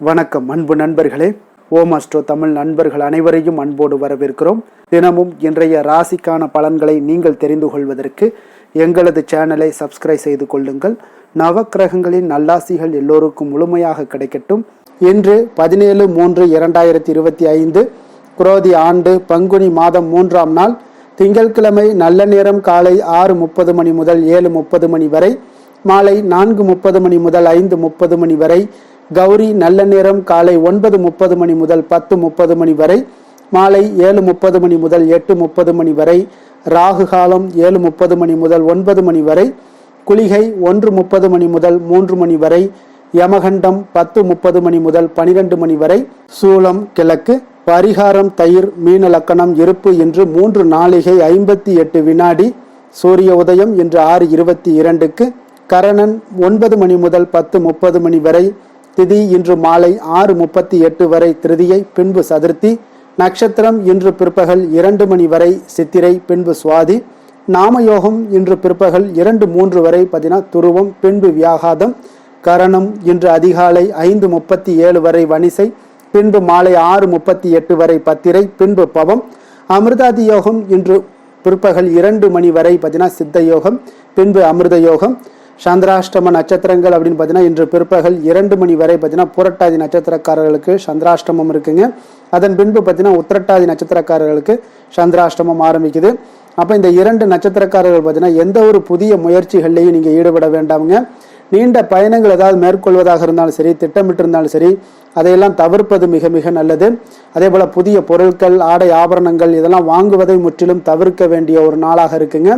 வணக்கம் அன்பு நண்பர்களே. ஓம் அஸ்ட்ரோ தமிழ் நண்பர்கள் அனைவரையும் அன்போடு வரவேற்கிறோம். தினமும் இன்றைய ராசிக்கான பலன்களை நீங்கள் தெரிந்து கொள்வதற்கு எங்களது சேனலை சப்ஸ்கிரைப் செய்து கொள்ளுங்கள். நவக்கிரகங்களின் நல்லாசிகள் எல்லோருக்கும் முழுமையாக கிடைக்கட்டும். இன்று 17/3/2025 குரோதி ஆண்டு பங்குனி மாதம் 3ஆம் நாள் திங்கட்கிழமை. நல்ல நேரம் காலை 6:30 மணி முதல் 7:30 மணி வரை, மாலை 4:30 மணி முதல் 5:30 மணி வரை. கௌரி நல்ல நேரம் காலை 9:30 மணி முதல் 10:30 மணி வரை, மாலை 7:30 மணி முதல் 8:30 மணி வரை. ராகு காலம் 7:30 மணி முதல் 9 மணி வரை. குளிகை 1:30 மணி முதல் 3 மணி வரை. யமகண்டம் 10:30 மணி முதல் 12 மணி வரை. சூலம் கிழக்கு. பரிகாரம் தயிர். மீன லக்கணம் இருப்பு இன்று 3 நாளிகை 58 வினாடி. சூரிய உதயம் இன்று 6:22க்கு. கரணன் 9 மணி முதல் 10:30 மணி வரை. திதி இன்று மாலை 6:38 வரை திருதியை, பின்பு சதுர்த்தி. நட்சத்திரம் இன்று பிற்பகல் 2 மணி வரை சித்திரை, பின்பு சுவாதி. நாமயோகம் இன்று பிற்பகல் 2:03 வரை துருவம், பின்பு வியாகாதம். கரணம் இன்று அதிகாலை 5:37 வரை வணிசை, பின்பு மாலை 6:38 வரை பத்திரை, பின்பு பவம். அமிர்தாதி யோகம் இன்று பிற்பகல் 2 மணி வரை சித்த யோகம், பின்பு அமிர்த யோகம். சந்திராஷ்டம நட்சத்திரங்கள் அப்படின்னு இன்று பிற்பகல் 2 மணி வரை புரட்டாதி நட்சத்திரக்காரர்களுக்கு சந்திராஷ்டமம் இருக்குங்க. அதன் பின்பு உத்திரட்டாதி நட்சத்திரக்காரர்களுக்கு சந்திராஷ்டமம் ஆரம்பிக்குது. அப்போ இந்த 2 நட்சத்திரக்காரர்கள் எந்த ஒரு புதிய முயற்சிகள்லையும் நீங்கள் ஈடுபட வேண்டாமுங்க. நீண்ட பயணங்கள் ஏதாவது மேற்கொள்வதாக இருந்தாலும் சரி, திட்டமிட்டு இருந்தாலும் சரி, அதையெல்லாம் தவிர்ப்பது மிக மிக நல்லது. அதே போல் புதிய பொருட்கள், ஆடை ஆபரணங்கள் இதெல்லாம் வாங்குவதை முற்றிலும் தவிர்க்க வேண்டிய ஒரு நாளாக இருக்குங்க.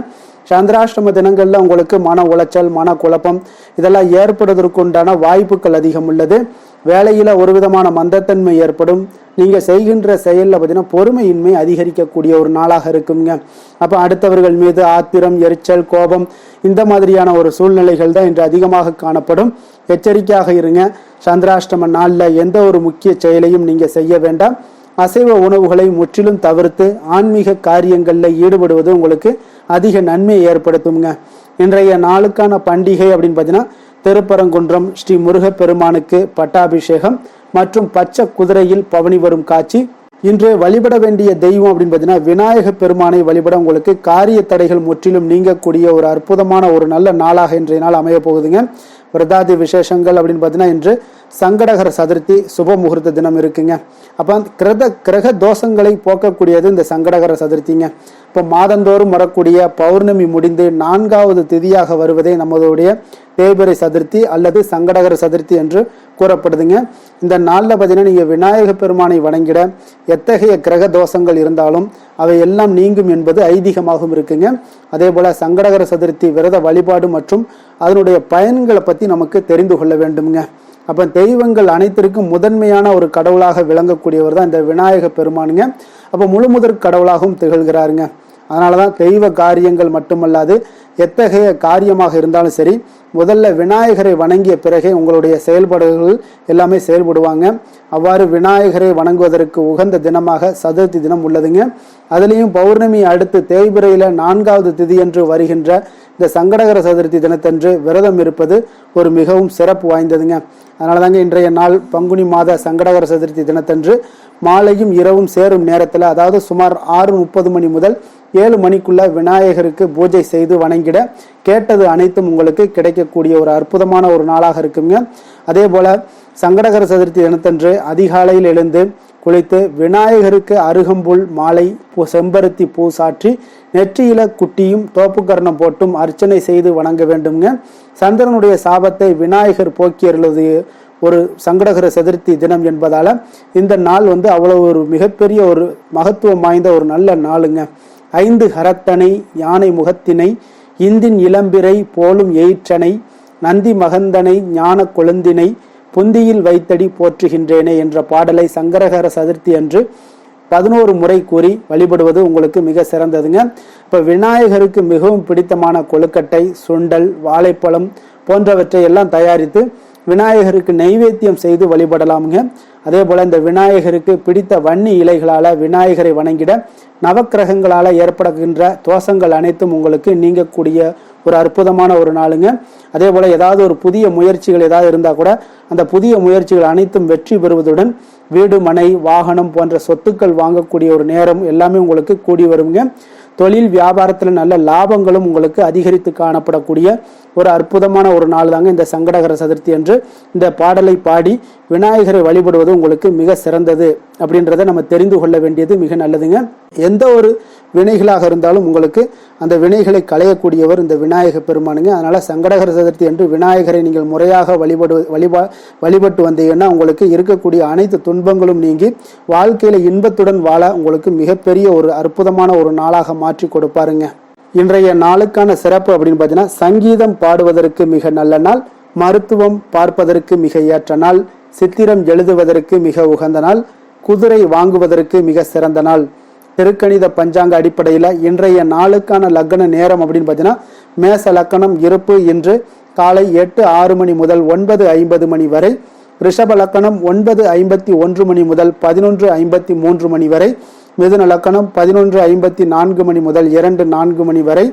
சந்திராஷ்டம தினங்களில் உங்களுக்கு மன உளைச்சல், மன குழப்பம் இதெல்லாம் ஏற்படுவதற்குண்டான வாய்ப்புகள் அதிகம் உள்ளது. வேலையில் ஒரு விதமான மந்தத்தன்மை ஏற்படும். நீங்கள் செய்கின்ற செயலில் பொறுமையின்மை அதிகரிக்கக்கூடிய ஒரு நாளாக இருக்குங்க. அப்போ அடுத்தவர்கள் மீது ஆத்திரம், எரிச்சல், கோபம் இந்த மாதிரியான ஒரு சூழ்நிலைகள் தான் இன்று அதிகமாக காணப்படும். எச்சரிக்கையாக இருங்க. சந்திராஷ்டம நாளில் எந்த ஒரு முக்கிய செயலையும் நீங்கள் செய்ய வேண்டாம். அசைவ உணவுகளை முற்றிலும் தவிர்த்து ஆன்மீக காரியங்களில் ஈடுபடுவது உங்களுக்கு அதிக நன்மையை ஏற்படுத்துங்க. இன்றைய நாளுக்கான பண்டிகை அப்படின்னு திருப்பரங்குன்றம் ஸ்ரீ முருகப்பெருமானுக்கு பட்டாபிஷேகம் மற்றும் பச்சை குதிரையில் பவனி வரும் காட்சி. இன்று வழிபட வேண்டிய தெய்வம் அப்படின்னு விநாயக பெருமானை வழிபட உங்களுக்கு காரிய தடைகள் முற்றிலும் நீங்கக்கூடிய ஒரு அற்புதமான ஒரு நல்ல நாளாக இன்றைய நாள் அமைய போகுதுங்க. விரதாதி விசேஷங்கள் அப்படின்னு இன்று சங்கடகர சதுர்த்தி, சுப முகூர்த்த தினம் இருக்குங்க. அப்போ கிரக தோஷங்களை போக்கக்கூடியது இந்த சங்கடகர சதுர்த்திங்க. இப்போ மாதந்தோறும் வரக்கூடிய பௌர்ணமி முடிந்து 4வது திதியாக வருவதே நம்மளுடைய தேய்பிறை சதுர்த்தி அல்லது சங்கடகர சதுர்த்தி என்று கூறப்படுதுங்க. இந்த நாளில் நீங்கள் விநாயக பெருமானை வணங்கிட எத்தகைய கிரக தோஷங்கள் இருந்தாலும் அவை எல்லாம் நீங்கும் என்பது ஐதீகமாகவும் இருக்குங்க. அதே போல் சங்கடகர சதுர்த்தி விரத வழிபாடு மற்றும் அதனுடைய பயன்களை பற்றி நமக்கு தெரிந்து கொள்ள வேண்டுங்க. அப்போ தெய்வங்கள் அனைத்திற்கும் முதன்மையான ஒரு கடவுளாக விளங்கக்கூடியவர் தான் இந்த விநாயக பெருமானுங்க. அப்போ முழுமுதற் கடவுளாகவும் திகழ்கிறாருங்க. அதனால தான் தெய்வ காரியங்கள் மட்டுமல்லாது எத்தகைய காரியமாக இருந்தாலும் சரி, முதல்ல விநாயகரை வணங்கிய பிறகே உங்களுடைய செயல்பாடுகள் எல்லாமே செயல்படுவாங்க. அவ்வாறு விநாயகரை வணங்குவதற்கு உகந்த தினமாக சதுர்த்தி தினம் உள்ளதுங்க. அதுலேயும் பௌர்ணமி அடுத்து தேய்பிறையில் 4வது திதி என்று வருகின்ற இந்த சங்கடகர சதுர்த்தி தினத்தன்று விரதம் இருப்பது ஒரு மிகவும் சிறப்பு வாய்ந்ததுங்க. அதனால தாங்க இன்றைய நாள் பங்குனி மாத சங்கடகர சதுர்த்தி தினத்தன்று மாலையும் இரவும் சேரும் நேரத்தில், அதாவது சுமார் 6:30 மணி முதல் 7 மணிக்குள்ள விநாயகருக்கு பூஜை செய்து வணங்கிட கேட்டது அனைத்தும் உங்களுக்கு கிடைக்கக்கூடிய ஒரு அற்புதமான ஒரு நாளாக இருக்குங்க. அதே போல சங்கடகர சதுர்த்தி தினத்தன்று அதிகாலையில் எழுந்து குளித்து விநாயகருக்கு அருகம்புல் மாலை, செம்பருத்தி பூ சாற்றி நெற்றியில குட்டியும் தோப்புக்கரணம் போட்டும் அர்ச்சனை செய்து வணங்க வேண்டுங்க. சந்திரனுடைய சாபத்தை விநாயகர் போக்கியருளது ஒரு சங்கடகர சதுர்த்தி தினம் என்பதால இந்த நாள் அவ்வளவு ஒரு மிகப்பெரிய ஒரு மகத்துவம் வாய்ந்த ஒரு நல்ல நாளுங்க. 5 கரத்தனை யானை முகத்தினை இந்தின் இளம்பிறை போலும் எயிற்றனை நந்தி மகந்தனை ஞான கொழுந்தினை புந்தியில் வைத்தடி போற்றுகின்றேனே என்ற பாடலை சங்கடகர சதுர்த்தி அன்று 11 முறை கூறி வழிபடுவது உங்களுக்கு மிக சிறந்ததுங்க. இப்போ விநாயகருக்கு மிகவும் பிடித்தமான கொழுக்கட்டை, சுண்டல், வாழைப்பழம் போன்றவற்றை எல்லாம் தயாரித்து விநாயகருக்கு நைவேத்தியம் செய்து வழிபடலாமுங்க. அதே போல இந்த விநாயகருக்கு பிடித்த வன்னி இலைகளால விநாயகரை வணங்கிட நவக்கிரகங்களால ஏற்படுகின்ற தோஷங்கள் அனைத்தும் உங்களுக்கு நீங்கக்கூடிய ஒரு அற்புதமான ஒரு நாளுங்க. அதே போல ஏதாவது ஒரு புதிய முயற்சிகள் ஏதாவது இருந்தால் கூட அந்த புதிய முயற்சிகள் அனைத்தும் வெற்றி பெறுவதுடன் வீடு, மனை, வாகனம் போன்ற சொத்துக்கள் வாங்கக்கூடிய ஒரு நேரம் எல்லாமே உங்களுக்கு கூடி வருங்க. தொழில் வியாபாரத்தில் நல்ல லாபங்களும் உங்களுக்கு அதிகரித்து காணப்படக்கூடிய ஒரு அற்புதமான ஒரு நாள் தாங்க இந்த சங்கடகர சதுர்த்தி என்று இந்த பாடலை பாடி விநாயகரை வழிபடுவது உங்களுக்கு மிக சிறந்தது அப்படின்றத நம்ம தெரிந்து கொள்ள வேண்டியது மிக நல்லதுங்க. எந்த ஒரு வினைகளாக இருந்தாலும் உங்களுக்கு அந்த வினைகளை களையக்கூடியவர் இந்த விநாயக பெருமானுங்க. அதனால சங்கடகர சதுர்த்தி என்று விநாயகரை நீங்கள் முறையாக வழிபட்டு வந்தீங்கன்னா உங்களுக்கு இருக்கக்கூடிய அனைத்து துன்பங்களும் நீங்கி வாழ்க்கையில இன்பத்துடன் வாழ உங்களுக்கு மிகப்பெரிய ஒரு அற்புதமான ஒரு நாளாக மாற்றி கொடுப்பாருங்க. இன்றைய நாளுக்கான சிறப்பு அப்படின்னு பார்த்தீங்கன்னா, சங்கீதம் பாடுவதற்கு மிக நல்ல நாள், மருத்துவம் பார்ப்பதற்கு மிக ஏற்ற நாள், சித்திரம் எழுதுவதற்கு மிக உகந்த நாள், குதிரை வாங்குவதற்கு மிக சிறந்த நாள். திருக்கணித பஞ்சாங்க அடிப்படையில் இன்றைய நாளுக்கான லக்ன நேரம் அப்படின்னு பார்த்தீங்கன்னா, மேச லக்கணம் இருப்பு இன்று காலை 8:06 மணி முதல் 9:50 மணி வரை, ரிஷப லக்கணம் 9:51 மணி முதல் 11:53 மணி வரை, மிதுன லக்கணம் 11:54 மணி முதல் 2:04 மணி வரை,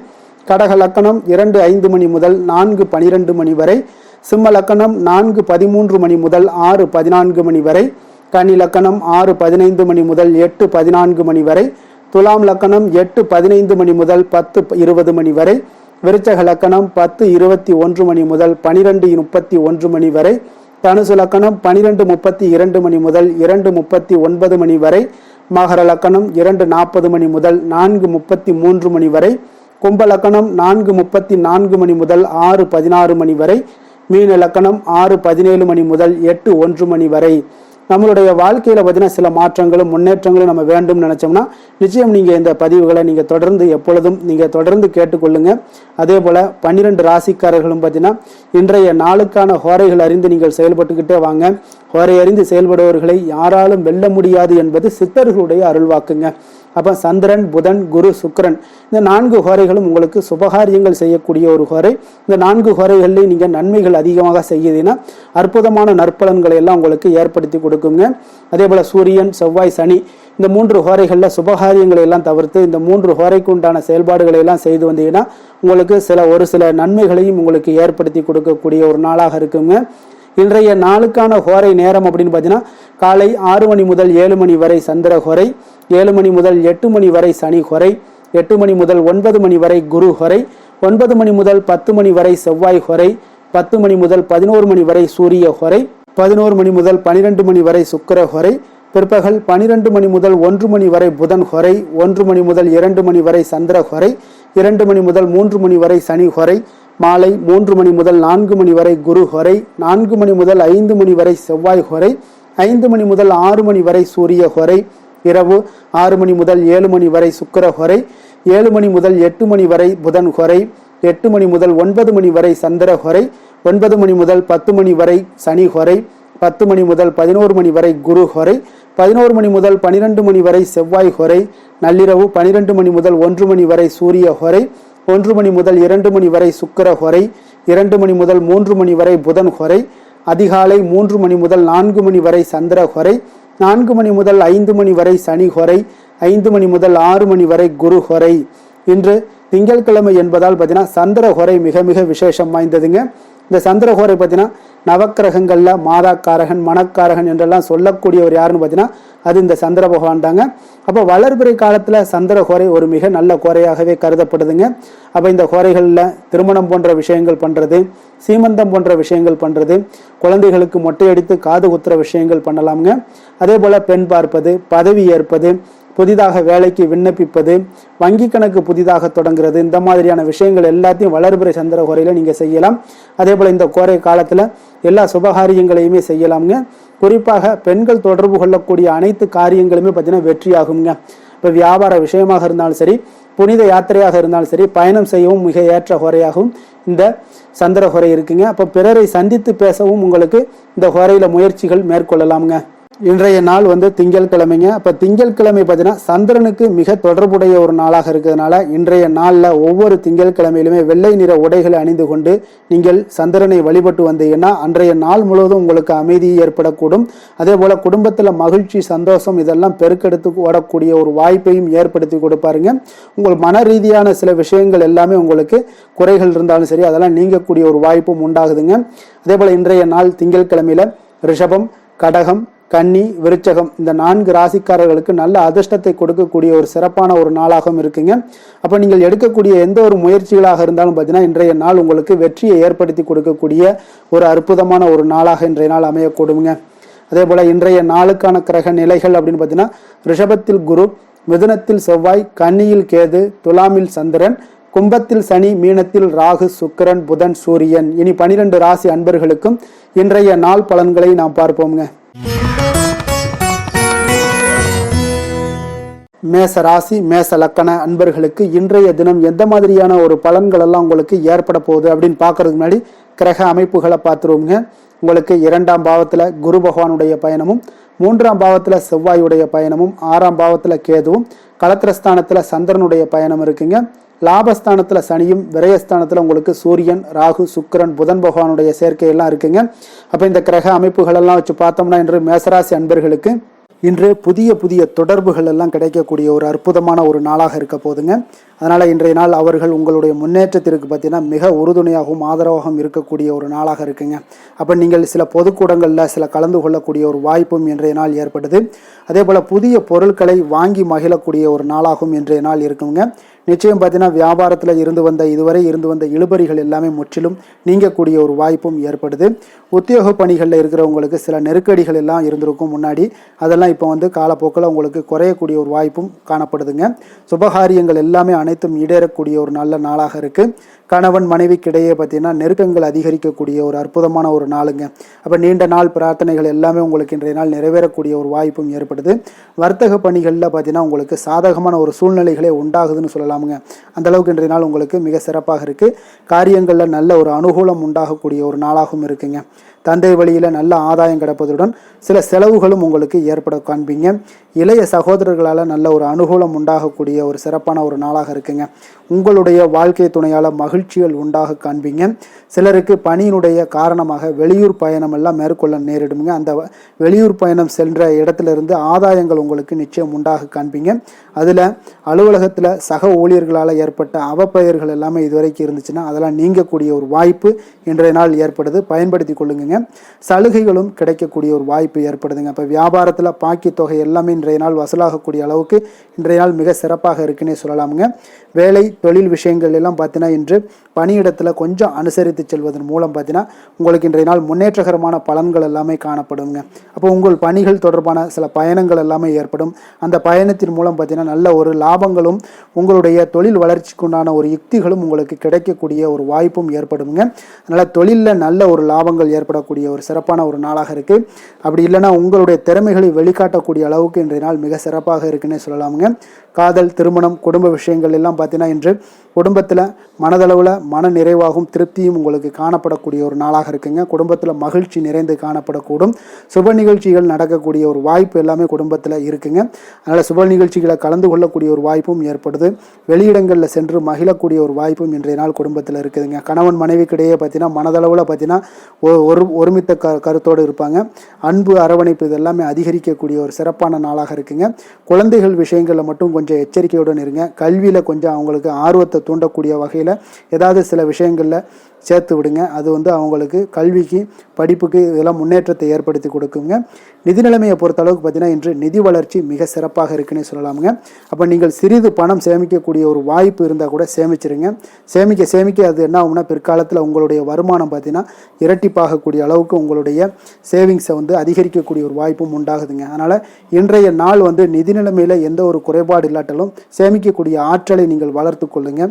கடக லக்கணம் 2:05 மணி முதல் 4:12 மணி வரை, சிம்ம லக்கணம் 4:13 மணி முதல் 6:14 மணி வரை, கன்னி லக்கணம் 6:15 மணி முதல் 8:14 மணி வரை, துலாம் லக்கணம் 8:15 மணி முதல் 10:20 மணி வரை, விருச்சக லக்கணம் 10:21 மணி முதல் 12:31 மணி வரை, தனுசு லக்கணம் 12:32 மணி முதல் 2:39 மணி வரை, மகர லக்கணம் 2:40 மணி முதல் 4:33 மணி வரை, கும்ப லக்கணம் 4:34 மணி முதல் 6:16 மணி வரை, மீன லக்கணம் 6:17 மணி முதல் 8:01 மணி வரை. நம்மளுடைய வாழ்க்கையில பார்த்தீங்கன்னா சில மாற்றங்களும் முன்னேற்றங்களும் நம்ம வேண்டும் நினைச்சோம்னா நிச்சயம் நீங்க இந்த பதிவுகளை நீங்க தொடர்ந்து எப்பொழுதும் நீங்க தொடர்ந்து கேட்டுக்கொள்ளுங்க. அதே போல 12 ராசிக்காரர்களும் பார்த்தீங்கன்னா இன்றைய நாளுக்கான ஹோரைகள் அறிந்து நீங்கள் செயல்பட்டுக்கிட்டே வாங்க. ஹோரை அறிந்து செயல்படுபவர்களை யாராலும் வெல்ல முடியாது என்பது சித்தர்களுடைய அருள்வாக்குங்க. அப்ப சந்திரன், புதன், குரு, சுக்கிரன் இந்த 4 ஹோரைகளும் உங்களுக்கு சுபகாரியங்கள் செய்யக்கூடிய ஒரு ஹோரை. இந்த 4 ஹோரைகள்லையும் நீங்க நன்மைகள் அதிகமாக செய்யுதுன்னா அற்புதமான நற்பலன்களை எல்லாம் உங்களுக்கு ஏற்படுத்தி கொடுக்குங்க. அதே போல சூரியன், செவ்வாய், சனி இந்த 3 ஹோரைகள்ல சுபகாரியங்களை எல்லாம் தவிர்த்து இந்த 3 ஹோரைக்கு உண்டான செயல்பாடுகளை எல்லாம் செய்து வந்தீங்கன்னா உங்களுக்கு ஒரு சில நன்மைகளையும் உங்களுக்கு ஏற்படுத்தி கொடுக்கக்கூடிய ஒரு நாளாக இருக்குங்க. இன்றைய நாளுக்கான ஹோரை நேரம் அப்படின்னு பார்த்தீங்கன்னா காலை 6 மணி முதல் 7 மணி வரை சந்திர ஹோரை, 7 மணி முதல் 8 மணி வரை சனி ஹோரை, 8 மணி முதல் 9 மணி வரை குரு ஹோரை, 9 மணி முதல் 10 மணி வரை செவ்வாய் ஹோரை, 10 மணி முதல் 11 மணி வரை சூரிய ஹோரை, 11 மணி முதல் 12 மணி வரை சுக்கிர ஹோரை, பிற்பகல் 12 மணி முதல் 1 மணி வரை புதன் ஹோரை, 1 மணி முதல் 2 மணி வரை சந்திர ஹோரை, 2 மணி முதல் 3 மணி வரை சனி ஹோரை, மாலை 3 மணி முதல் 4 மணி வரை குரு ஹோரை, 4 மணி முதல் 5 மணி வரை செவ்வாய் ஹோரை, 5 மணி முதல் 6 மணி வரை சூரிய ஹோரை, இரவு 6 மணி முதல் 7 மணி வரை சுக்கிர ஹோரை, 7 மணி முதல் 8 மணி வரை புதன் ஹோரை, 8 மணி முதல் 9 மணி வரை சந்திர ஹோரை, 9 மணி முதல் 10 மணி வரை சனி ஹோரை, 10 மணி முதல் 11 மணி வரை குரு ஹோரை, 11 மணி முதல் 12 மணி வரை செவ்வாய் ஹோரை, நள்ளிரவு 12 மணி முதல் 1 மணி வரை சூரிய ஹோரை, 1 மணி முதல் 2 மணி வரை சுக்கிர ஹோரை, 2 மணி முதல் 3 மணி வரை புதன் ஹோரை, அதிகாலை 3 மணி முதல் 4 மணி வரை சந்திர ஹோரை, 4 மணி முதல் 5 மணி வரை சனி ஹோரை, 5 மணி முதல் 6 மணி வரை குரு ஹோரை. இன்று திங்கட்கிழமை என்பதால் பார்த்தீங்கன்னா சந்திர ஹோரை மிக மிக விசேஷம் வாய்ந்ததுங்க. இந்த சந்திர ஹோரை பார்த்தீங்கன்னா நவக்கிரகங்கள்ல மாதாக்காரகன், மணக்காரகன் என்றெல்லாம் சொல்லக்கூடியவர் யாருன்னு பார்த்தீங்கன்னா அது இந்த சந்திர பகவான் தாங்க. அப்போ வளர்பிறை காலத்துல சந்திர ஹோரை ஒரு மிக நல்ல ஹோரையாகவே கருதப்படுதுங்க. அப்போ இந்த ஹோரைகள்ல திருமணம் போன்ற விஷயங்கள் பண்றது, சீமந்தம் போன்ற விஷயங்கள் பண்றது, குழந்தைகளுக்கு மொட்டையடித்து காது குத்துற விஷயங்கள் பண்ணலாமுங்க. அதே போல பெண் பார்ப்பது, பதவி ஏற்பது, புதிதாக வேலைக்கு விண்ணப்பிப்பது, வங்கி கணக்கு புதிதாக தொடங்குறது, இந்த மாதிரியான விஷயங்கள் எல்லாத்தையும் வளர்பிறை சந்திர ஹோரையில நீங்க செய்யலாம். அதே போல இந்த கோரை காலத்துல எல்லா சுபகாரியங்களையுமே செய்யலாமுங்க. குறிப்பாக பெண்கள் தொடர்பு கொள்ளக்கூடிய அனைத்து காரியங்களுமே பார்த்தீங்கன்னா வெற்றியாகுங்க. இப்போ வியாபார விஷயமாக இருந்தாலும் சரி, புனித யாத்திரையாக இருந்தாலும் சரி, பயணம் செய்யவும் மிக ஏற்ற ஹோரையாகவும் இந்த சந்திர ஹோரை இருக்குங்க. அப்போ பிறரை சந்தித்து பேசவும் உங்களுக்கு இந்த ஹோரையில முயற்சிகள் மேற்கொள்ளலாமுங்க. இன்றைய நாள் வந்து திங்கட்கிழமைங்க. அப்போ திங்கட்கிழமை பார்த்தீங்கன்னா சந்திரனுக்கு மிக தொடர்புடைய ஒரு நாளாக இருக்கிறதுனால இன்றைய நாளில் ஒவ்வொரு திங்கட்கிழமையிலுமே வெள்ளை நிற உடைகளை அணிந்து கொண்டு நீங்கள் சந்திரனை வழிபட்டு வந்தீங்கன்னா அன்றைய நாள் முழுவதும் உங்களுக்கு அமைதி ஏற்படக்கூடும். அதே போல் குடும்பத்தில் மகிழ்ச்சி சந்தோஷம் இதெல்லாம் பெருக்கெடுத்து ஓடக்கூடிய ஒரு வாய்ப்பையும் ஏற்படுத்தி கொடுப்பாருங்க. உங்கள் மன ரீதியான சில விஷயங்கள் எல்லாமே உங்களுக்கு குறைகள் இருந்தாலும் சரி அதெல்லாம் நீங்கக்கூடிய ஒரு வாய்ப்பும் உண்டாகுதுங்க. அதே போல் இன்றைய நாள் திங்கட்கிழமையில ரிஷபம், கடகம், கன்னி, விருச்சகம் இந்த 4 ராசிக்காரர்களுக்கு நல்ல அதிர்ஷ்டத்தை கொடுக்கக்கூடிய ஒரு சிறப்பான ஒரு நாளாகவும் இருக்குங்க. அப்போ நீங்கள் எடுக்கக்கூடிய எந்த ஒரு முயற்சிகளாக இருந்தாலும் பார்த்தீங்கன்னா இன்றைய நாள் உங்களுக்கு வெற்றியை ஏற்படுத்தி கொடுக்கக்கூடிய ஒரு அற்புதமான ஒரு நாளாக இன்றைய நாள் அமையக்கூடுங்க. அதே போல இன்றைய நாளுக்கான கிரக நிலைகள் அப்படின்னு பார்த்தீங்கன்னா ரிஷபத்தில் குரு, மிதுனத்தில் செவ்வாய், கன்னியில் கேது, துலாமில் சந்திரன், கும்பத்தில் சனி, மீனத்தில் ராகு, சுக்கிரன், புதன், சூரியன். இனி 12 ராசி அன்பர்களுக்கும் இன்றைய நாள் பலன்களை நாம் பார்ப்போம்ங்க. மேச ராசி மேச லக்கண அன்பர்களுக்கு இன்றைய தினம் எந்த மாதிரியான ஒரு பலன்கள் எல்லாம் உங்களுக்கு ஏற்பட போகுது அப்படின்னு பார்க்கறதுக்கு முன்னாடி கிரக அமைப்புகளை பார்த்துருவோங்க. உங்களுக்கு 2ஆம் பாவத்தில் குரு பகவானுடைய பயணமும், 3ஆம் பாவத்தில் செவ்வாயுடைய பயணமும், 6ஆம் பாவத்தில் கேதுவும், களத்திரஸ்தானத்தில் சந்திரனுடைய பயணம் இருக்குங்க. லாபஸ்தானத்தில் சனியும், விரயஸ்தானத்தில் உங்களுக்கு சூரியன், ராகு, சுக்கிரன், புதன் பகவானுடைய சேர்க்கையெல்லாம் இருக்குங்க. அப்போ இந்த கிரக அமைப்புகள் எல்லாம் வச்சு பார்த்தோம்னா இன்று மேசராசி அன்பர்களுக்கு இன்று புதிய புதிய தொடர்புகள் எல்லாம் கிடைக்கக்கூடிய ஒரு அற்புதமான ஒரு நாளாக இருக்க போதுங்க. அதனால் இன்றைய நாள் அவர்கள் உங்களுடைய முன்னேற்றத்திற்கு பார்த்தீங்கன்னா மிக உறுதுணையாகவும் ஆதரவாகவும் இருக்கக்கூடிய ஒரு நாளாக இருக்குங்க. அப்போ நீங்கள் சில பொதுக்கூடங்களில் சில கலந்து கொள்ளக்கூடிய ஒரு வாய்ப்பும் இன்றைய நாள் ஏற்படுது. அதே போல் புதிய பொருட்களை வாங்கி மகிழக்கூடிய ஒரு நாளாகவும் இன்றைய நாள் இருக்குங்க. நிச்சயம் பார்த்தீங்கன்னா வியாபாரத்தில் இதுவரை இருந்து வந்த இழுபறிகள் எல்லாமே முற்றிலும் நீங்கக்கூடிய ஒரு வாய்ப்பும் ஏற்படுது. உத்தியோக பணிகளில் இருக்கிறவங்களுக்கு சில நெருக்கடிகள் எல்லாம் இருந்திருக்கும் முன்னாடி, அதெல்லாம் இப்போ வந்து காலப்போக்கில் உங்களுக்கு குறையக்கூடிய ஒரு வாய்ப்பும் காணப்படுதுங்க. சுபகாரியங்கள் எல்லாமே அனைத்தும் ஈடேறக்கூடிய ஒரு நல்ல நாளாக இருக்குது. கணவன் மனைவிக்கிடையே பார்த்தீங்கன்னா நெருக்கங்கள் அதிகரிக்கக்கூடிய ஒரு அற்புதமான ஒரு நாளுங்க. அப்போ நீண்ட நாள் பிரார்த்தனைகள் எல்லாமே உங்களுக்கு இன்றைய நாள் நிறைவேறக்கூடிய ஒரு வாய்ப்பும் ஏற்படுது. வர்த்தக பணிகளில் பார்த்தீங்கன்னா உங்களுக்கு சாதகமான ஒரு சூழ்நிலைகளே உண்டாகுதுன்னு சொல்லலாமுங்க. அந்தளவுக்கு இன்றைய நாள் உங்களுக்கு மிக சிறப்பாக இருக்குது. காரியங்களில் நல்ல ஒரு அனுகூலம் உண்டாகக்கூடிய ஒரு நாளாகவும் இருக்குங்க. தந்தை வழியில் நல்ல ஆதாயம் கிடைப்பதுடன் சில செலவுகளும் உங்களுக்கு ஏற்பட காண்பீங்க. இளைய சகோதரர்களால் நல்ல ஒரு அனுகூலம் உண்டாகக்கூடிய ஒரு சிறப்பான ஒரு நாளாக இருக்குங்க. உங்களுடைய வாழ்க்கை துணையால் மகிழ்ச்சிகள் உண்டாக காண்பீங்க. சிலருக்கு பணியினுடைய காரணமாக வெளியூர் பயணம் எல்லாம் மேற்கொள்ள நேரிடுங்க. அந்த வெளியூர் பயணம் சென்ற இடத்திலிருந்து ஆதாயங்கள் உங்களுக்கு நிச்சயம் உண்டாக காண்பீங்க. அதில் அலுவலகத்தில் சக ஊழியர்களால் ஏற்பட்ட அவப்பெயர்கள் எல்லாமே இதுவரைக்கும் இருந்துச்சுன்னா அதெல்லாம் நீங்கக்கூடிய ஒரு வாய்ப்பு இன்றைய நாள் ஏற்படுது. பயன்படுத்தி கொள்ளுங்க. சலுகைகளும் கிடைக்கக்கூடிய ஒரு வாய்ப்பு ஏற்படுதுங்க. இப்போ வியாபாரத்தில் பாக்கி தொகை எல்லாமே இன்றைய நாள் வசூலாகக்கூடிய அளவுக்கு இன்றைய நாள் மிக சிறப்பாக இருக்குன்னே சொல்லலாமுங்க. வேலை தொழில் விஷயங்கள் எல்லாம் பார்த்தீங்கன்னா இன்று பணியிடத்தில் கொஞ்சம் அனுசரித்து செல்வதன் மூலம் பார்த்தீங்கன்னா உங்களுக்கு இன்றைய நாள் முன்னேற்றகரமான பலன்கள் எல்லாமே காணப்படுங்க. அப்போ உங்கள் பணிகள் தொடர்பான சில பயணங்கள் எல்லாமே ஏற்படும். அந்த பயணத்தின் மூலம் பார்த்தீங்கன்னா நல்ல ஒரு லாபங்களும் உங்களுடைய தொழில் வளர்ச்சிக்குண்டான ஒரு யுக்திகளும் உங்களுக்கு கிடைக்கக்கூடிய ஒரு வாய்ப்பும் ஏற்படுங்க. அதனால் தொழிலில் நல்ல ஒரு லாபங்கள் ஏற்படக்கூடிய ஒரு சிறப்பான ஒரு நாளாக இருக்குது. அப்படி இல்லைன்னா உங்களுடைய திறமைகளை வெளிக்காட்டக்கூடிய அளவுக்கு இன்றைய நாள் மிக சிறப்பாக இருக்குன்னே சொல்லலாமுங்க. காதல், திருமணம், குடும்ப விஷயங்கள் எல்லாம் பார்த்தீங்கன்னா இன்று குடும்பத்தில் மனதளவில் மன நிறைவாகவும் திருப்தியும் உங்களுக்கு காணப்படக்கூடிய ஒரு நாளாக இருக்குங்க. குடும்பத்தில் மகிழ்ச்சி நிறைந்து காணப்படக்கூடும். சுப நிகழ்ச்சிகள் நடக்கக்கூடிய ஒரு வாய்ப்பு எல்லாமே குடும்பத்தில் இருக்குங்க. அதனால் சுப நிகழ்ச்சிகளை கலந்து கொள்ளக்கூடிய ஒரு வாய்ப்பும் ஏற்படுது. வெளியிடங்களில் சென்று மகிழக்கூடிய ஒரு வாய்ப்பும் இன்றைய நாள் குடும்பத்தில் இருக்குதுங்க. கணவன் மனைவிக்கிடையே பார்த்தீங்கன்னா மனதளவில் பார்த்தீங்கன்னா ஒருமித்த கருத்தோடு இருப்பாங்க. அன்பு, அரவணைப்பு இதெல்லாமே அதிகரிக்கக்கூடிய ஒரு சிறப்பான நாளாக இருக்குங்க. குழந்தைகள் விஷயங்களில் மட்டும் கொஞ்சம் எச்சரிக்கையுடன் இருங்க. கல்வியில் கொஞ்சம் அவங்களுக்கு ஆர்வத்தை தூண்டக்கூடிய வகையில் ஏதாவது சில விஷயங்களில் சேர்த்து விடுங்க. அது வந்து அவங்களுக்கு கல்விக்கு, படிப்புக்கு இதெல்லாம் முன்னேற்றத்தை ஏற்படுத்தி கொடுக்குங்க. நிதி நிலைமையை பொறுத்த அளவுக்கு பார்த்தீங்கன்னா இன்று நிதி வளர்ச்சி மிக சிறப்பாக இருக்குன்னு சொல்லலாமுங்க. அப்போ நீங்கள் சிறிது பணம் சேமிக்கக்கூடிய ஒரு வாய்ப்பு இருந்தால் கூட சேமிச்சிருங்க. சேமிக்க அது என்ன ஆகும்னா பிற்காலத்தில் உங்களுடைய வருமானம் பார்த்தீங்கன்னா இரட்டிப்பாகக்கூடிய அளவுக்கு உங்களுடைய சேவிங்ஸை வந்து அதிகரிக்கக்கூடிய ஒரு வாய்ப்பும் உண்டாகுதுங்க. அதனால் இன்றைய நாள் வந்து நிதி நிலைமையில் எந்த ஒரு குறைபாடு இல்லாட்டாலும் சேமிக்கக்கூடிய ஆற்றலை நீங்கள் வளர்த்து கொள்ளுங்க.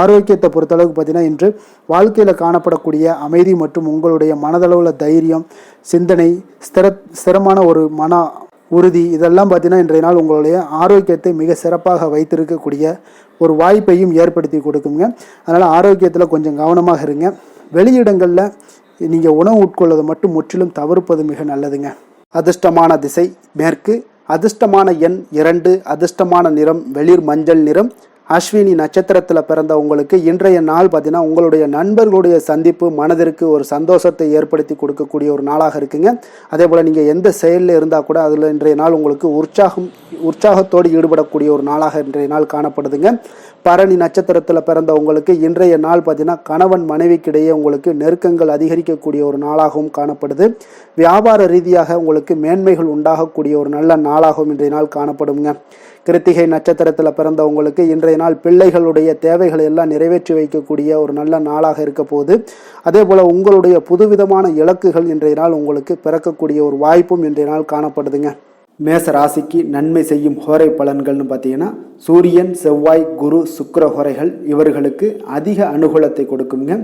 ஆரோக்கியத்தை பொறுத்தளவுக்கு பார்த்தீங்கன்னா இன்று வாழ்க்கையில் காணப்படக்கூடிய அமைதி மற்றும் உங்களுடைய மனதளவில் தைரியம், சிந்தனை, ஸ்திரமான ஒரு மன உறுதி இதெல்லாம் பார்த்தீங்கன்னா இன்றைய நாள் உங்களுடைய ஆரோக்கியத்தை மிக சிறப்பாக வைத்திருக்கக்கூடிய ஒரு வாய்ப்பையும் ஏற்படுத்தி கொடுக்குங்க. அதனால் ஆரோக்கியத்தில் கொஞ்சம் கவனமாக இருங்க. வெளியிடங்களில் நீங்கள் உணவு உட்கொள்வதை மட்டும் முற்றிலும் தவிர்ப்பது மிக நல்லதுங்க. அதிர்ஷ்டமான திசை மேற்கு, அதிர்ஷ்டமான எண் 2, அதிர்ஷ்டமான நிறம் வெளிர் மஞ்சள் நிறம். அஸ்வினி நட்சத்திரத்தில் பிறந்த உங்களுக்கு இன்றைய நாள் பார்த்தீங்கன்னா உங்களுடைய நண்பர்களுடைய சந்திப்பு மனதிற்கு ஒரு சந்தோஷத்தை ஏற்படுத்தி கொடுக்கக்கூடிய ஒரு நாளாக இருக்குங்க. அதே போல் நீங்கள் எந்த செயலில் இருந்தால் கூட அதில் இன்றைய நாள் உங்களுக்கு உற்சாகத்தோடு ஈடுபடக்கூடிய ஒரு நாளாக இன்றைய நாள் காணப்படுதுங்க. பரணி நட்சத்திரத்தில் பிறந்த உங்களுக்கு இன்றைய நாள் பார்த்தீங்கன்னா கணவன் மனைவிக்கிடையே உங்களுக்கு நெருக்கங்கள் அதிகரிக்கக்கூடிய ஒரு நாளாகவும் காணப்படுது. வியாபார ரீதியாக உங்களுக்கு மேன்மைகள் உண்டாகக்கூடிய ஒரு நல்ல நாளாகவும் இன்றைய நாள் காணப்படுங்க. கிருத்திகை நட்சத்திரத்தில் பிறந்த உங்களுக்கு இன்றைய நாள் பிள்ளைகளுடைய தேவைகளை எல்லாம் நிறைவேற்றி வைக்கக்கூடிய ஒரு நல்ல நாளாக இருக்க போகுது. அதே போல் உங்களுடைய புதுவிதமான இலக்குகள் இன்றைய நாள் உங்களுக்கு பிறக்கக்கூடிய ஒரு வாய்ப்பும் இன்றைய நாள் காணப்படுதுங்க. மேச ராசிக்கு நன்மை செய்யும் ஹோரை பலன்கள்னு பார்த்தீங்கன்னா சூரியன், செவ்வாய், குரு, சுக்கிர ஹோரைகள் இவர்களுக்கு அதிக அனுகூலத்தை கொடுக்குங்க.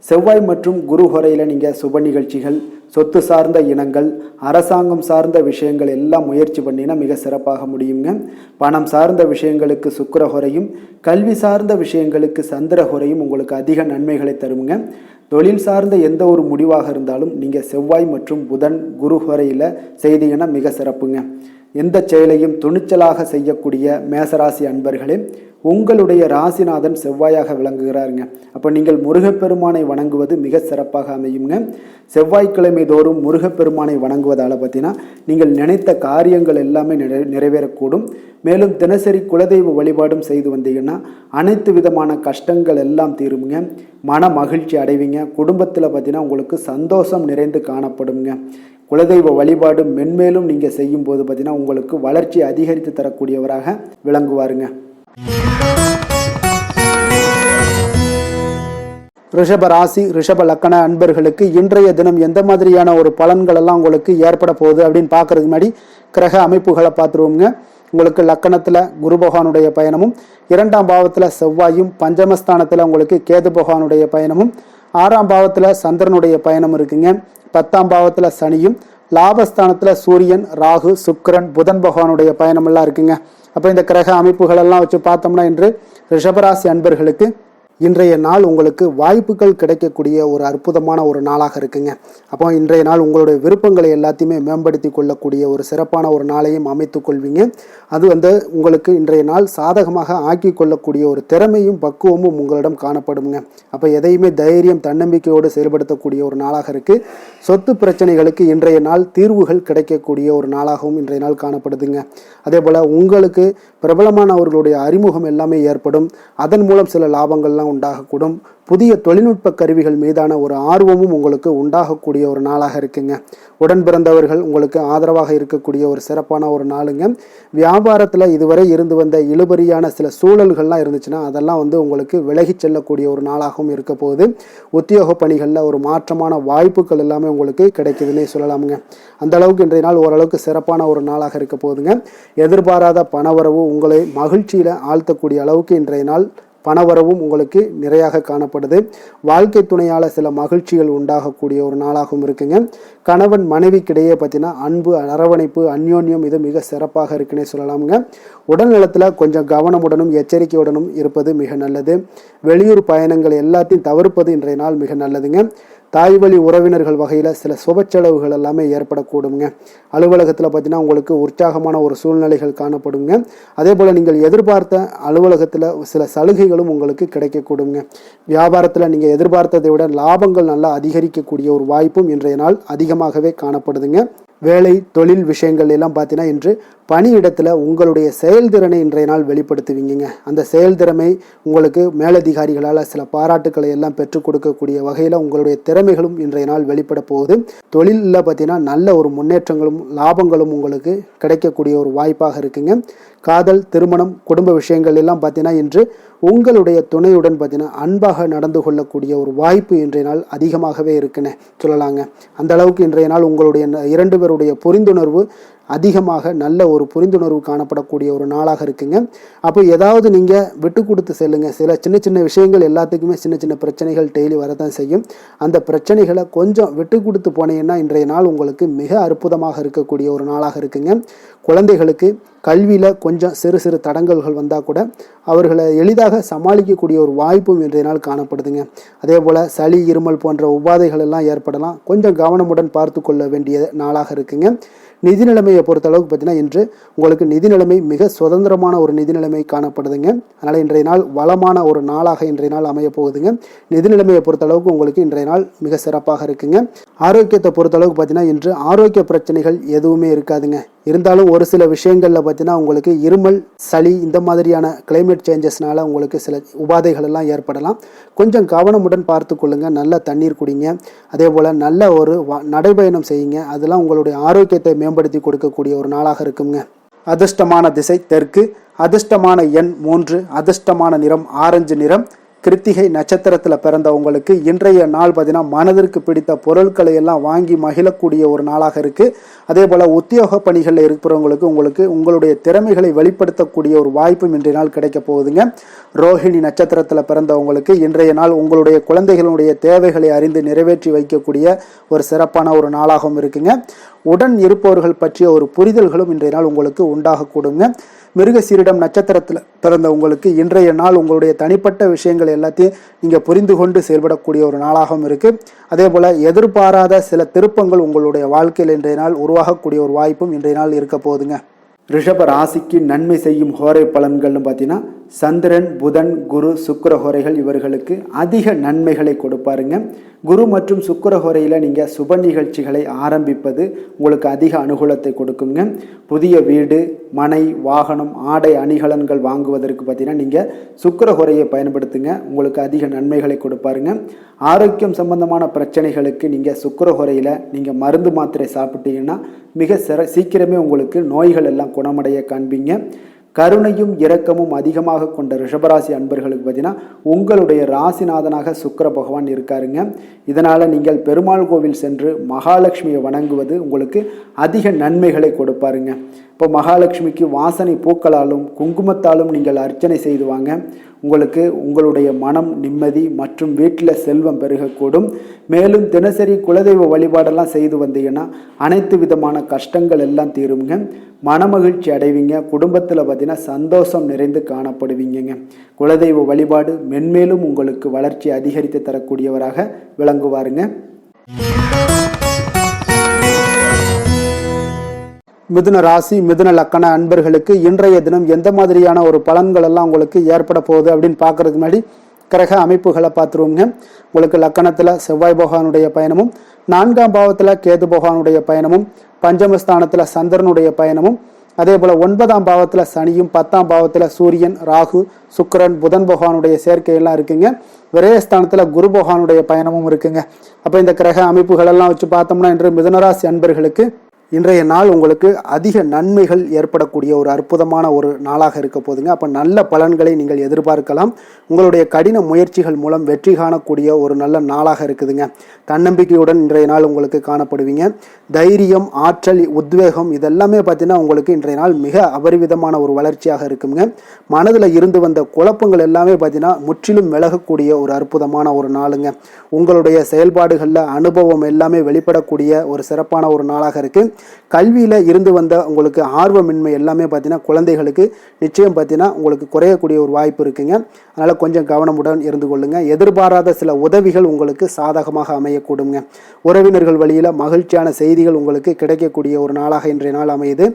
செவ்வாய் மற்றும் குரு ஹோரையில் நீங்கள் சுப நிகழ்ச்சிகள், சொத்து சார்ந்த இனங்கள், அரசாங்கம் சார்ந்த விஷயங்கள் எல்லாம் முயற்சி பண்ணினா மிக சிறப்பாக முடியுங்க. பணம் சார்ந்த விஷயங்களுக்கு சுக்கிர ஹோரையும், கல்வி சார்ந்த விஷயங்களுக்கு சந்திர ஹோரையும் உங்களுக்கு அதிக நன்மைகளை தருங்க. தொழில் சார்ந்த எந்த ஒரு முடிவாக இருந்தாலும் நீங்கள் செவ்வாய் மற்றும் புதன், குரு ஹோரையில் செய்தீங்கன்னா மிக சிறப்புங்க. எந்த செயலையும் துணிச்சலாக செய்யக்கூடிய மேசராசி அன்பர்களே, உங்களுடைய ராசிநாதன் செவ்வாயாக விளங்குகிறாருங்க. அப்போ நீங்கள் முருகப்பெருமானை வணங்குவது மிக சிறப்பாக அமையுங்க. செவ்வாய்க்கிழமை தோறும் முருகப்பெருமானை வணங்குவதால் பார்த்தீங்கன்னா நீங்கள் நினைத்த காரியங்கள் எல்லாமே நிறைவேறக்கூடும். மேலும் தினசரி குலதெய்வ வழிபாடும் செய்து வந்தீங்கன்னா அனைத்து விதமான கஷ்டங்கள் எல்லாம் தீருங்க. மன மகிழ்ச்சி அடைவீங்க. குடும்பத்தில் பார்த்தீங்கன்னா உங்களுக்கு சந்தோஷம் நிறைந்து காணப்படுங்க. குலதெய்வ வழிபாடு மென்மேலும் நீங்கள் செய்யும் போது பார்த்தீங்கன்னா உங்களுக்கு வளர்ச்சி அதிகரித்து தரக்கூடியவராக விளங்குவாருங்க. ரிஷப ராசி, ரிஷப லக்கண அன்பர்களுக்கு இன்றைய தினம் எந்த மாதிரியான ஒரு பலன்கள் எல்லாம் உங்களுக்கு ஏற்பட போகுது அப்படின்னு பார்க்கறதுக்கு முன்னாடி கிரக அமைப்புகளை பார்த்துருவோங்க. உங்களுக்கு லக்கணத்தில் குரு பகவானுடைய பயணமும், 2ஆம் பாவத்தில் செவ்வாயும், பஞ்சமஸ்தானத்தில் உங்களுக்கு கேது பகவானுடைய பயணமும், 6ஆம் பாவத்தில் சந்திரனுடைய பயணம் இருக்குங்க. 10ஆம் பாவத்தில் சனியும், லாபஸ்தானத்தில் சூரியன், ராகு, சுக்கிரன், புதன் பகவானுடைய பயணமெல்லாம் இருக்குங்க. அப்போ இந்த கிரக அமைப்புகள் எல்லாம் வச்சு பார்த்தோம்னா இன்று ரிஷபராசி அன்பர்களுக்கு இன்றைய நாள் உங்களுக்கு வாய்ப்புகள் கிடைக்கக்கூடிய ஒரு அற்புதமான ஒரு நாளாக இருக்குங்க. அப்போ இன்றைய நாள் உங்களுடைய விருப்பங்களை எல்லாத்தையுமே மேம்படுத்தி கொள்ளக்கூடிய ஒரு சிறப்பான ஒரு நாளையும் அமைத்து கொள்வீங்க. அது உங்களுக்கு இன்றைய நாள் சாதகமாக ஆக்கி கொள்ளக்கூடிய ஒரு திறமையும் பக்குவமும் உங்களிடம் காணப்படுங்க. அப்போ எதையுமே தைரியம், தன்னம்பிக்கையோடு செயல்படுத்தக்கூடிய ஒரு நாளாக இருக்குது. சொத்து பிரச்சனைகளுக்கு இன்றைய நாள் தீர்வுகள் கிடைக்கக்கூடிய ஒரு நாளாகவும் இன்றைய நாள் காணப்படுதுங்க. அதே போல் உங்களுக்கு பிரபலமானவர்களுடைய அறிமுகம் எல்லாமே ஏற்படும். அதன் மூலம் சில லாபங்கள்லாம் உண்டாகக்கூடும். புதிய தொழில்நுட்ப கருவிகள் மீதான ஒரு ஆர்வமும் உங்களுக்கு உண்டாகக்கூடிய ஒரு நாளாக இருக்குங்க. உடன் பிறந்தவர்கள் உங்களுக்கு ஆதரவாக இருக்கக்கூடிய ஒரு சிறப்பான ஒரு நாளுங்க. வியாபாரத்தில் இதுவரை இருந்து வந்த இழுபறியான சில சூழல்கள்லாம் இருந்துச்சுன்னா அதெல்லாம் உங்களுக்கு விலகி செல்லக்கூடிய ஒரு நாளாகவும் இருக்க போகுது. உத்தியோக பணிகளில் ஒரு மாற்றமான வாய்ப்புகள் எல்லாமே உங்களுக்கு கிடைக்குதுன்னே சொல்லலாமுங்க. அந்த அளவுக்கு இன்றைய நாள் ஓரளவுக்கு சிறப்பான ஒரு நாளாக இருக்க போகுதுங்க. எதிர்பாராத பணவரவு உங்களை மகிழ்ச்சியில் ஆழ்த்தக்கூடிய அளவுக்கு இன்றைய நாள் பணவரவும் உங்களுக்கு நிறையாக காணப்படுது. வாழ்க்கை துணையால் சில மகிழ்ச்சிகள் உண்டாகக்கூடிய ஒரு நாளாகவும் இருக்குங்க. கணவன் மனைவிக்கிடையே பார்த்தீங்கன்னா அன்பு, அரவணைப்பு, அந்யோன்யம் இது மிக சிறப்பாக இருக்குன்னே சொல்லலாமுங்க. உடல் நலத்தில் கொஞ்சம் கவனமுடனும் எச்சரிக்கையுடனும் இருப்பது மிக நல்லது. வெளியூர் பயணங்கள் எல்லாத்தையும் தவிர்ப்பது இன்றைய நாள் மிக நல்லதுங்க. தாய் வழி உறவினர்கள் வகையில் சில சுப செலவுகள் எல்லாமே ஏற்படக்கூடுங்க. அலுவலகத்தில் பார்த்தீங்கன்னா உங்களுக்கு உற்சாகமான ஒரு சூழ்நிலைகள் காணப்படுங்க. அதே போல் நீங்கள் எதிர்பார்த்த அலுவலகத்தில் சில சலுகைகளும் உங்களுக்கு கிடைக்கக்கூடுங்க. வியாபாரத்தில் நீங்கள் எதிர்பார்த்ததை விட லாபங்கள் நல்லா அதிகரிக்கக்கூடிய ஒரு வாய்ப்பும் இன்றைய நாள் அதிகமாகவே காணப்படுதுங்க. வேலை, தொழில் விஷயங்கள் எல்லாம் பார்த்தீங்கன்னா இன்று பணியிடத்தில் உங்களுடைய செயல்திறனை இன்றைய நாள் வெளிப்படுத்துவீங்க. அந்த செயல்திறமை உங்களுக்கு மேலதிகாரிகளால் சில பாராட்டுக்களை எல்லாம் பெற்றுக் கொடுக்கக்கூடிய வகையில் உங்களுடைய திறமைகளும் இன்றைய நாள் வெளிப்பட போகுது. தொழிலில் பார்த்தீங்கன்னா நல்ல ஒரு முன்னேற்றங்களும் லாபங்களும் உங்களுக்கு கிடைக்கக்கூடிய ஒரு வாய்ப்பாக இருக்குங்க. காதல், திருமணம், குடும்ப விஷயங்கள் எல்லாம் பார்த்தீங்கன்னா இன்று உங்களுடைய துணையுடன் பார்த்தீங்கன்னா அன்பாக நடந்து கொள்ளக்கூடிய ஒரு வாய்ப்பு இன்றைய நாள் அதிகமாகவே இருக்குன்னு சொல்லலாங்க. அந்த அளவுக்கு இன்றைய நாள் உங்களுடைய 2 பேருடைய புரிந்துணர்வு அதிகமாக நல்ல ஒரு புரிந்துணர்வு காணப்படக்கூடிய ஒரு நாளாக இருக்குங்க. அப்போ ஏதாவது நீங்கள் விட்டு கொடுத்து செல்லுங்க. சில சின்ன சின்ன விஷயங்கள் எல்லாத்துக்குமே சின்ன சின்ன பிரச்சனைகள் டெய்லி வரதான் செய்யும். அந்த பிரச்சனைகளை கொஞ்சம் விட்டு கொடுத்து போனீங்கன்னா இன்றைய நாள் உங்களுக்கு மிக அற்புதமாக இருக்கக்கூடிய ஒரு நாளாக இருக்குங்க. குழந்தைகளுக்கு கல்வியில் கொஞ்சம் சிறு சிறு தடங்கல்கள் வந்தால் கூட அவர்களை எளிதாக சமாளிக்கக்கூடிய ஒரு வாய்ப்பும் இன்றைய நாள் காணப்படுதுங்க. அதே போல் சளி, இருமல் போன்ற உபாதைகள் எல்லாம் ஏற்படலாம். கொஞ்சம் கவனமுடன் பார்த்து கொள்ள வேண்டிய நாளாக இருக்குங்க. நிதி நிலைமையை பொறுத்தளவுக்கு பார்த்தீங்கன்னா இன்று உங்களுக்கு நிதி நிலைமை மிக சுதந்திரமான ஒரு நிதி நிலைமை காணப்படுதுங்க. அதனால் இன்றைய நாள் வளமான ஒரு நாளாக இன்றைய நாள் அமைய போகுதுங்க. நிதி நிலைமையை பொறுத்தளவுக்கு உங்களுக்கு இன்றைய நாள் மிக சிறப்பாக இருக்குங்க. ஆரோக்கியத்தை பொறுத்தளவுக்கு பார்த்தீங்கன்னா இன்று ஆரோக்கிய பிரச்சனைகள் எதுவுமே இருக்காதுங்க. இருந்தாலும் ஒரு சில விஷயங்களில் பார்த்தீங்கன்னா உங்களுக்கு இருமல், சளி இந்த மாதிரியான கிளைமேட் சேஞ்சஸ்னால உங்களுக்கு சில உபாதைகள் எல்லாம் ஏற்படலாம். கொஞ்சம் கவனமுடன் பார்த்து கொள்ளுங்க. நல்ல தண்ணீர் குடிங்க. அதே போல் நல்ல ஒரு நடைபயணம் செய்யுங்க. அதெல்லாம் உங்களுடைய ஆரோக்கியத்தை மேம்படுத்தி கொடுக்கக்கூடிய ஒரு நாளாக இருக்குங்க. அதிர்ஷ்டமான திசை தெற்கு, அதிர்ஷ்டமான எண் 3, அதிர்ஷ்டமான நிறம் ஆரஞ்சு நிறம். கிருத்திகை நட்சத்திரத்தில் பிறந்த உங்களுக்கு இன்றைய நாள் பார்த்தீங்கன்னா மனதிற்கு பிடித்த பொருட்களை எல்லாம் வாங்கி மகிழக்கூடிய ஒரு நாளாக இருக்குது. அதே போல் உத்தியோக பணிகளில் இருக்கிறவங்களுக்கு உங்களுடைய திறமைகளை வெளிப்படுத்தக்கூடிய ஒரு வாய்ப்பும் இன்றைய நாள் கிடைக்க போகுதுங்க. ரோஹிணி நட்சத்திரத்தில் பிறந்தவங்களுக்கு இன்றைய நாள் உங்களுடைய குழந்தைகளுடைய தேவைகளை அறிந்து நிறைவேற்றி வைக்கக்கூடிய ஒரு சிறப்பான ஒரு நாளாகவும் இருக்குங்க. உடன் இருப்பவர்கள் பற்றிய ஒரு புரிதல்களும் இன்றைய நாள் உங்களுக்கு உண்டாகக்கூடுங்க. மிருகசீரிடம் நட்சத்திரத்தில் பிறந்த உங்களுக்கு இன்றைய நாள் உங்களுடைய தனிப்பட்ட விஷயங்கள் எல்லாத்தையும் நீங்கள் புரிந்து கொண்டு செயல்படக்கூடிய ஒரு நாளாகவும் இருக்குது. அதே போல் எதிர்பாராத சில திருப்பங்கள் உங்களுடைய வாழ்க்கையில் இன்றைய நாள் உருவாகக்கூடிய ஒரு வாய்ப்பும் இன்றைய நாள் இருக்க போகுதுங்க. ரிஷப ராசிக்கு நன்மை செய்யும் ஹோரை பலன்கள்னு பார்த்தீங்கன்னா சந்திரன், புதன், குரு, சுக்கிர ஹோரைகள் இவர்களுக்கு அதிக நன்மைகளை கொடுப்பாருங்க. குரு மற்றும் சுக்கிர ஹோரையில் நீங்கள் சுப நிகழ்ச்சிகளை ஆரம்பிப்பது உங்களுக்கு அதிக அனுகூலத்தை கொடுக்குங்க. புதிய வீடு, மனை, வாகனம், ஆடை அணிகலன்கள் வாங்குவதற்கு பார்த்தீங்கன்னா நீங்கள் சுக்கிர ஹோரையை பயன்படுத்துங்க. உங்களுக்கு அதிக நன்மைகளை கொடுப்பாருங்க. ஆரோக்கியம் சம்பந்தமான பிரச்சனைகளுக்கு நீங்கள் சுக்கிர ஹோரையில் நீங்கள் மருந்து மாத்திரை சாப்பிட்டீங்கன்னா மிக சீக்கிரமே உங்களுக்கு நோய்கள் எல்லாம் குணமடைய காண்பீங்க. கருணையும் இரக்கமும் அதிகமாக கொண்ட ரிஷபராசி அன்பர்களுக்கு பார்த்தீங்கன்னா உங்களுடைய ராசிநாதனாக சுக்கிர பகவான் இருக்காருங்க. இதனால் நீங்கள் பெருமாள் கோவில் சென்று மகாலட்சுமியை வணங்குவது உங்களுக்கு அதிக நன்மைகளை கொடுப்பாருங்க. இப்போ மகாலட்சுமிக்கு வாசனை பூக்களாலும் குங்குமத்தாலும் நீங்கள் அர்ச்சனை செய்து வாங்க. உங்களுக்கு உங்களுடைய மனம் நிம்மதி மற்றும் வீட்டில் செல்வம் பெருகக்கூடும். மேலும் தினசரி குலதெய்வ வழிபாடெல்லாம் செய்து வந்தீங்கன்னா அனைத்து விதமான கஷ்டங்கள் எல்லாம் தீருங்க. மனமகிழ்ச்சி அடைவீங்க. குடும்பத்தில் பார்த்தீங்கன்னா சந்தோஷம் நிறைந்து காணப்படுவீங்க. குலதெய்வ வழிபாடு மென்மேலும் உங்களுக்கு வளர்ச்சி அதிகரித்து தரக்கூடியவராக விளங்குவாருங்க. மிதுன ராசி, மிதுன லக்கண அன்பர்களுக்கு இன்றைய தினம் எந்த மாதிரியான ஒரு பலன்கள் எல்லாம் உங்களுக்கு ஏற்பட போகுது அப்படின்னு பார்க்கறதுக்கு முன்னாடி கிரக அமைப்புகளை பார்த்துருவோங்க. உங்களுக்கு லக்கணத்தில் செவ்வாய் பகவானுடைய பயணமும், 4ஆம் பாவத்தில் கேது பகவானுடைய பயணமும், பஞ்சமஸ்தானத்தில் சந்திரனுடைய பயணமும், அதே போல் 9ஆம் பாவத்தில் சனியும், 10ஆம் பாவத்தில் சூரியன், ராகு, சுக்கிரன், புதன் பகவானுடைய சேர்க்கையெல்லாம் இருக்குங்க. விரயஸ்தானத்தில் குரு பகவானுடைய பயணமும் இருக்குங்க. அப்போ இந்த கிரக அமைப்புகள் எல்லாம் வச்சு பார்த்தோம்னா இன்று மிதுனராசி அன்பர்களுக்கு இன்றைய நாள் உங்களுக்கு அதிக நன்மைகள் ஏற்படக்கூடிய ஒரு அற்புதமான ஒரு நாளாக இருக்க போதுங்க. அப்போ நல்ல பலன்களை நீங்கள் எதிர்பார்க்கலாம். உங்களுடைய கடின முயற்சிகள் மூலம் வெற்றி காணக்கூடிய ஒரு நல்ல நாளாக இருக்குதுங்க. தன்னம்பிக்கையுடன் இன்றைய நாள் உங்களுக்கு காணப்படுவீங்க. தைரியம், ஆற்றல், உத்வேகம் இதெல்லாமே பார்த்தீங்கன்னா உங்களுக்கு இன்றைய நாள் மிக அபரிவிதமான ஒரு வளர்ச்சியாக இருக்குங்க. மனதில் இருந்து வந்த குழப்பங்கள் எல்லாமே பார்த்தீங்கன்னா முற்றிலும் விலகக்கூடிய ஒரு அற்புதமான ஒரு நாளுங்க. உங்களுடைய செயல்பாடுகளில் அனுபவம் எல்லாமே வெளிப்படக்கூடிய ஒரு சிறப்பான ஒரு நாளாக இருக்குது. கல்வியில் இருந்து வந்த உங்களுக்கு ஆர்வமின்மை எல்லாமே பார்த்தீங்கன்னா குழந்தைகளுக்கு நிச்சயம் பார்த்தீங்கன்னா உங்களுக்கு குறையக்கூடிய ஒரு வாய்ப்பு இருக்குங்க. அதனால் கொஞ்சம் கவனமுடன் இருந்து கொள்ளுங்க. எதிர்பாராத சில உதவிகள் உங்களுக்கு சாதகமாக அமையக்கூடுங்க. உறவினர்கள் வழியில் மகிழ்ச்சியான செய்திகள் உங்களுக்கு கிடைக்கக்கூடிய ஒரு நாளாக இன்றைய நாள் அமையுது.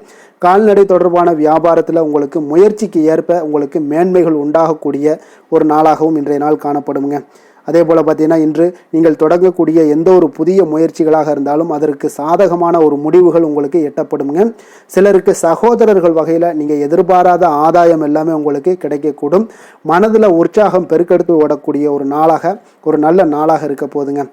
கால்நடை தொடர்பான வியாபாரத்தில் உங்களுக்கு முயற்சிக்கு ஏற்ப உங்களுக்கு மேன்மைகள் உண்டாகக்கூடிய ஒரு நாளாகவும் இன்றைய நாள் காணப்படுங்க. அதே போல் பார்த்தீங்கன்னா இன்று நீங்கள் தொடங்கக்கூடிய எந்த ஒரு புதிய முயற்சிகளாக இருந்தாலும் அதற்கு சாதகமான ஒரு முடிவுகள் உங்களுக்கு எட்டப்படுங்க. சிலருக்கு சகோதரர்கள் வகையில் நீங்கள் எதிர்பாராத ஆதாயம் எல்லாமே உங்களுக்கு கிடைக்கக்கூடும். மனதில் உற்சாகம் பெருக்கெடுத்து ஓடக்கூடிய ஒரு நாளாக, ஒரு நல்ல நாளாக இருக்க போதுங்க.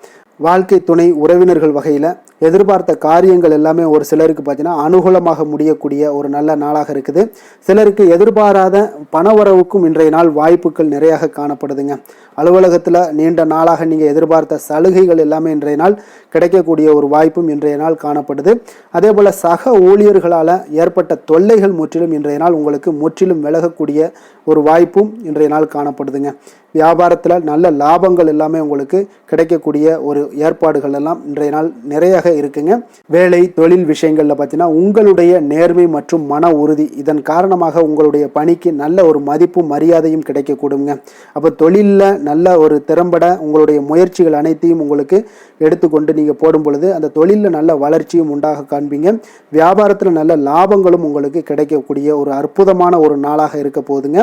வாழ்க்கை துணை, உறவினர்கள் வகையில் எதிர்பார்த்த காரியங்கள் எல்லாமே ஒரு சிலருக்கு பார்த்தீங்கன்னா அனுகூலமாக முடியக்கூடிய ஒரு நல்ல நாளாக இருக்குது. சிலருக்கு எதிர்பாராத பண வரவுக்கும் இன்றைய நாள் வாய்ப்புகள் நிறையாக காணப்படுதுங்க. அலுவலகத்தில் நீண்ட நாளாக நீங்கள் எதிர்பார்த்த சலுகைகள் எல்லாமே இன்றைய நாள் கிடைக்கக்கூடிய ஒரு வாய்ப்பும் இன்றைய நாள் காணப்படுது. அதே போல் சக ஊழியர்களால் ஏற்பட்ட தொல்லைகள் முற்றிலும் இன்றைய நாள் உங்களுக்கு முற்றிலும் விலகக்கூடிய ஒரு வாய்ப்பும் இன்றைய நாள் காணப்படுதுங்க. வியாபாரத்தில் நல்ல லாபங்கள் எல்லாமே உங்களுக்கு கிடைக்கக்கூடிய ஒரு ஏற்பாடுகள் எல்லாம் இன்றைய நாள் நிறைய இருக்குங்க. வேலை தொழில் விஷயங்களில் பார்த்தீங்கன்னா உங்களுடைய நேர்மை மற்றும் மன உறுதி இதன் காரணமாக உங்களுடைய பணிக்கு நல்ல ஒரு மதிப்பும் மரியாதையும் கிடைக்கக்கூடுங்க. அப்போ தொழிலில் நல்ல ஒரு திறம்பட உங்களுடைய முயற்சிகள் அனைத்தையும் உங்களுக்கு எடுத்துக்கொண்டு நீங்கள் போடும் பொழுது அந்த தொழிலில் நல்ல வளர்ச்சியும் உண்டாக காண்பீங்க. வியாபாரத்தில் நல்ல லாபங்களும் உங்களுக்கு கிடைக்கக்கூடிய ஒரு அற்புதமான ஒரு நாளாக இருக்க போகுதுங்க.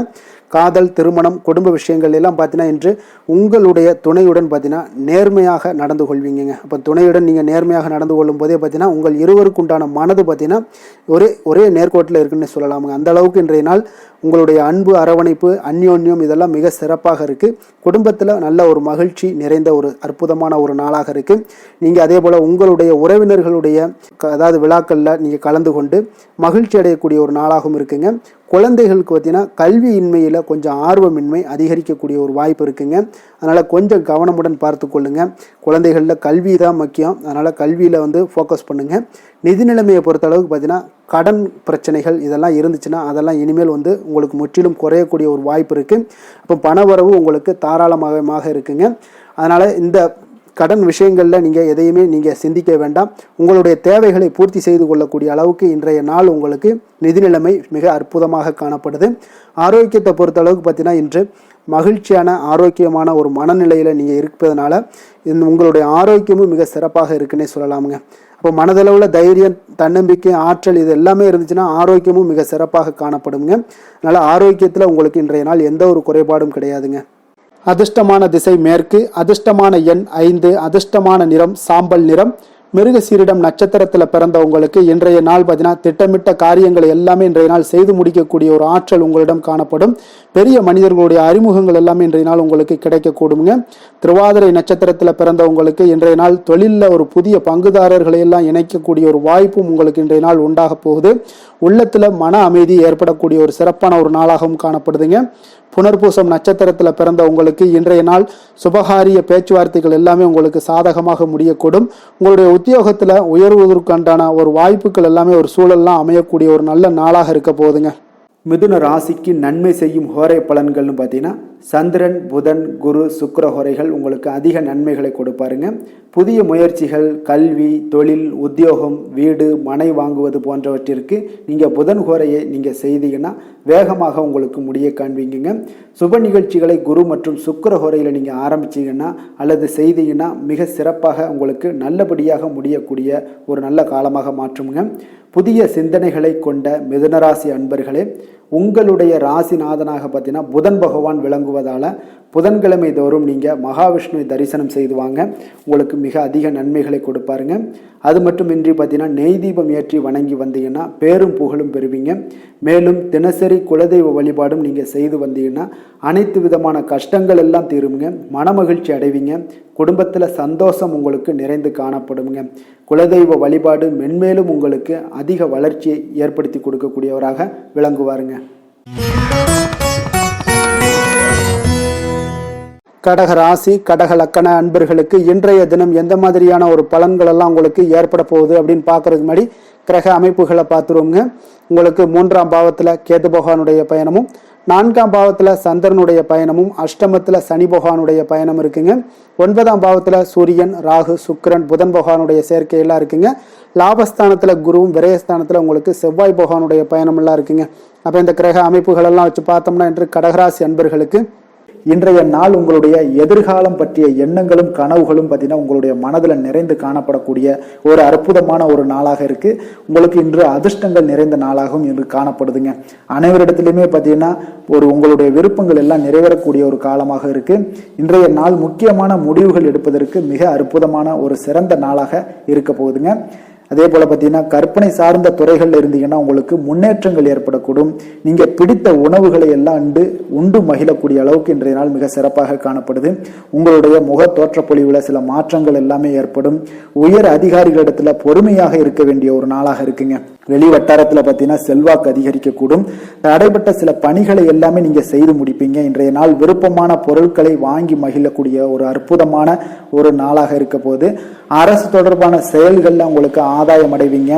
காதல், திருமணம், குடும்ப விஷயங்கள் எல்லாம் பார்த்தீங்கன்னா இன்று உங்களுடைய துணையுடன் பார்த்தீங்கன்னா நேர்மையாக நடந்து கொள்வீங்க. அப்போ துணையுடன் நீங்கள் நேர்மையாக நடந்து கொள்ளும் போதே பார்த்தீங்கன்னா உங்கள் இருவருக்கு உண்டான மனது பார்த்தீங்கன்னா ஒரே நேர்கோட்டில் இருக்குன்னு சொல்லலாமுங்க. அந்த அளவுக்கு இன்றைய நாள் உங்களுடைய அன்பு, அரவணைப்பு, அந்யோன்யம் இதெல்லாம் மிக சிறப்பாக இருக்குது. குடும்பத்தில் நல்ல ஒரு மகிழ்ச்சி நிறைந்த ஒரு அற்புதமான ஒரு நாளாக இருக்குது. நீங்கள் அதே போல் உங்களுடைய உறவினர்களுடைய அதாவது விழாக்களில் நீங்கள் கலந்து கொண்டு மகிழ்ச்சி அடையக்கூடிய ஒரு நாளாகவும் இருக்குங்க. குழந்தைகளுக்கு பார்த்தீங்கன்னா கல்வியின்மையில் கொஞ்சம் ஆர்வமின்மை அதிகரிக்கக்கூடிய ஒரு வாய்ப்பு இருக்குங்க. அதனால் கொஞ்சம் கவனமுடன் பார்த்து கொள்ளுங்க. குழந்தைகளில் கல்வி தான் முக்கியம். அதனால் கல்வியில் ஃபோக்கஸ் பண்ணுங்கள். நிதி நிலைமையை பொறுத்த அளவுக்கு பார்த்தீங்கன்னா கடன் பிரச்சனைகள் இதெல்லாம் இருந்துச்சுன்னா அதெல்லாம் இனிமேல் உங்களுக்கு முற்றிலும் குறையக்கூடிய ஒரு வாய்ப்பு இருக்குது. அப்போ பணவரவு உங்களுக்கு தாராளமாக இருக்குங்க. அதனால் இந்த கடன் விஷயங்களில் நீங்கள் எதையுமே நீங்கள் சிந்திக்க வேண்டாம். உங்களுடைய தேவைகளை பூர்த்தி செய்து கொள்ளக்கூடிய அளவுக்கு இன்றைய நாள் உங்களுக்கு நிதி நிலைமை மிக அற்புதமாக காணப்படுது. ஆரோக்கியத்தை பொறுத்த அளவுக்கு பார்த்தீங்கன்னா இன்று மகிழ்ச்சியான ஆரோக்கியமான ஒரு மனநிலையில் நீங்கள் இருப்பதனால உங்களுடைய ஆரோக்கியமும் மிக சிறப்பாக இருக்குன்னே சொல்லலாமுங்க. அப்போ மனதளவில் தைரியம், தன்னம்பிக்கை, ஆற்றல் இது எல்லாமே இருந்துச்சுன்னா ஆரோக்கியமும் மிக சிறப்பாக காணப்படுங்க. அதனால் ஆரோக்கியத்தில் உங்களுக்கு இன்றைய நாள் எந்த ஒரு குறைபாடும் கிடையாதுங்க. அதிர்ஷ்டமான திசை மேற்கு, அதிர்ஷ்டமான எண் 5, அதிர்ஷ்டமான நிறம் சாம்பல் நிறம். மிருகசீரிடம் நட்சத்திரத்தில் பிறந்தவங்களுக்கு இன்றைய நாள் பார்த்தீங்கன்னா திட்டமிட்ட காரியங்களை எல்லாமே இன்றைய நாள் செய்து முடிக்கக்கூடிய ஒரு ஆற்றல் உங்களிடம் காணப்படும். பெரிய மனிதர்களுடைய அறிமுகங்கள் எல்லாமே இன்றைய நாள் உங்களுக்கு கிடைக்கக்கூடுங்க. திருவாதிரை நட்சத்திரத்தில் பிறந்தவங்களுக்கு இன்றைய நாள் தொழிலில் ஒரு புதிய பங்குதாரர்களை எல்லாம் இணைக்கக்கூடிய ஒரு வாய்ப்பும் உங்களுக்கு இன்றைய நாள் உண்டாக போகுது. உள்ளத்தில் மன அமைதி ஏற்படக்கூடிய ஒரு சிறப்பான ஒரு நாளாகவும் காணப்படுதுங்க. புனர்பூசம் நட்சத்திரத்தில் பிறந்த உங்களுக்கு இன்றைய நாள் சுபகாரிய பேச்சுவார்த்தைகள் எல்லாமே உங்களுக்கு சாதகமாக முடியக்கூடும். உங்களுடைய உத்தியோகத்தில் உயர்வதற்கான ஒரு வாய்ப்புகள் எல்லாமே ஒரு சூழல்லாம் அமையக்கூடிய ஒரு நல்ல நாளாக இருக்க போகுதுங்க. மிதுன ராசிக்கு நன்மை செய்யும் ஹோரை பலன்கள்னு பார்த்தீங்கன்னா சந்திரன், புதன், குரு, சுக்கிர ஹோரைகள் உங்களுக்கு அதிக நன்மைகளை கொடுப்பாருங்க. புதிய முயற்சிகள், கல்வி, தொழில், உத்தியோகம், வீடு, மனை வாங்குவது போன்றவற்றிற்கு நீங்கள் புதன் ஹோரையை நீங்கள் செய்தீங்கன்னா வேகமாக உங்களுக்கு முடிய காண்பீங்க. சுப நிகழ்ச்சிகளை குரு மற்றும் சுக்கிர ஹோரையில் நீங்கள் ஆரம்பிச்சிங்கன்னா அல்லது செய்தீங்கன்னா மிக சிறப்பாக உங்களுக்கு நல்லபடியாக முடியக்கூடிய ஒரு நல்ல காலமாக மாற்றுங்க. புதிய சிந்தனைகளை கொண்ட மிதுனராசி அன்பர்களே, உங்களுடைய ராசிநாதனாக பார்த்தீங்கன்னா புதன் பகவான் விளங்குவதால் புதன்கிழமை தோறும் நீங்கள் மகாவிஷ்ணுவை தரிசனம் செய்து வாங்க. உங்களுக்கு மிக அதிக நன்மைகளை கொடுப்பாருங்க. அது மட்டுமின்றி பார்த்தீங்கன்னா நெய் தீபம் ஏற்றி வணங்கி வந்தீங்கன்னா பேரும் புகழும் பெறுவீங்க. மேலும் தினசரி குலதெய்வ வழிபாடும் நீங்கள் செய்து வந்தீங்கன்னா அனைத்து விதமான கஷ்டங்கள் எல்லாம் தீருங்க. மனமகிழ்ச்சி அடைவீங்க. குடும்பத்தில் சந்தோஷம் உங்களுக்கு நிறைந்து காணப்படுங்க. குலதெய்வ வழிபாடு மென்மேலும் உங்களுக்கு அதிக வளர்ச்சியை ஏற்படுத்தி கொடுக்கக்கூடியவராக விளங்குவாருங்க. கடக ராசி, கடக லக்கண அன்பர்களுக்கு இன்றைய தினம் எந்த மாதிரியான ஒரு பலன்கள் எல்லாம் உங்களுக்கு ஏற்பட போகுது அப்படின்னு பார்க்கறதுக்கு முன்னாடி கிரக அமைப்புகளை பார்த்துருவோங்க. உங்களுக்கு 3ஆம் பாவத்தில் கேது பகவானுடைய பயணமும், 4ஆம் பாவத்தில் சந்திரனுடைய பயணமும், அஷ்டமத்தில் சனி பகவானுடைய பயணம் இருக்குங்க. 9ஆம் பாவத்தில் சூரியன், ராகு, சுக்கிரன், புதன் பகவானுடைய சேர்க்கையெல்லாம் இருக்குங்க. லாபஸ்தானத்தில் குருவும், விரயஸ்தானத்தில் உங்களுக்கு செவ்வாய் பகவானுடைய பயணம் எல்லாம் இருக்குங்க. அப்போ இந்த கிரக அமைப்புகள் எல்லாம் வச்சு பார்த்தோம்னா இன்று கடகராசி அன்பர்களுக்கு இன்றைய நாள் உங்களுடைய எதிர்காலம் பற்றிய எண்ணங்களும் கனவுகளும் பார்த்தீங்கன்னா உங்களுடைய மனதில் நிறைந்து காணப்படக்கூடிய ஒரு அற்புதமான ஒரு நாளாக இருக்கு. உங்களுக்கு இன்று அதிர்ஷ்டங்கள் நிறைந்த நாளாகவும் இன்று காணப்படுதுங்க. அனைவரிடத்திலுமே பார்த்தீங்கன்னா உங்களுடைய விருப்பங்கள் எல்லாம் நிறைவேறக்கூடிய ஒரு காலமாக இருக்கு. இன்றைய நாள் முக்கியமான முடிவுகள் எடுப்பதற்கு மிக அற்புதமான ஒரு சிறந்த நாளாக இருக்க போகுதுங்க. அதே போல பார்த்தீங்கன்னா கற்பனை சார்ந்த துறைகள்ல இருந்தீங்கன்னா உங்களுக்கு முன்னேற்றங்கள் ஏற்படக்கூடும். நீங்க பிடித்த உணவுகளை எல்லாம் உண்டு மகிழக்கூடிய அளவுக்கு இன்றைய நாள் மிக சிறப்பாக காணப்படுது. உங்களுடைய முக தோற்றப்பொழிவுல சில மாற்றங்கள் எல்லாமே ஏற்படும். உயர் அதிகாரிகளிடத்துல பொறுமையாக இருக்க வேண்டிய ஒரு நாளாக இருக்குங்க. வெளி வட்டாரத்துல பார்த்தீங்கன்னா செல்வாக்கு அதிகரிக்கக்கூடும். தடைப்பட்ட சில பணிகளை எல்லாமே நீங்க செய்து முடிப்பீங்க. இன்றைய நாள் விருப்பமான பொருட்களை வாங்கி மகிழக்கூடிய ஒரு அற்புதமான ஒரு நாளாக இருக்க போது அரசு தொடர்பான செயல்கள்ல உங்களுக்கு ஆதாயம் அடைவீங்க.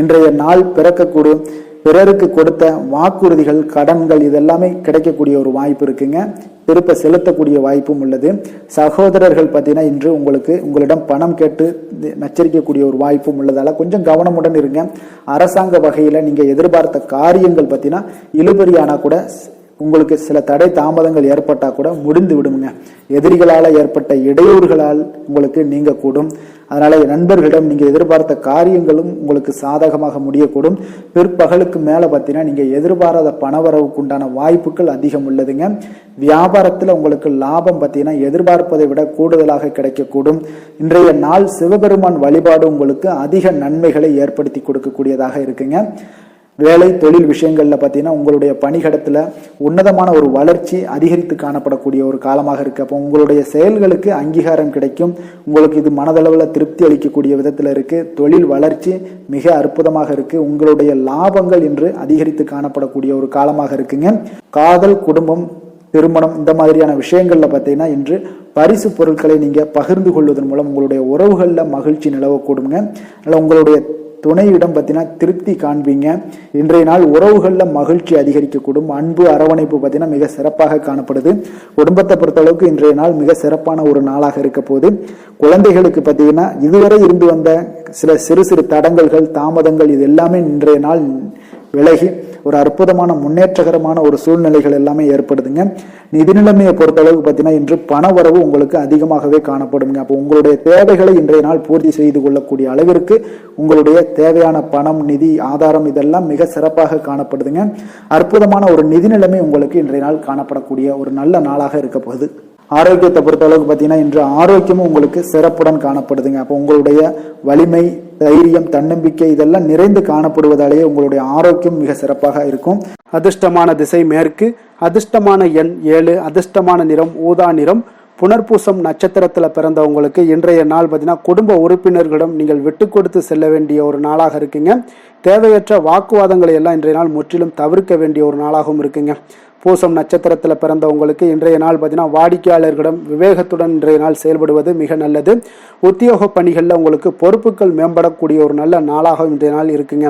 இன்றைய நாள் பிறக்கக்கூடும் பிறருக்கு கொடுத்த வாக்குறுதிகள், கடன்கள் இதெல்லாமே கிடைக்கக்கூடிய ஒரு வாய்ப்பு இருக்குங்க. திருப்ப செலுத்தக்கூடிய வாய்ப்பும் உள்ளது. சகோதரர்கள் பார்த்தீங்கன்னா இன்று உங்களிடம் பணம் கேட்டு நச்சரிக்கக்கூடிய ஒரு வாய்ப்பும் உள்ளதால கொஞ்சம் கவனமுடன் இருங்க. அரசாங்க வகையில நீங்க எதிர்பார்த்த காரியங்கள் பார்த்தீங்கன்னா இழுபறியானா கூட, உங்களுக்கு சில தடை தாமதங்கள் ஏற்பட்டா கூட முடிந்து விடுங்க. எதிரிகளால் ஏற்பட்ட இடையூறுகளால் உங்களுக்கு நீங்க கூடும். அதனால நண்பர்களிடம் நீங்க எதிர்பார்த்த காரியங்களும் உங்களுக்கு சாதகமாக முடியக்கூடும். பிற்பகலுக்கு மேல பார்த்தீங்கன்னா நீங்க எதிர்பாராத பணவரவுக்கு உண்டான வாய்ப்புகள் அதிகம் உள்ளதுங்க. வியாபாரத்துல உங்களுக்கு லாபம் பார்த்தீங்கன்னா எதிர்பார்ப்பதை விட கூடுதலாக கிடைக்கக்கூடும். இன்றைய நாள் சிவபெருமான் வழிபாடு உங்களுக்கு அதிக நன்மைகளை ஏற்படுத்தி கொடுக்கக்கூடியதாக இருக்குங்க. வேலை தொழில் விஷயங்கள்ல பார்த்தீங்கன்னா உங்களுடைய பணிகடத்துல உன்னதமான ஒரு வளர்ச்சி அதிகரித்து காணப்படக்கூடிய ஒரு காலமாக இருக்கு. அப்போ உங்களுடைய செயல்களுக்கு அங்கீகாரம் கிடைக்கும். உங்களுக்கு இது மனதளவில் திருப்தி அளிக்கக்கூடிய விதத்துல இருக்கு. தொழில் வளர்ச்சி மிக அற்புதமாக இருக்கு. உங்களுடைய லாபங்கள் இன்று அதிகரித்து காணப்படக்கூடிய ஒரு காலமாக இருக்குங்க. காதல், குடும்பம், திருமணம் இந்த மாதிரியான விஷயங்கள்ல பார்த்தீங்கன்னா இன்று பரிசு பொருட்களை நீங்க பகிர்ந்து கொள்வதன் மூலம் உங்களுடைய உறவுகள்ல மகிழ்ச்சி நிலவக்கூடுங்க. அதனால உங்களுடைய துணையிடம் பார்த்தீங்கன்னா திருப்தி காண்பீங்க. இன்றைய நாள் உறவுகள்ல மகிழ்ச்சி அதிகரிக்கக்கூடும். அன்பு, அரவணைப்பு பார்த்தீங்கன்னா மிக சிறப்பாக காணப்படுது. குடும்பத்தை பொறுத்தளவுக்கு இன்றைய நாள் மிக சிறப்பான ஒரு நாளாக இருக்க போது. குழந்தைகளுக்கு பார்த்தீங்கன்னா இதுவரை இருந்து வந்த சில சிறு சிறு தடங்கல்கள், தாமதங்கள் இது எல்லாமே இன்றைய நாள் விலகி ஒரு அற்புதமான முன்னேற்றகரமான ஒரு சூழ்நிலைகள் எல்லாமே ஏற்படுதுங்க. நிதி நிலைமையை பொறுத்தளவுக்கு பார்த்தீங்கன்னா இன்று பண வரவு உங்களுக்கு அதிகமாகவே காணப்படுங்க. அப்போ உங்களுடைய தேவைகளை இன்றைய நாள் பூர்த்தி செய்து கொள்ளக்கூடிய அளவிற்கு உங்களுடைய தேவையான பணம், நிதி ஆதாரம் இதெல்லாம் மிக சிறப்பாக காணப்படுதுங்க. அற்புதமான ஒரு நிதி நிலைமை உங்களுக்கு இன்றைய நாள் காணப்படக்கூடிய ஒரு நல்ல நாளாக இருக்க போகுது. ஆரோக்கியத்தை பொறுத்தளவுக்கு பார்த்தீங்கன்னா இன்று ஆரோக்கியமும் உங்களுக்கு சிறப்புடன் காணப்படுதுங்க. அப்போ உங்களுடைய வலிமை, தைரியம், தன்னம்பிக்கை இதெல்லாம் நிறைந்து காணப்படுவதாலேயே உங்களுடைய ஆரோக்கியம் மிக சிறப்பாக இருக்கும். அதிர்ஷ்டமான திசை மேற்கு, அதிர்ஷ்டமான எண் 7, அதிர்ஷ்டமான நிறம் ஊதா நிறம். புனர்பூசம் நட்சத்திரத்துல பிறந்தவங்களுக்கு இன்றைய நாள் பார்த்தீங்கன்னா குடும்ப உறுப்பினர்களிடம் நீங்கள் விட்டு கொடுத்து செல்ல வேண்டிய ஒரு நாளாக இருக்குங்க. தேவையற்ற வாக்குவாதங்களை எல்லாம் இன்றைய நாள் முற்றிலும் தவிர்க்க வேண்டிய ஒரு நாளாகவும் இருக்குங்க. பூசம் நட்சத்திரத்தில் பிறந்தவங்களுக்கு இன்றைய நாள் பார்த்தீங்கன்னா வாடிக்கையாளர்களிடம் விவேகத்துடன் இன்றைய நாள் செயல்படுவது மிக நல்லது. உத்தியோக பணிகளில் உங்களுக்கு பொறுப்புகள் மேம்படக்கூடிய ஒரு நல்ல நாளாக இன்றைய நாள் இருக்குங்க.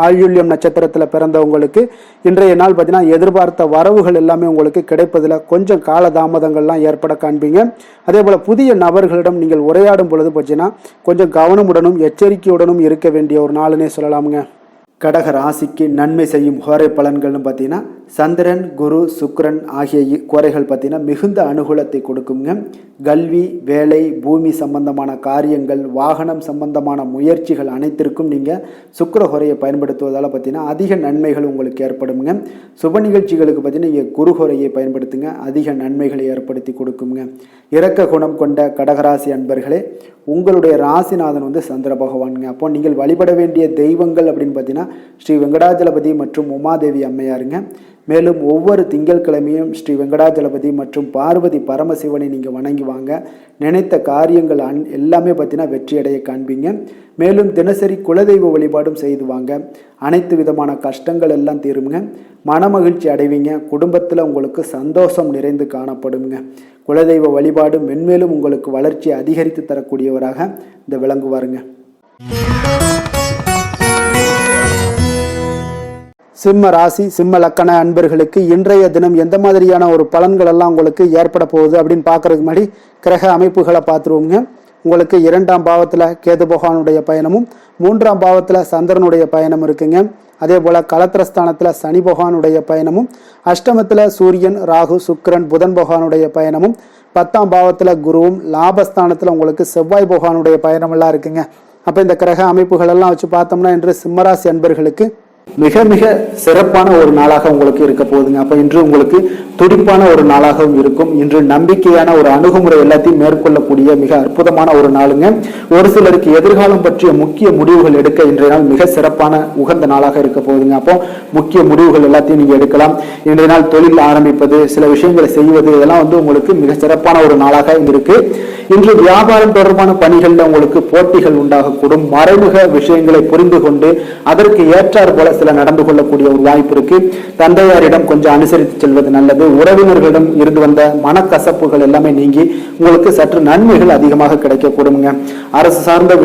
ஆயுள்யம் நட்சத்திரத்தில் பிறந்தவங்களுக்கு இன்றைய நாள் பார்த்தீங்கன்னா எதிர்பார்த்த வரவுகள் எல்லாமே உங்களுக்கு கிடைப்பதில் கொஞ்சம் காலதாமதங்கள்லாம் ஏற்பட காண்பீங்க. அதே போல் புதிய நபர்களிடம் நீங்கள் உரையாடும் பொழுது பார்த்தீங்கன்னா கொஞ்சம் கவனமுடனும் எச்சரிக்கையுடனும் இருக்க வேண்டிய ஒரு நாளுன்னே சொல்லலாமுங்க. கடக ராசிக்கு நன்மை செய்யும் ஹோரை பலன்கள்னு பார்த்தீங்கன்னா சந்திரன், குரு, சுக்கிரன் ஆகிய குறைகள் பார்த்தீங்கன்னா மிகுந்த அனுகூலத்தை கொடுக்குங்க. கல்வி, வேலை, பூமி சம்பந்தமான காரியங்கள், வாகனம் சம்பந்தமான முயற்சிகள் அனைத்திற்கும் நீங்கள் சுக்கிர ஹோரையை பயன்படுத்துவதால் பார்த்தீங்கன்னா அதிக நன்மைகள் உங்களுக்கு ஏற்படுங்க. சுப நிகழ்ச்சிகளுக்கு பார்த்தீங்கன்னா நீங்கள் குரு ஹோரையை பயன்படுத்துங்க, அதிக நன்மைகளை ஏற்படுத்தி கொடுக்குங்க. இரக்க குணம் கொண்ட கடகராசி அன்பர்களே, உங்களுடைய ராசிநாதன் சந்திர பகவானுங்க. அப்போ நீங்கள் வழிபட வேண்டிய தெய்வங்கள் அப்படின்னு பார்த்தீங்கன்னா ஸ்ரீ வெங்கடாஜலபதி மற்றும் உமாதேவி அம்மையாருங்க. மேலும் ஒவ்வொரு திங்கட்கிழமையும் ஸ்ரீ வெங்கடாஜலபதி மற்றும் பார்வதி பரமசிவனை நீங்கள் வணங்கி வாங்க. நினைத்த காரியங்கள் எல்லாமே பார்த்தீங்கன்னா வெற்றியடைய காண்பீங்க. மேலும் தினசரி குலதெய்வ வழிபாடும் செய்து வாங்க. அனைத்து விதமான கஷ்டங்கள் எல்லாம் தீருங்க. மனமகிழ்ச்சி அடைவீங்க. குடும்பத்தில் உங்களுக்கு சந்தோஷம் நிறைந்து காணப்படுங்க. குலதெய்வ வழிபாடு மென்மேலும் உங்களுக்கு வளர்ச்சி அதிகரித்து தரக்கூடியவராக இந்த விளங்குவாருங்க. சிம்ம ராசி, சிம்ம லக்கண அன்பர்களுக்கு இன்றைய தினம் எந்த மாதிரியான ஒரு பலன்கள் எல்லாம் உங்களுக்கு ஏற்பட போகுது அப்படின்னு பார்க்கறதுக்கு முன்னாடி கிரக அமைப்புகளை பார்த்துருவோங்க. உங்களுக்கு 2ஆம் பாவத்தில் கேது பகவானுடைய பயணமும் 3ஆம் பாவத்தில் சந்திரனுடைய பயணம் இருக்குங்க. அதே போல் கலத்திரஸ்தானத்தில் சனி பகவானுடைய பயணமும், அஷ்டமத்தில் சூரியன், ராகு, சுக்கிரன், புதன் பகவானுடைய பயணமும், 10ஆம் பாவத்தில் குருவும், லாபஸ்தானத்தில் உங்களுக்கு செவ்வாய் பகவானுடைய பயணம் எல்லாம் இருக்குங்க. அப்போ இந்த கிரக அமைப்புகள் எல்லாம் வச்சு பார்த்தோம்னா இன்று சிம்மராசி அன்பர்களுக்கு மிக மிக சிறப்பான ஒரு நாளாக உங்களுக்கு இருக்க போகுதுங்க. அப்ப இன்று உங்களுக்கு துடிப்பான ஒரு நாளாகவும் இருக்கும். இன்று நம்பிக்கையான ஒரு அணுகுமுறை எல்லாத்தையும் மேற்கொள்ளக்கூடிய மிக அற்புதமான ஒரு நாளுங்க. ஒரு சிலருக்கு எதிர்காலம் பற்றிய முக்கிய முடிவுகள் எடுக்க இன்றைய நாள் மிக சிறப்பான உகந்த நாளாக இருக்க போகுதுங்க. அப்போ முக்கிய முடிவுகள் எல்லாத்தையும் நீங்க எடுக்கலாம். இன்றைய நாள் தொழில் ஆரம்பிப்பது, சில விஷயங்களை செய்வது, இதெல்லாம் உங்களுக்கு மிக சிறப்பான ஒரு நாளாக இருக்கு. இன்று வியாபாரம் தொடர்பான பணிகள்ல உங்களுக்கு போட்டிகள் உண்டாகக்கூடும். மறைமுக விஷயங்களை புரிந்து கொண்டு அதற்கு ஏற்றார் போல சில நடந்து கொள்ளக்கூடிய ஒரு வாய்ப்பு இருக்கு. தந்தையாரிடம் கொஞ்சம் அனுசரித்து செல்வது நல்லது. உறவினர்களிடம் இருந்து வந்த மனக்கசப்புகள் எல்லாமே நீங்கி உங்களுக்கு சற்று நன்மைகள் அதிகமாக கிடைக்கக்கூடுங்க. அரசு சார்ந்த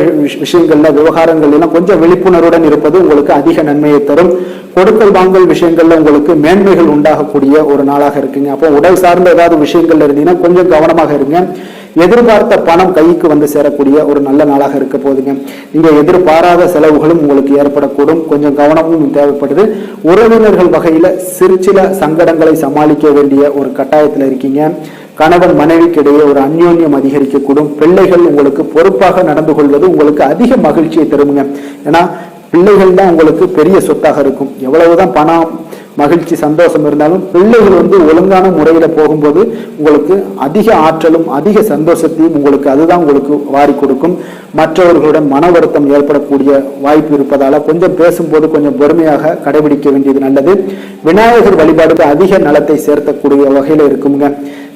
விஷயங்கள்ல விவகாரங்கள் எல்லாம் கொஞ்சம் விழிப்புணர்வுடன் இருப்பது உங்களுக்கு அதிக நன்மையை தரும். கொடுக்கல் வாங்கல் விஷயங்கள்ல உங்களுக்கு மேன்மைகள் உண்டாகக்கூடிய ஒரு நாளாக இருக்குங்க. அப்போ உடல் சார்ந்த ஏதாவது விஷயங்கள்ல இருந்தீங்கன்னா கொஞ்சம் கவனமாக இருங்க. எதிர்பார்த்த பணம் கைக்கு வந்து சேரக்கூடிய ஒரு நல்ல நாளாக இருக்க போதுங்க. நீங்க எதிர்பாராத செலவுகளும் உங்களுக்கு ஏற்படக்கூடும். கொஞ்சம் கவனமும் தேவைப்படுது. உறவினர்கள் வகையில சில சங்கடங்களை சமாளிக்க வேண்டிய ஒரு கட்டாயத்துல இருக்கீங்க. கணவன் மனைவிக்கு இடையே ஒரு அந்யோன்யம் அதிகரிக்கக்கூடும். பிள்ளைகள் உங்களுக்கு பொறுப்பாக நடந்து கொள்வது உங்களுக்கு அதிக மகிழ்ச்சியை தருங்க. ஏன்னா பிள்ளைகள் தான் உங்களுக்கு பெரிய சொத்தாக இருக்கும். எவ்வளவுதான் பணம் மகிழ்ச்சி சந்தோஷம் இருந்தாலும் பிள்ளைகள் ஒழுங்கான முறையில போகும்போது உங்களுக்கு அதிக ஆற்றலும் அதிக சந்தோஷத்தையும் உங்களுக்கு அதுதான் உங்களுக்கு வாரி கொடுக்கும். மற்றவர்களுடன் மன வருத்தம் ஏற்படக்கூடிய வாய்ப்பு இருப்பதால கொஞ்சம் பேசும்போது கொஞ்சம் பொறுமையாக கடைபிடிக்க வேண்டியது நல்லது. விநாயகர் வழிபாடுக்கு அதிக நலத்தை சேர்த்தக்கூடிய வகையில இருக்குங்க.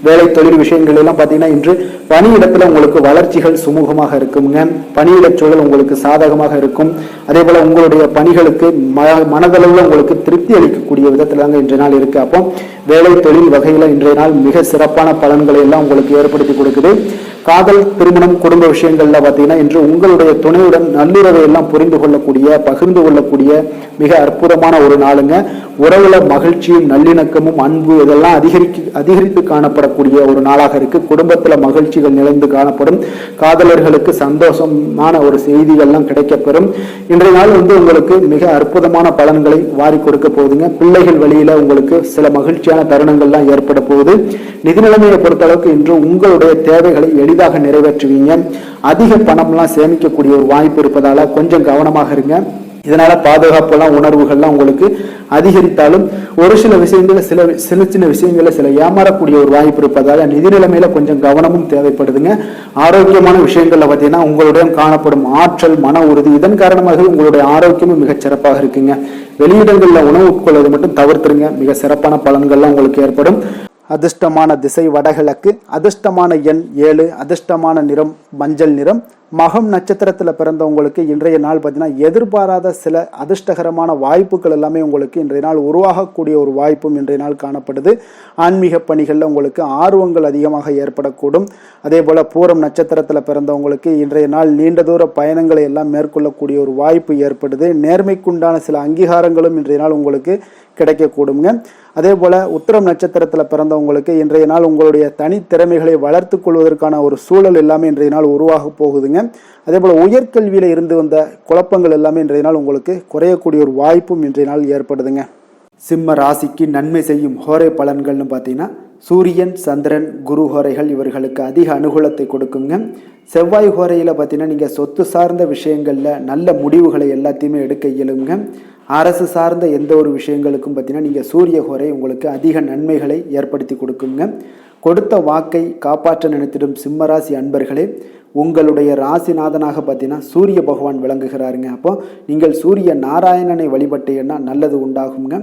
வேலை தொழில் விஷயங்கள் எல்லாம் பார்த்தீங்கன்னா இன்று பணியிடத்துல உங்களுக்கு வளர்ச்சிகள் சுமூகமாக இருக்குங்க. பணியிட சூழல் உங்களுக்கு சாதகமாக இருக்கும். அதே போல உங்களுடைய பணிகளுக்கு மனதளவுல உங்களுக்கு திருப்தி அளிக்கக்கூடிய விதத்துல தாங்க இன்றைய நாள் இருக்கு. அப்போ வேலை தொழில் வகையில இன்றைய நாள் மிக சிறப்பான பலன்களை எல்லாம் உங்களுக்கு ஏற்படுத்தி கொடுக்குது. காதல், திருமணம், குடும்ப விஷயங்கள்ல பார்த்தீங்கன்னா இன்று உங்களுடைய துணையுடன் நல்லுறவை எல்லாம் புரிந்து கொள்ளக்கூடிய பகிர்ந்து கொள்ளக்கூடிய மிக அற்புதமான ஒரு நாளுங்க. உறவுல மகிழ்ச்சியும் நல்லிணக்கமும் அன்பு இதெல்லாம் அதிகரித்து காணப்படக்கூடிய ஒரு நாளாக இருக்கு. குடும்பத்துல மகிழ்ச்சிகள் நிறைந்து காணப்படும். காதலர்களுக்கு சந்தோஷமான ஒரு செய்திகள்லாம் கிடைக்கப்பெறும். இன்றைய நாள் உங்களுக்கு மிக அற்புதமான பலன்களை வாரி கொடுக்க போகுதுங்க. பிள்ளைகள் வழியில உங்களுக்கு சில மகிழ்ச்சியான தருணங்கள்லாம் ஏற்பட போகுது. நிதி நிலைமையை பொறுத்த அளவுக்கு இன்று உங்களுடைய தேவைகளை எளிதாக நிறைவேற்றுவீங்க. அதிக பணம்லாம் சேமிக்கக்கூடிய ஒரு வாய்ப்பு இருப்பதால கொஞ்சம் கவனமாக இருங்க. இதனால பாதுகாப்பெல்லாம் உணர்வுகள்லாம் உங்களுக்கு அதிகரித்தாலும் ஒரு சில விஷயங்கள சின்ன விஷயங்கள சில ஏமாறக்கூடிய ஒரு வாய்ப்பு இருப்பதால நிதி நிலைமையில கொஞ்சம் கவனமும் தேவைப்படுதுங்க. ஆரோக்கியமான விஷயங்கள்ல பார்த்தீங்கன்னா உங்களுடன் காணப்படும் ஆற்றல், மன உறுதி இதன் காரணமாக உங்களுடைய ஆரோக்கியமும் மிகச் சிறப்பாக இருக்குங்க. வெளியிடங்கள்ல உணவு உட்கொள்வது மட்டும் தவிர்த்துருங்க. மிக சிறப்பான பலன்கள்லாம் உங்களுக்கு ஏற்படும். அதிர்ஷ்டமான திசை வடகிழக்கு, அதிர்ஷ்டமான எண் 7, அதிர்ஷ்டமான நிறம் மஞ்சள் நிறம். மகம் நட்சத்திரத்தில் பிறந்தவங்களுக்கு இன்றைய நாள் பார்த்தீங்கன்னா எதிர்பாராத சில அதிர்ஷ்டகரமான வாய்ப்புகள் எல்லாமே உங்களுக்கு இன்றைய நாள் உருவாகக்கூடிய ஒரு வாய்ப்பும் இன்றைய நாள் காணப்படுது. ஆன்மீக பணிகளில் உங்களுக்கு ஆர்வங்கள் அதிகமாக ஏற்படக்கூடும். அதே போல் பூரம் நட்சத்திரத்தில் பிறந்தவங்களுக்கு இன்றைய நாள் நீண்ட தூர பயணங்களை எல்லாம் மேற்கொள்ளக்கூடிய ஒரு வாய்ப்பு ஏற்படுது. நேர்மைக்குண்டான சில அங்கீகாரங்களும் இன்றைய நாள் உங்களுக்கு கிடைக்கக்கூடுங்க. அதே போல உத்திரம் நட்சத்திரத்தில் பிறந்தவங்களுக்கு இன்றைய நாள் உங்களுடைய தனித்திறமைகளை வளர்த்து கொள்வதற்கான ஒரு சூழல் எல்லாமே இன்றைய நாள் உருவாக போகுதுங்க. அதே போல உயர்கல்வியில இருந்து வந்த குழப்பங்கள் எல்லாமே இன்றைய நாள் உங்களுக்கு குறையக்கூடிய ஒரு வாய்ப்பும் இன்றைய நாள் ஏற்படுதுங்க. சிம்ம ராசிக்கு நன்மை செய்யும் ஹோரை பலன்கள்னு பார்த்தீங்கன்னா சூரியன், சந்திரன், குரு ஹோரைகள் இவர்களுக்கு அதிக அனுகூலத்தை கொடுக்குங்க. செவ்வாய் ஹோரையில் பார்த்தீங்கன்னா நீங்கள் சொத்து சார்ந்த விஷயங்களில் நல்ல முடிவுகளை எல்லாத்தையுமே எடுக்க இயலுங்க. அரசு சார்ந்த எந்த ஒரு விஷயங்களுக்கும் பார்த்தீங்கன்னா நீங்கள் சூரிய ஹோரை உங்களுக்கு அதிக நன்மைகளை ஏற்படுத்தி கொடுக்குங்க. கொடுத்த வாக்கை காப்பாற்ற நினைத்திடும் சிம்மராசி அன்பர்களே, உங்களுடைய ராசிநாதனாக பார்த்தீங்கன்னா சூரிய பகவான் விளங்குகிறாருங்க. அப்போ நீங்கள் சூரிய நாராயணனை வழிபட்டீங்கன்னா நல்லது உண்டாகுங்க.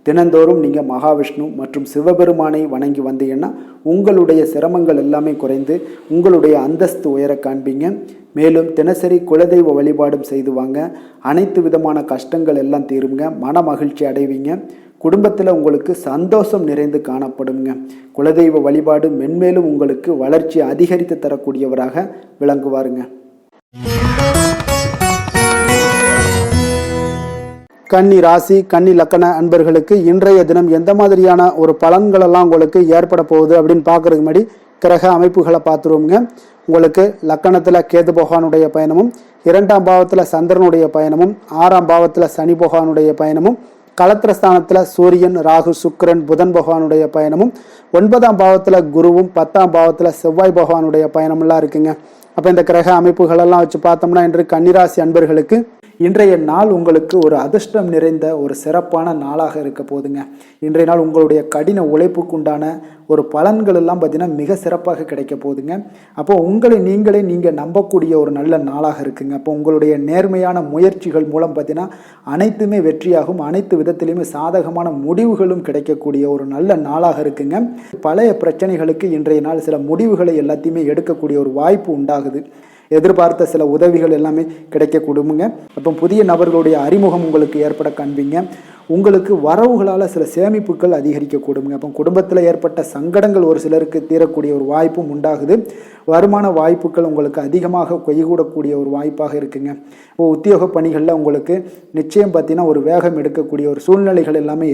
தினந்தோறும் நீங்கள் மகாவிஷ்ணு மற்றும் சிவபெருமானை வணங்கி வந்தீங்கன்னா உங்களுடைய சிரமங்கள் எல்லாமே குறைந்து உங்களுடைய அந்தஸ்து உயர காண்பீங்க. மேலும் தினசரி குலதெய்வ வழிபாடும் செய்து வாங்க. அனைத்து விதமான கஷ்டங்கள் எல்லாம் தீருங்க. மன மகிழ்ச்சி அடைவீங்க. குடும்பத்தில் உங்களுக்கு சந்தோஷம் நிறைந்து காணப்படுங்க. குலதெய்வ வழிபாடு மென்மேலும் உங்களுக்கு வளர்ச்சி அதிகரித்து தரக்கூடியவராக விளங்குவாருங்க. கன்னி ராசி, கன்னி லக்கண அன்பர்களுக்கு இன்றைய தினம் எந்த மாதிரியான ஒரு பலன்களெல்லாம் உங்களுக்கு ஏற்பட போகுது அப்படின்னு பார்க்கறதுக்கு முன்னாடி கிரக அமைப்புகளை பார்த்துருவோங்க. உங்களுக்கு லக்கணத்தில் கேது பகவானுடைய பயணமும், 2ஆம் பாவத்தில் சந்திரனுடைய பயணமும், 6ஆம் பாவத்தில் சனி பகவானுடைய பயணமும், களத்திரஸ்தானத்தில் சூரியன், ராகு, சுக்கிரன், புதன் பகவானுடைய பயணமும், 9ஆம் பாவத்தில் குருவும், 10ஆம் பாவத்தில் செவ்வாய் பகவானுடைய பயணமெல்லாம் இருக்குங்க. அப்போ இந்த கிரக அமைப்புகளெல்லாம் வச்சு பார்த்தோம்னா இன்று கன்னிராசி அன்பர்களுக்கு இன்றைய நாள் உங்களுக்கு ஒரு அதிர்ஷ்டம் நிறைந்த ஒரு சிறப்பான நாளாக இருக்க போதுங்க. இன்றைய நாள் உங்களுடைய கடின உழைப்புக்குண்டான ஒரு பலன்கள் எல்லாம் பார்த்தீங்கன்னா மிக சிறப்பாக கிடைக்க போகுதுங்க. அப்போ உங்களை நீங்கள் நம்பக்கூடிய ஒரு நல்ல நாளாக இருக்குங்க. அப்போ உங்களுடைய நேர்மையான முயற்சிகள் மூலம் பார்த்தீங்கன்னா அனைத்துமே வெற்றியாகும். அனைத்து விதத்திலையுமே சாதகமான முடிவுகளும் கிடைக்கக்கூடிய ஒரு நல்ல நாளாக இருக்குங்க. பழைய பிரச்சனைகளுக்கு இன்றைய நாள் சில முடிவுகளை எல்லாத்தையுமே எடுக்கக்கூடிய ஒரு வாய்ப்பு உண்டாகுது. எதிர்பார்த்த சில உதவிகள் எல்லாமே கிடைக்க கொடுங்க. அப்போ புதிய நபர்களுடைய அறிமுகம் உங்களுக்கு ஏற்பட காண்பீங்க. உங்களுக்கு வரவுகளால் சில சேமிப்புகள் அதிகரிக்க கொடுங்க. அப்போ குடும்பத்தில் ஏற்பட்ட சங்கடங்கள் ஒரு சிலருக்கு தீரக்கூடிய ஒரு வாய்ப்பும் உண்டாகுது. வருமான வாய்ப்புகள் உங்களுக்கு அதிகமாக கைகூடக்கூடிய ஒரு வாய்ப்பாக இருக்குங்க. இப்போ உத்தியோக பணிகளில் உங்களுக்கு நிச்சயம் பார்த்தீங்கன்னா ஒரு வேகம் எடுக்கக்கூடிய ஒரு சூழ்நிலைகள் எல்லாமே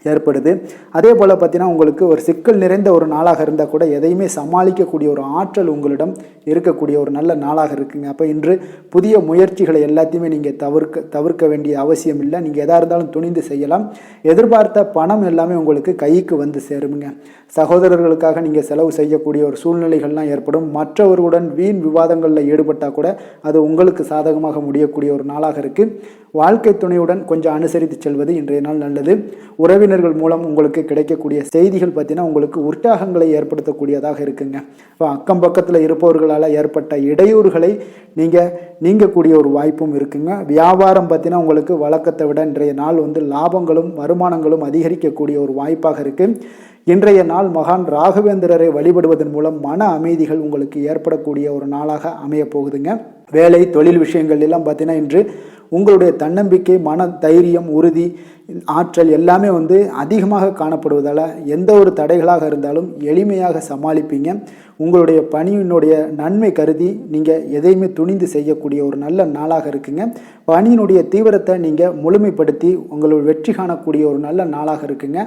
ஏற்படுது. அதே போல் பார்த்தீங்கன்னா உங்களுக்கு ஒரு சிக்கல் நிறைந்த ஒரு நாளாக இருந்தால் கூட எதையுமே சமாளிக்கக்கூடிய ஒரு ஆற்றல் உங்களிடம் இருக்கக்கூடிய ஒரு நல்ல நாளாக இருக்குங்க. அப்போ இன்று புதிய முயற்சிகளை எல்லாத்தையுமே நீங்கள் தவிர்க்க வேண்டிய அவசியம் இல்லை. நீங்கள் எதாக இருந்தாலும் துணிந்து செய்யலாம். எதிர்பார்த்த பணம் எல்லாமே உங்களுக்கு கைக்கு வந்து சேருங்க. சகோதரர்களுக்காக நீங்கள் செலவு செய்யக்கூடிய ஒரு சூழ்நிலைகள்லாம் ஏற்படும். மற்றவர்களுடன் வீண் விவாதங்களில் ஈடுபட்டால் கூட அது உங்களுக்கு சாதகமாக முடியக்கூடிய ஒரு நாளாக இருக்குது. வாழ்க்கை துணையுடன் கொஞ்சம் அனுசரித்து செல்வது இன்றைய நாள் நல்லது. உறவினர்கள் மூலம் உங்களுக்கு கிடைக்கக்கூடிய செய்திகள் பார்த்தீங்கன்னா உங்களுக்கு உற்சாகங்களை ஏற்படுத்தக்கூடியதாக இருக்குங்க. இப்போ அக்கம் பக்கத்தில் இருப்பவர்களால் ஏற்பட்ட இடையூறுகளை நீங்கக்கூடிய ஒரு வாய்ப்பும் இருக்குங்க. வியாபாரம் பார்த்தீங்கன்னா உங்களுக்கு வழக்கத்தை விட இன்றைய நாள் லாபங்களும் வருமானங்களும் அதிகரிக்கக்கூடிய ஒரு வாய்ப்பாக இருக்குது. இன்றைய நாள் மகான் ராகவேந்திரரை வழிபடுவதன் மூலம் மன அமைதிகள் உங்களுக்கு ஏற்படக்கூடிய ஒரு நாளாக அமைய போகுதுங்க. வேலை தொழில் விஷயங்கள் எல்லாம் பார்த்தீங்கன்னா இன்று உங்களுடைய தன்னம்பிக்கை, மன தைரியம், உறுதி, ஆற்றல் எல்லாமே அதிகமாக காணப்படுவதால் எந்த ஒரு தடைகளாக இருந்தாலும் எளிமையாக சமாளிப்பீங்க. உங்களுடைய பணியினுடைய நன்மை கருதி நீங்கள் எதையுமே துணிந்து செய்யக்கூடிய ஒரு நல்ல நாளாக இருக்குங்க. பணியினுடைய தீவிரத்தை நீங்கள் முழுமைப்படுத்தி உங்களுடைய வெற்றி காணக்கூடிய ஒரு நல்ல நாளாக இருக்குங்க.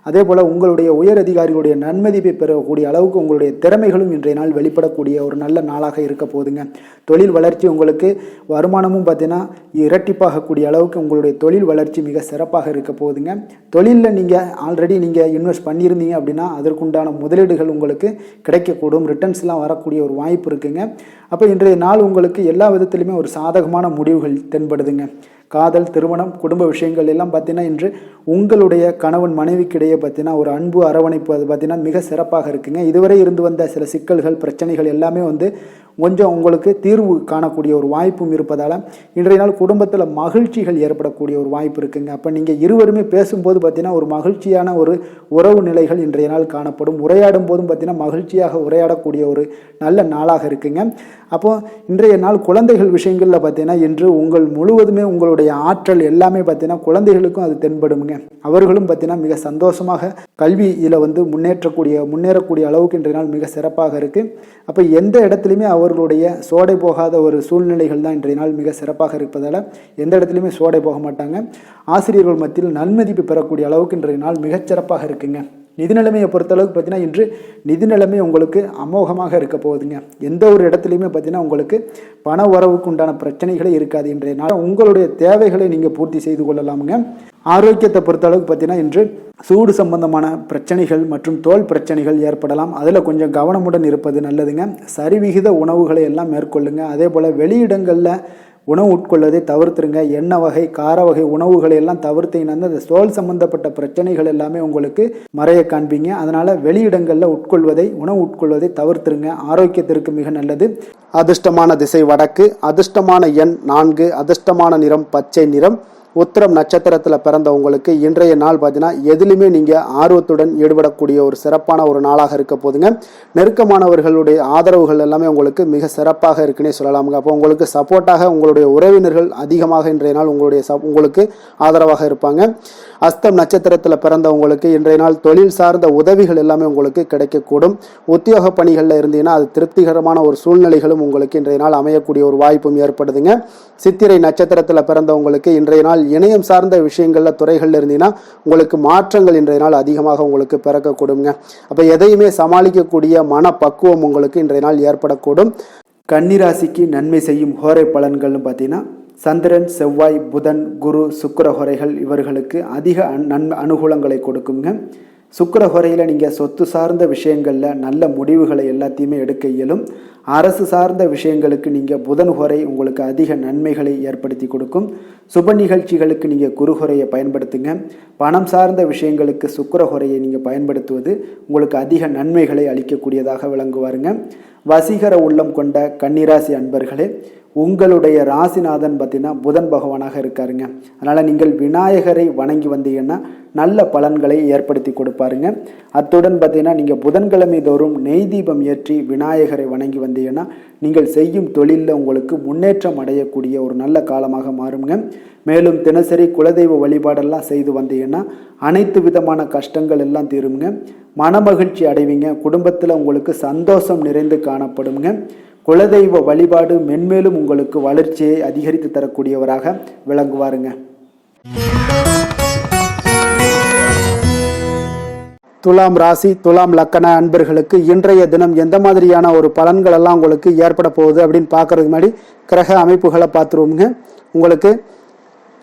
அதே போல் உங்களுடைய உயர் அதிகாரிகளுடைய நன்மதிப்பை பெறக்கூடிய அளவுக்கு உங்களுடைய திறமைகளும் இன்றைய நாள் வெளிப்படக்கூடிய ஒரு நல்ல நாளாக இருக்க போகுதுங்க. தொழில் வளர்ச்சி உங்களுக்கு வருமானமும் பார்த்தீங்கன்னா இரட்டிப்பாகக்கூடிய அளவுக்கு உங்களுடைய தொழில் வளர்ச்சி மிக சிறப்பாக இருக்க போகுதுங்க. தொழிலில் நீங்கள் ஆல்ரெடி இன்வெஸ்ட் பண்ணியிருந்தீங்க அப்படின்னா அதற்குண்டான முதலீடுகள் உங்களுக்கு கிடைக்கக்கூடும். ரிட்டர்ன்ஸ்லாம் வரக்கூடிய ஒரு வாய்ப்பு இருக்குங்க. அப்போ இன்றைய நாள் உங்களுக்கு எல்லா விதத்திலுமே ஒரு சாதகமான முடிவுகள் தென்படுதுங்க. காதல், திருமணம், குடும்ப விஷயங்கள் எல்லாம் பார்த்தீங்கன்னா இன்று உங்களுடைய கணவன் மனைவிக்கிடையே பார்த்தீங்கன்னா ஒரு அன்பு அரவணைப்பு அது பார்த்தீங்கன்னா மிக சிறப்பாக இருக்குங்க. இதுவரை இருந்து வந்த சில சிக்கல்கள் பிரச்சனைகள் எல்லாமே கொஞ்சம் உங்களுக்கு தீர்வு காணக்கூடிய ஒரு வாய்ப்பும் இருப்பதால் இன்றைய நாள் குடும்பத்தில் மகிழ்ச்சிகள் ஏற்படக்கூடிய ஒரு வாய்ப்பு இருக்குங்க. அப்போ நீங்கள் இருவருமே பேசும்போது பார்த்தீங்கன்னா ஒரு மகிழ்ச்சியான ஒரு உறவு நிலைகள் இன்றைய நாள் காணப்படும். உரையாடும் போதும் பார்த்தீங்கன்னா மகிழ்ச்சியாக உரையாடக்கூடிய ஒரு நல்ல நாளாக இருக்குங்க. அப்போது இன்றைய நாள் குழந்தைகள் விஷயங்களில் பார்த்தீங்கன்னா இன்று முழுவதுமே உங்களுடைய ஆற்றல் எல்லாமே பார்த்தீங்கன்னா குழந்தைகளுக்கும் அது தென்படுங்க. அவர்களும் பார்த்தீங்கன்னா மிக சந்தோஷமாக கல்வியில் முன்னேறக்கூடிய அளவுக்கு இன்றைய நாள் மிக சிறப்பாக இருக்குது. அப்போ எந்த இடத்துலையுமே அவர்களுடைய சோடை போகாத ஒரு சூழ்நிலைகள் தான் இன்றைய நாள் மிக சிறப்பாக இருப்பதால் எந்த இடத்துலையுமே சோடை போக மாட்டாங்க. ஆசிரியர்கள் மத்தியில் நன்மதிப்பு பெறக்கூடிய அளவுக்கு இன்றைய நாள் மிகச்சிறப்பாக இருக்குங்க. நிதி நிலைமையை பொறுத்தளவுக்கு பார்த்தீங்கன்னா இன்று நிதி நிலைமை உங்களுக்கு அமோகமாக இருக்க போகுதுங்க. எந்த ஒரு இடத்துலையுமே பார்த்தீங்கன்னா உங்களுக்கு பண வரவுக்கு உண்டான பிரச்சனைகளே இருக்காது. இன்றைய நாள் உங்களுடைய தேவைகளை நீங்கள் பூர்த்தி செய்து கொள்ளலாமுங்க. ஆரோக்கியத்தை பொறுத்தளவுக்கு பார்த்தீங்கன்னா இன்று சூடு சம்பந்தமான பிரச்சனைகள் மற்றும் தோல் பிரச்சனைகள் ஏற்படலாம். அதில் கொஞ்சம் கவனமுடன் இருப்பது நல்லதுங்க. சரிவிகித உணவுகளை எல்லாம் மேற்கொள்ளுங்க. அதே போல் வெளியிடங்களில் உணவு உட்கொள்வதை தவிர்த்துருங்க. எண்ணெய் வகை, கார வகை உணவுகளை எல்லாம் தவிர்த்தீங்கன்னா அந்த தோல் சம்பந்தப்பட்ட பிரச்சனைகள் எல்லாமே உங்களுக்கு மறைய காண்பீங்க. அதனால் வெளியிடங்களில் உணவு உட்கொள்வதை தவிர்த்துருங்க. ஆரோக்கியத்திற்கு மிக நல்லது. அதிர்ஷ்டமான திசை வடக்கு, அதிர்ஷ்டமான எண் 4, அதிர்ஷ்டமான நிறம் பச்சை நிறம். உத்திரம் நட்சத்திரத்தில் பிறந்த உங்களுக்கு இன்றைய நாள் பார்த்தீங்கன்னா எதிலுமே நீங்கள் ஆர்வத்துடன் ஈடுபடக்கூடிய ஒரு சிறப்பான ஒரு நாளாக இருக்க போதுங்க. நெருக்கமானவர்களுடைய ஆதரவுகள் எல்லாமே உங்களுக்கு மிக சிறப்பாக இருக்குன்னே சொல்லலாமுங்க. அப்போ உங்களுக்கு சப்போர்ட்டாக உங்களுடைய உறவினர்கள் அதிகமாக இன்றைய நாள் உங்களுக்கு ஆதரவாக இருப்பாங்க. அஸ்தம் நட்சத்திரத்தில் பிறந்த உங்களுக்கு இன்றைய நாள் தொழில் சார்ந்த உதவிகள் எல்லாமே உங்களுக்கு கிடைக்கக்கூடும். உத்தியோக பணிகளில் இருந்தீங்கன்னா அது திருப்திகரமான ஒரு சூழ்நிலைகளும் உங்களுக்கு இன்றைய நாள் அமையக்கூடிய ஒரு வாய்ப்பும் ஏற்படுதுங்க. சித்திரை நட்சத்திரத்தில் பிறந்த உங்களுக்கு இன்றைய நாள் இணையம் சார்ந்த விஷயங்கள்ல துறைகள்ல இருந்தீங்கன்னா உங்களுக்கு மாற்றங்கள் இன்றைய நாள் அதிகமாக உங்களுக்கு பிறக்கக்கூடுங்க. அப்போ எதையுமே சமாளிக்கக்கூடிய மனப்பக்குவம் உங்களுக்கு இன்றைய நாள் ஏற்படக்கூடும். கன்னிராசிக்கு நன்மை செய்யும் ஹோரை பலன்கள்னு பார்த்தீங்கன்னா சந்திரன், செவ்வாய், புதன், குரு, சுக்கிர ஹோரைகள் இவர்களுக்கு அதிக அனுகூலங்களை கொடுக்குங்க. சுக்கிர ஹோரையில் நீங்கள் சொத்து சார்ந்த விஷயங்களில் நல்ல முடிவுகளை எல்லாத்தையுமே எடுக்க இயலும். அரசு சார்ந்த விஷயங்களுக்கு நீங்கள் புதன் ஹோரை உங்களுக்கு அதிக நன்மைகளை ஏற்படுத்தி கொடுக்கும். சுப நிகழ்ச்சிகளுக்கு நீங்கள் குரு ஹோரையை பயன்படுத்துங்க. பணம் சார்ந்த விஷயங்களுக்கு சுக்கிர ஹோரையை நீங்கள் பயன்படுத்துவது உங்களுக்கு அதிக நன்மைகளை அளிக்கக்கூடியதாக விளங்குவாருங்க. வசீகர உள்ளம் கொண்ட கன்னிராசி அன்பர்களே, உங்களுடைய ராசிநாதன் பார்த்தீங்கன்னா புதன் பகவானாக இருக்காருங்க. அதனால் நீங்கள் விநாயகரை வணங்கி வந்தீங்கன்னா நல்ல பலன்களை ஏற்படுத்தி கொடுப்பாருங்க. அத்துடன் பார்த்தீங்கன்னா நீங்கள் புதன்கிழமை தோறும் நெய் தீபம் ஏற்றி விநாயகரை வணங்கி வந்தீங்கன்னா நீங்கள் செய்யும் தொழிலில் உங்களுக்கு முன்னேற்றம் அடையக்கூடிய ஒரு நல்ல காலமாக மாறுங்க. மேலும் தினசரி குலதெய்வ வழிபாடெல்லாம் செய்து வந்தீங்கன்னா அனைத்து விதமான கஷ்டங்கள் எல்லாம் தீருங்க. மனமகிழ்ச்சி அடைவீங்க. குடும்பத்தில் உங்களுக்கு சந்தோஷம் நிறைந்து காணப்படுங்க. குலதெய்வ வழிபாடு மென்மேலும் உங்களுக்கு வளர்ச்சியை அதிகரித்து தரக்கூடியவராக விளங்குவாருங்க. துலாம் ராசி துலாம் லக்கண அன்பர்களுக்கு இன்றைய தினம் எந்த மாதிரியான ஒரு பலன்கள் எல்லாம் உங்களுக்கு ஏற்பட போகுது அப்படின்னு பார்க்கறதுக்கு முன்னாடி கிரக அமைப்புகளை பார்த்துருவோங்க. உங்களுக்கு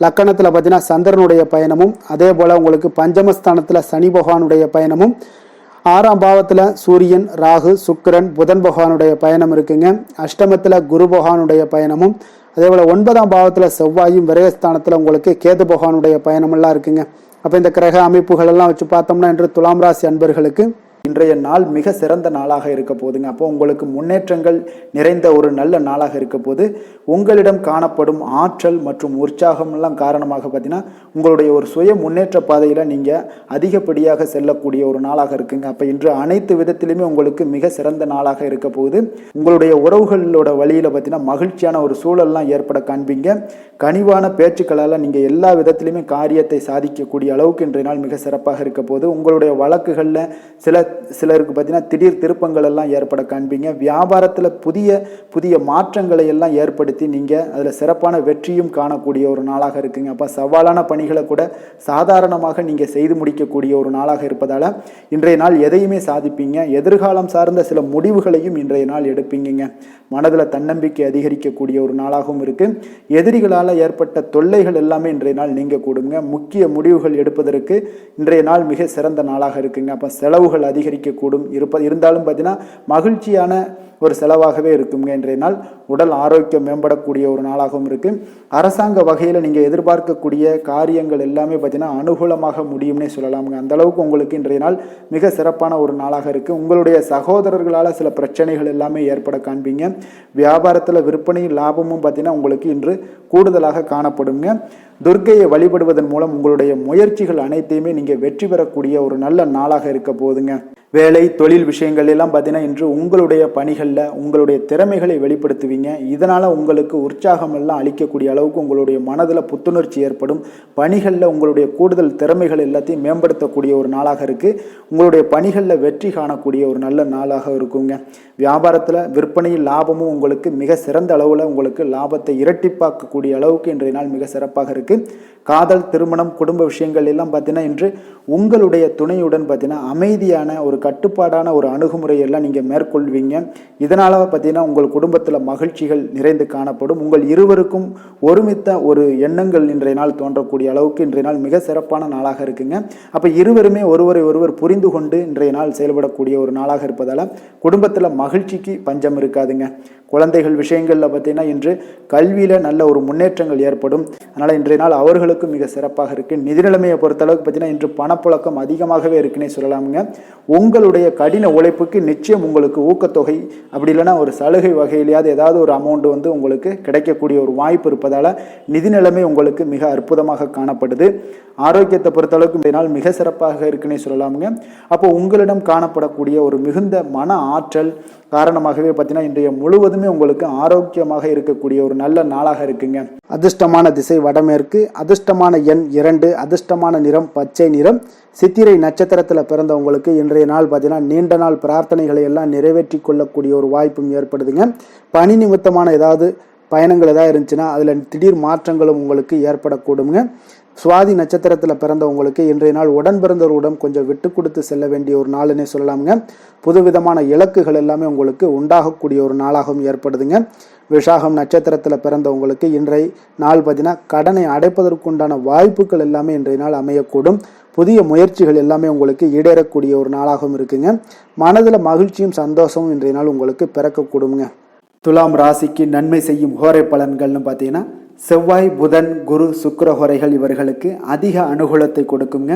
லக்கணத்தில் பார்த்தீங்கன்னா சந்திரனுடைய பயணமும், அதே போல் உங்களுக்கு பஞ்சமஸ்தானத்தில் சனி பகவானுடைய பயணமும், 6ஆம் பாவத்தில் சூரியன், ராகு, சுக்கிரன், புதன் பகவானுடைய பயணம் இருக்குங்க. அஷ்டமத்தில் குரு பகவானுடைய பயணமும், அதே போல் 9ஆம் பாவத்தில் செவ்வாயும், விரயஸ்தானத்தில் உங்களுக்கு கேது பகவானுடைய பயணமெல்லாம் இருக்குங்க. அப்போ இந்த கிரக அமைப்புகள் எல்லாம் வச்சு பார்த்தோம்னா இன்று துலாம் ராசி அன்பர்களுக்கு இன்றைய நாள் மிக சிறந்த நாளாக இருக்க போதுங்க. அப்போ உங்களுக்கு முன்னேற்றங்கள் நிறைந்த ஒரு நல்ல நாளாக இருக்க போது உங்களிடம் காணப்படும் ஆற்றல் மற்றும் உற்சாகம் எல்லாம் காரணமாக பார்த்தீங்கன்னா உங்களுடைய ஒரு சுய முன்னேற்ற பாதையில் நீங்கள் அதிகப்படியாக செல்லக்கூடிய ஒரு நாளாக இருக்குங்க. அப்போ இன்று அனைத்து விதத்திலுமே உங்களுக்கு மிக சிறந்த நாளாக இருக்க போகுது. உங்களுடைய உறவுகளோட வழியில் பார்த்தீங்கன்னா மகிழ்ச்சியான ஒரு சூழல்லாம் ஏற்பட காண்பீங்க. கனிவான பேச்சுக்களால் நீங்கள் எல்லா விதத்திலுமே காரியத்தை சாதிக்கக்கூடிய அளவுக்கு இன்றைய நாள் மிக சிறப்பாக இருக்க போது. உங்களுடைய வழக்குகளில் சிலருக்கு பார்த்தீங்கன்னா திடீர் திருப்பங்கள் எல்லாம் ஏற்பட காண்பீங்க. வியாபாரத்தில் புதிய புதிய மாற்றங்களை எல்லாம் ஏற்படுத்தி நீங்கள் அதில் சிறப்பான வெற்றியும் காணக்கூடிய ஒரு நாளாக இருக்குங்க. அப்போ சவாலான பணிகளை கூட சாதாரணமாக நீங்கள் செய்து முடிக்கக்கூடிய ஒரு நாளாக இருப்பதால் இன்றைய நாள் எதையுமே சாதிப்பீங்க. எதிர்காலம் சார்ந்த சில முடிவுகளையும் இன்றைய நாள் எடுப்பீங்க. மனதில் தன்னம்பிக்கை அதிகரிக்கக்கூடிய ஒரு நாளாகவும் இருக்குது. எதிரிகளால் ஏற்பட்ட தொல்லைகள் எல்லாமே இன்றைய நாள் நீங்க கூடுங்க. முக்கிய முடிவுகள் எடுப்பதற்கு இன்றைய நாள் மிக சிறந்த நாளாக இருக்குங்க. அப்போ செலவுகள் அதிகரிக்கக்கூடும். இருந்தாலும் பார்த்தீங்கன்னா மகிழ்ச்சியான ஒரு செலவாகவே இருக்குங்க. இன்றைய நாள் உடல் ஆரோக்கியம் மேம்படக்கூடிய ஒரு நாளாகவும் இருக்கு. அரசாங்க வகையில் நீங்கள் எதிர்பார்க்கக்கூடிய காரியங்கள் எல்லாமே பார்த்தீங்கன்னா அனுகூலமாக முடியும்னே சொல்லலாமுங்க. அந்த அளவுக்கு உங்களுக்கு இன்றைய நாள் மிக சிறப்பான ஒரு நாளாக இருக்கு. உங்களுடைய சகோதரர்களால் சில பிரச்சனைகள் எல்லாமே ஏற்பட காண்பீங்க. வியாபாரத்தில் விற்பனையும் லாபமும் பார்த்தீங்கன்னா உங்களுக்கு இன்று கூடுதலாக காணப்படுங்க. துர்க்கையை வழிபடுவதன் மூலம் உங்களுடைய முயற்சிகள் அனைத்தையுமே நீங்கள் வெற்றி பெறக்கூடிய ஒரு நல்ல நாளாக இருக்க போகுதுங்க. வேலை தொழில் விஷயங்கள் எல்லாம் பார்த்தீங்கன்னா இன்று உங்களுடைய பணிகளில் உங்களுடைய திறமைகளை வெளிப்படுத்துவீங்க. இதனால் உங்களுக்கு உற்சாகம் எல்லாம் அளிக்கக்கூடிய அளவுக்கு உங்களுடைய மனதில் புத்துணர்ச்சி ஏற்படும். பணிகளில் உங்களுடைய கூடுதல் திறமைகள் எல்லாத்தையும் மேம்படுத்தக்கூடிய ஒரு நாளாக இருக்குது. உங்களுடைய பணிகளில் வெற்றி காணக்கூடிய ஒரு நல்ல நாளாக இருக்குங்க. வியாபாரத்தில் விற்பனையில் லாபமும் உங்களுக்கு மிக சிறந்த அளவில் உங்களுக்கு லாபத்தை இரட்டிப்பாக்கக்கூடிய அளவுக்கு இன்றைய நாள் மிக சிறப்பாக இருக்குது. காதல், திருமணம், குடும்ப விஷயங்கள் எல்லாம் பார்த்தீங்கன்னா இன்று உங்களுடைய துணையுடன் பார்த்தீங்கன்னா அமைதியான ஒரு கட்டுப்பாடான ஒரு அணுகுமுறையெல்லாம் நீங்கள் மேற்கொள்வீங்க. இதனால் பார்த்தீங்கன்னா உங்கள் குடும்பத்தில் மகிழ்ச்சிகள் நிறைந்து காணப்படும். உங்கள் இருவருக்கும் ஒருமித்த ஒரு எண்ணங்கள் இன்றைய நாள் தோன்றக்கூடிய அளவுக்கு இன்றைய நாள் மிக சிறப்பான நாளாக இருக்குங்க. அப்போ இருவருமே ஒருவரை ஒருவர் புரிந்து கொண்டு இன்றைய நாள் செயல்படக்கூடிய ஒரு நாளாக இருப்பதால் குடும்பத்தில் மகிழ்ச்சிக்கு பஞ்சம் இருக்காதுங்க. குழந்தைகள் விஷயங்களில் பார்த்தீங்கன்னா இன்று கல்வியில் நல்ல ஒரு முன்னேற்றங்கள் ஏற்படும். அதனால் இன்றைய நாள் அவர்களுக்கு மிக சிறப்பாக இருக்குது. நிதி நிலைமையை பொறுத்தளவுக்கு பார்த்தீங்கன்னா இன்று பணப்புழக்கம் அதிகமாகவே இருக்குன்னே சொல்லலாமுங்க. உங்களுடைய கடின உழைப்புக்கு நிச்சயம் உங்களுக்கு ஊக்கத்தொகை அப்படி இல்லைன்னா ஒரு சலுகை வகையிலேயாவது ஏதாவது ஒரு அமௌண்ட் வந்து உங்களுக்கு கிடைக்கக்கூடிய ஒரு வாய்ப்பு இருப்பதால் நிதி நிலைமை உங்களுக்கு மிக அற்புதமாக காணப்படுது. ஆரோக்கியத்தை பொறுத்தளவுக்கு இந்த நாள் மிக சிறப்பாக இருக்குன்னே சொல்லலாமுங்க. அப்போ உங்களிடம் காணப்படக்கூடிய ஒரு மிகுந்த மன ஆற்றல் காரணமாகவே பார்த்தீங்கன்னா இன்றைய முழுவதுமே உங்களுக்கு ஆரோக்கியமாக இருக்கக்கூடிய ஒரு நல்ல நாளாக இருக்குங்க. அதிர்ஷ்டமான திசை வடமேற்கு, அதிர்ஷ்டமான எண் 2, அதிர்ஷ்டமான நிறம் பச்சை நிறம். சித்திரை நட்சத்திரத்தில் பிறந்தவங்களுக்கு இன்றைய நாள் பார்த்தீங்கன்னா நீண்ட நாள் பிரார்த்தனைகளை எல்லாம் நிறைவேற்றி கொள்ளக்கூடிய ஒரு வாய்ப்பும் ஏற்படுதுங்க. பணி நிமித்தமான ஏதாவது பயணங்கள் ஏதாவது இருந்துச்சுன்னா அதில் திடீர் மாற்றங்களும் உங்களுக்கு ஏற்படக்கூடுங்க. சுவாதி நட்சத்திரத்தில் பிறந்தவங்களுக்கு இன்றைய நாள் உடன் பிறந்தவர்களிடம் கொஞ்சம் விட்டு கொடுத்து செல்ல வேண்டிய ஒரு நாளுன்னே சொல்லலாமுங்க. புதுவிதமான இலக்குகள் எல்லாமே உங்களுக்கு உண்டாகக்கூடிய ஒரு நாளாகவும் ஏற்படுதுங்க. விஷாகம் நட்சத்திரத்தில் பிறந்தவங்களுக்கு இன்றைய நாள் பார்த்தீங்கன்னா கடனை அடைப்பதற்குண்டான வாய்ப்புகள் எல்லாமே இன்றைய நாள் அமையக்கூடும். புதிய முயற்சிகள் எல்லாமே உங்களுக்கு ஈடேறக்கூடிய ஒரு நாளாகவும் இருக்குங்க. மனதில் மகிழ்ச்சியும் சந்தோஷமும் இன்றைய நாள் உங்களுக்கு பிறக்கக்கூடுங்க. துலாம் ராசிக்கு நன்மை செய்யும் ஹோரை பலன்கள்னு பார்த்தீங்கன்னா செவ்வாய், புதன், குரு, சுக்கிர ஹோரைகள் இவர்களுக்கு அதிக அனுகூலத்தை கொடுக்குங்க.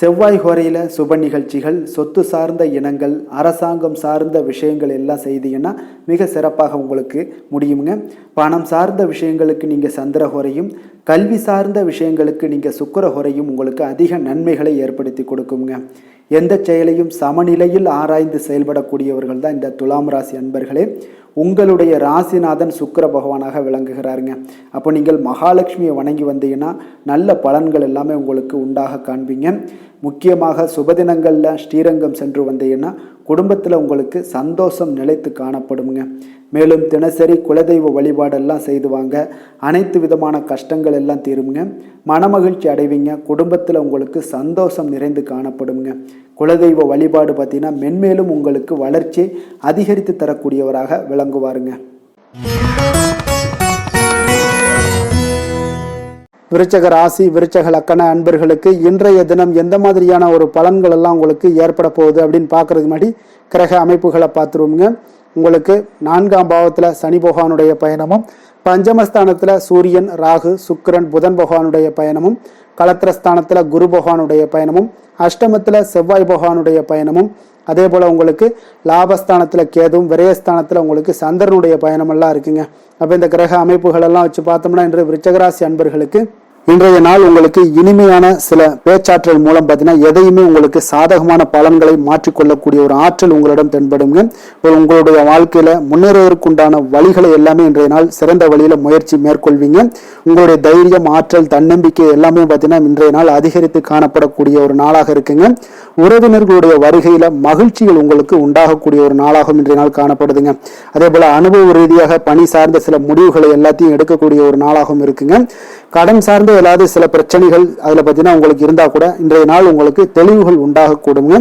செவ்வாய் ஹோரையில் சுப நிகழ்ச்சிகள், சொத்து சார்ந்த இனங்கள், அரசாங்கம் சார்ந்த விஷயங்கள் எல்லாம் செய்தீங்கன்னா மிக சிறப்பாக உங்களுக்கு முடியுங்க. பணம் சார்ந்த விஷயங்களுக்கு நீங்கள் சந்திர ஹோரையும், கல்வி சார்ந்த விஷயங்களுக்கு நீங்கள் சுக்கிர ஹோரையும் உங்களுக்கு அதிக நன்மைகளை ஏற்படுத்தி கொடுக்குங்க. எந்த செயலையும் சமநிலையில் ஆராய்ந்து செயல்படக்கூடியவர்கள் தான் இந்த துலாம் ராசி அன்பர்களே. உங்களுடைய ராசிநாதன் சுக்கிர பகவானாக விளங்குகிறாருங்க. அப்போ நீங்கள் மகாலட்சுமியை வணங்கி வந்தீங்கன்னா நல்ல பலன்கள் எல்லாமே உங்களுக்கு உண்டாக காண்பீங்க. முக்கியமாக சுபதினங்களில் ஸ்ரீரங்கம் சென்று வந்தீங்கன்னா குடும்பத்தில் உங்களுக்கு சந்தோஷம் நிலைத்து காணப்படுங்க. மேலும் தினசரி குலதெய்வ வழிபாடெல்லாம் செய்து வாங்க. அனைத்து விதமான கஷ்டங்கள் எல்லாம் தீருங்க. மனமகிழ்ச்சி அடைவீங்க. குடும்பத்தில் உங்களுக்கு சந்தோஷம் நிறைந்து காணப்படுங்க. குலதெய்வ வழிபாடு பார்த்தீங்கன்னா மென்மேலும் உங்களுக்கு வளர்ச்சி அதிகரித்து தரக்கூடியவராக விளங்குவாருங்க. விருச்சக ராசி, விருச்சக லக்கண அன்பர்களுக்கு இன்றைய தினம் எந்த மாதிரியான ஒரு பலன்கள் எல்லாம் உங்களுக்கு ஏற்பட போகுது அப்படின்னு பார்க்கறதுக்கு முன்னாடி கிரக அமைப்புகளை பார்த்துருவோங்க. உங்களுக்கு 4ஆம் பாவத்தில் சனி பகவானுடைய பயணமும், பஞ்சமஸ்தானத்தில் சூரியன், ராகு, சுக்கிரன், புதன் பகவானுடைய பயணமும், களத்திரஸ்தானத்தில் குரு பகவானுடைய பயணமும், அஷ்டமத்தில் செவ்வாய் பகவானுடைய பயணமும், அதே போல் உங்களுக்கு லாபஸ்தானத்தில் கேதுவும், விரயஸ்தானத்தில் உங்களுக்கு சந்திரனுடைய பயணமெல்லாம் இருக்குங்க. அப்போ இந்த கிரக அமைப்புகளெல்லாம் வச்சு பார்த்தோம்னா இன்று விருச்சகராசி அன்பர்களுக்கு இன்றைய நாள் உங்களுக்கு இனிமையான சில பேச்சாற்றல் மூலம் பார்த்தீங்கன்னா எதையுமே உங்களுக்கு சாதகமான பலன்களை மாற்றிக்கொள்ளக்கூடிய ஒரு ஆற்றல் உங்களிடம் தென்படுங்க. உங்களுடைய வாழ்க்கையில முன்னேறுவதற்குண்டான வழிகளை எல்லாமே இன்றைய நாள் சிறந்த வழியில முயற்சி மேற்கொள்வீங்க. உங்களுடைய தைரியம், ஆற்றல், தன்னம்பிக்கை எல்லாமே பார்த்தீங்கன்னா இன்றைய நாள் அதிகரித்து காணப்படக்கூடிய ஒரு நாளாக இருக்குங்க. உறவினர்களுடைய வருகையில மகிழ்ச்சிகள் உங்களுக்கு உண்டாகக்கூடிய ஒரு நாளாகவும் இன்றைய நாள் காணப்படுதுங்க. அதே போல அனுபவ ரீதியாக பணி சார்ந்த சில முடிவுகளை எல்லாத்தையும் எடுக்கக்கூடிய ஒரு நாளாகவும் இருக்குங்க. கடன் சார்ந்த ஏதாவது சில பிரச்சனைகள் அதில் பார்த்தீங்கன்னா உங்களுக்கு இருந்தால் கூட இன்றைய நாள் உங்களுக்கு தெளிவுகள் உண்டாகக்கூடுங்க.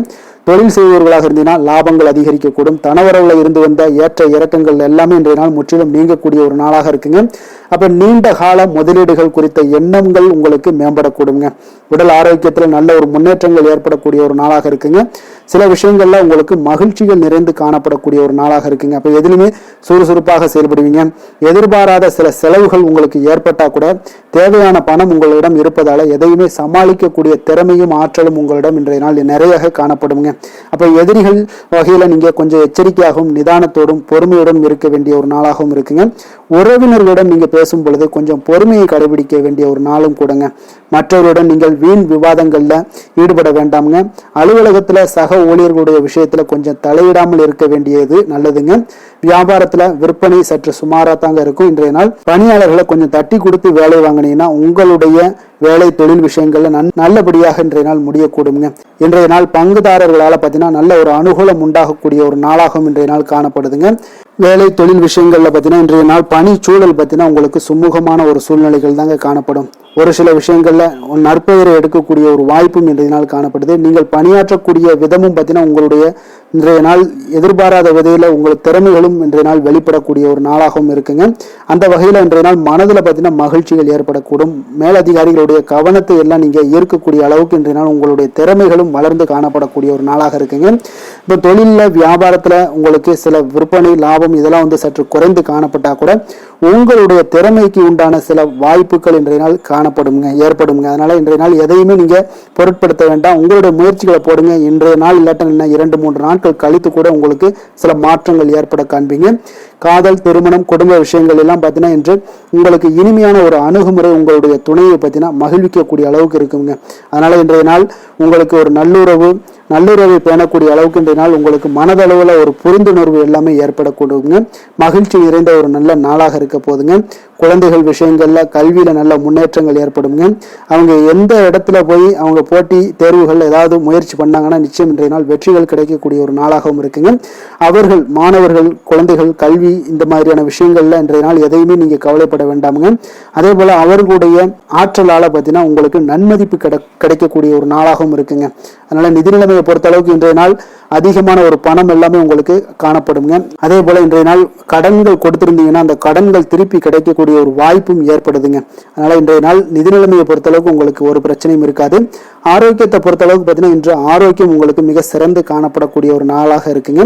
தொழில் செய்பவர்களாக இருந்தீங்கன்னா லாபங்கள் அதிகரிக்கக்கூடும். தனவரவுல இருந்து வந்த ஏற்ற இறக்கங்கள் எல்லாமே இன்றைய நாள் முற்றிலும் நீங்கக்கூடிய ஒரு நாளாக இருக்குங்க. அப்ப நீண்ட கால முதலீடுகள் குறித்த எண்ணங்கள் உங்களுக்கு மேம்படக்கூடுங்க. உடல் ஆரோக்கியத்தில் நல்ல ஒரு முன்னேற்றங்கள் ஏற்படக்கூடிய ஒரு நாளாக இருக்குங்க. சில விஷயங்கள்ல உங்களுக்கு மகிழ்ச்சிகள் நிறைந்து காணப்படக்கூடிய ஒரு நாளாக இருக்குங்க. அப்ப எதிலுமே சுறுசுறுப்பாக செயல்படுவீங்க. எதிர்பாராத சில செலவுகள் உங்களுக்கு ஏற்பட்டா கூட தேவையான பணம் உங்களிடம் இருப்பதால எதையுமே சமாளிக்கக்கூடிய திறமையும் ஆற்றலும் உங்களிடம் இன்றைய நாள் நிறைய காணப்படுங்க. அப்ப எதிரிகள் வகையில நீங்க கொஞ்சம் எச்சரிக்கையாகவும் நிதானத்தோடும் பொறுமையுடன் இருக்க வேண்டிய ஒரு நாளாகவும் இருக்குங்க. உறவினர்களுடன் நீங்க பேசும் பொழுது கொஞ்சம் பொறுமையை கடைபிடிக்க வேண்டிய ஒரு நாளும் கூடங்க. மற்றவருடன் நீங்கள் வீண் விவாதங்கள்ல ஈடுபட வேண்டாமுங்க. அலுவலகத்துல சக ஊழியர்களுடைய விஷயத்துல கொஞ்சம் தலையிடாமல் இருக்க வேண்டியது நல்லதுங்க. வியாபாரத்துல விற்பனை சற்று சுமாரா தாங்க இருக்கும். இன்றைய நாள் பணியாளர்களை கொஞ்சம் தட்டி கொடுத்து வேலை வாங்கினீங்கன்னா உங்களுடைய வேலை தொழில் விஷயங்கள்ல நல்லபடியாக இன்றைய நாள் முடியக்கூடுங்க. இன்றைய நாள் பங்குதாரர்களால பார்த்தீங்கன்னா நல்ல ஒரு அனுகூலம் உண்டாகக்கூடிய ஒரு நாளாகவும் இன்றைய நாள் காணப்படுதுங்க. வேலை தொழில் விஷயங்கள்ல பார்த்தீங்கன்னா இன்றைய நாள் பணி சூழல் பார்த்தீங்கன்னா உங்களுக்கு சுமூகமான ஒரு சூழ்நிலைகள் தாங்க காணப்படும். ஒரு சில விஷயங்கள்ல நற்பெயரை எடுக்கக்கூடிய ஒரு வாய்ப்பும் இன்றைய நாள் காணப்படுது. நீங்கள் பணியாற்றக்கூடிய விதமும் பார்த்தீங்கன்னா உங்களுடைய இன்றைய நாள் எதிர்பாராத விதையில உங்கள் திறமைகளும் இன்றைய நாள் வெளிப்படக்கூடிய ஒரு நாளாகவும் இருக்குங்க. அந்த வகையில இன்றைய நாள் மனதில் பார்த்தீங்கன்னா மகிழ்ச்சிகள் ஏற்படக்கூடும். மேலதிகாரிகளுடைய கவனத்தை எல்லாம் நீங்க ஈர்க்கக்கூடிய அளவுக்கு இன்றைய நாள் உங்களுடைய திறமைகளும் வளர்ந்து காணப்படக்கூடிய ஒரு நாளாக இருக்குங்க. இப்போ தொழில வியாபாரத்துல உங்களுக்கு சில விற்பனை லாபம் இதெல்லாம் சற்று குறைந்து காணப்பட்டா கூட உங்களுடைய திறமைக்கு உண்டான சில வாய்ப்புகள் இன்றைய நாள் ஏற்படுங்க. அதனால இன்றைய நாள் எதையுமே நீங்க பொருட்படுத்த வேண்டாம். உங்களுடைய முயற்சிகளை போடுங்க. இன்றைய நாள் இல்லாட்ட 2-3 நாட்கள் கழித்து கூட உங்களுக்கு சில மாற்றங்கள் ஏற்பட காண்பீங்க. காதல், திருமணம், குடும்ப விஷயங்கள் எல்லாம் பார்த்தீங்கன்னா இன்று உங்களுக்கு இனிமையான ஒரு அணுகுமுறை உங்களுடைய துணையை பார்த்தீங்கன்னா மகிழ்விக்கக்கூடிய அளவுக்கு இருக்குங்க. அதனால இன்றைய நாள் உங்களுக்கு ஒரு நல்லுறவை பேணக்கூடிய அளவுக்கு இன்றைய நாள் உங்களுக்கு மனதளவுல ஒரு புரிந்துணர்வு எல்லாமே ஏற்படக்கூடுங்க. மகிழ்ச்சி நிறைந்த ஒரு நல்ல நாளாக இருக்க போதுங்க. குழந்தைகள் விஷயங்கள்ல கல்வியில நல்ல முன்னேற்றங்கள் ஏற்படுங்க. அவங்க எந்த இடத்துல போய் அவங்க போட்டி தேர்வுகள் ஏதாவது முயற்சி பண்ணாங்கன்னா நிச்சயம் இன்றைய நாள் வெற்றிகள் கிடைக்கக்கூடிய ஒரு நாளாகவும் இருக்குங்க. அவர்கள் மாணவர்கள், குழந்தைகள் கல்வி இந்த மாதிரியான விஷயங்கள்ல இன்றைய நாள் எதையுமே நீங்க கவலைப்பட வேண்டாமுங்க. அதே போல அவர்களுடைய ஆற்றலால பார்த்தீங்கன்னா உங்களுக்கு நன்மதிப்பு கிடைக்கக்கூடிய ஒரு நாளாகவும் இருக்குங்க. அதனால நிதி நிலைமையை பொறுத்த அளவுக்கு இன்றைய நாள் அதிகமான ஒரு பணம் எல்லாமே உங்களுக்கு காணப்படுங்க. அதே போல இன்றைய நாள் கடன்கள் கொடுத்திருந்தீங்கன்னா அந்த கடன்கள் திருப்பி கிடைக்கக்கூடிய கிடைக்கக்கூடிய ஒரு வாய்ப்பும் ஏற்படுதுங்க. அதனால இன்றைய நாள் நிதி நிலைமையை பொறுத்தளவுக்கு உங்களுக்கு ஒரு பிரச்சனையும் இருக்காது. ஆரோக்கியத்தை பொறுத்தளவுக்கு பார்த்தீங்கன்னா இன்று ஆரோக்கியம் உங்களுக்கு மிக சிறந்து காணப்படக்கூடிய ஒரு நாளாக இருக்குங்க.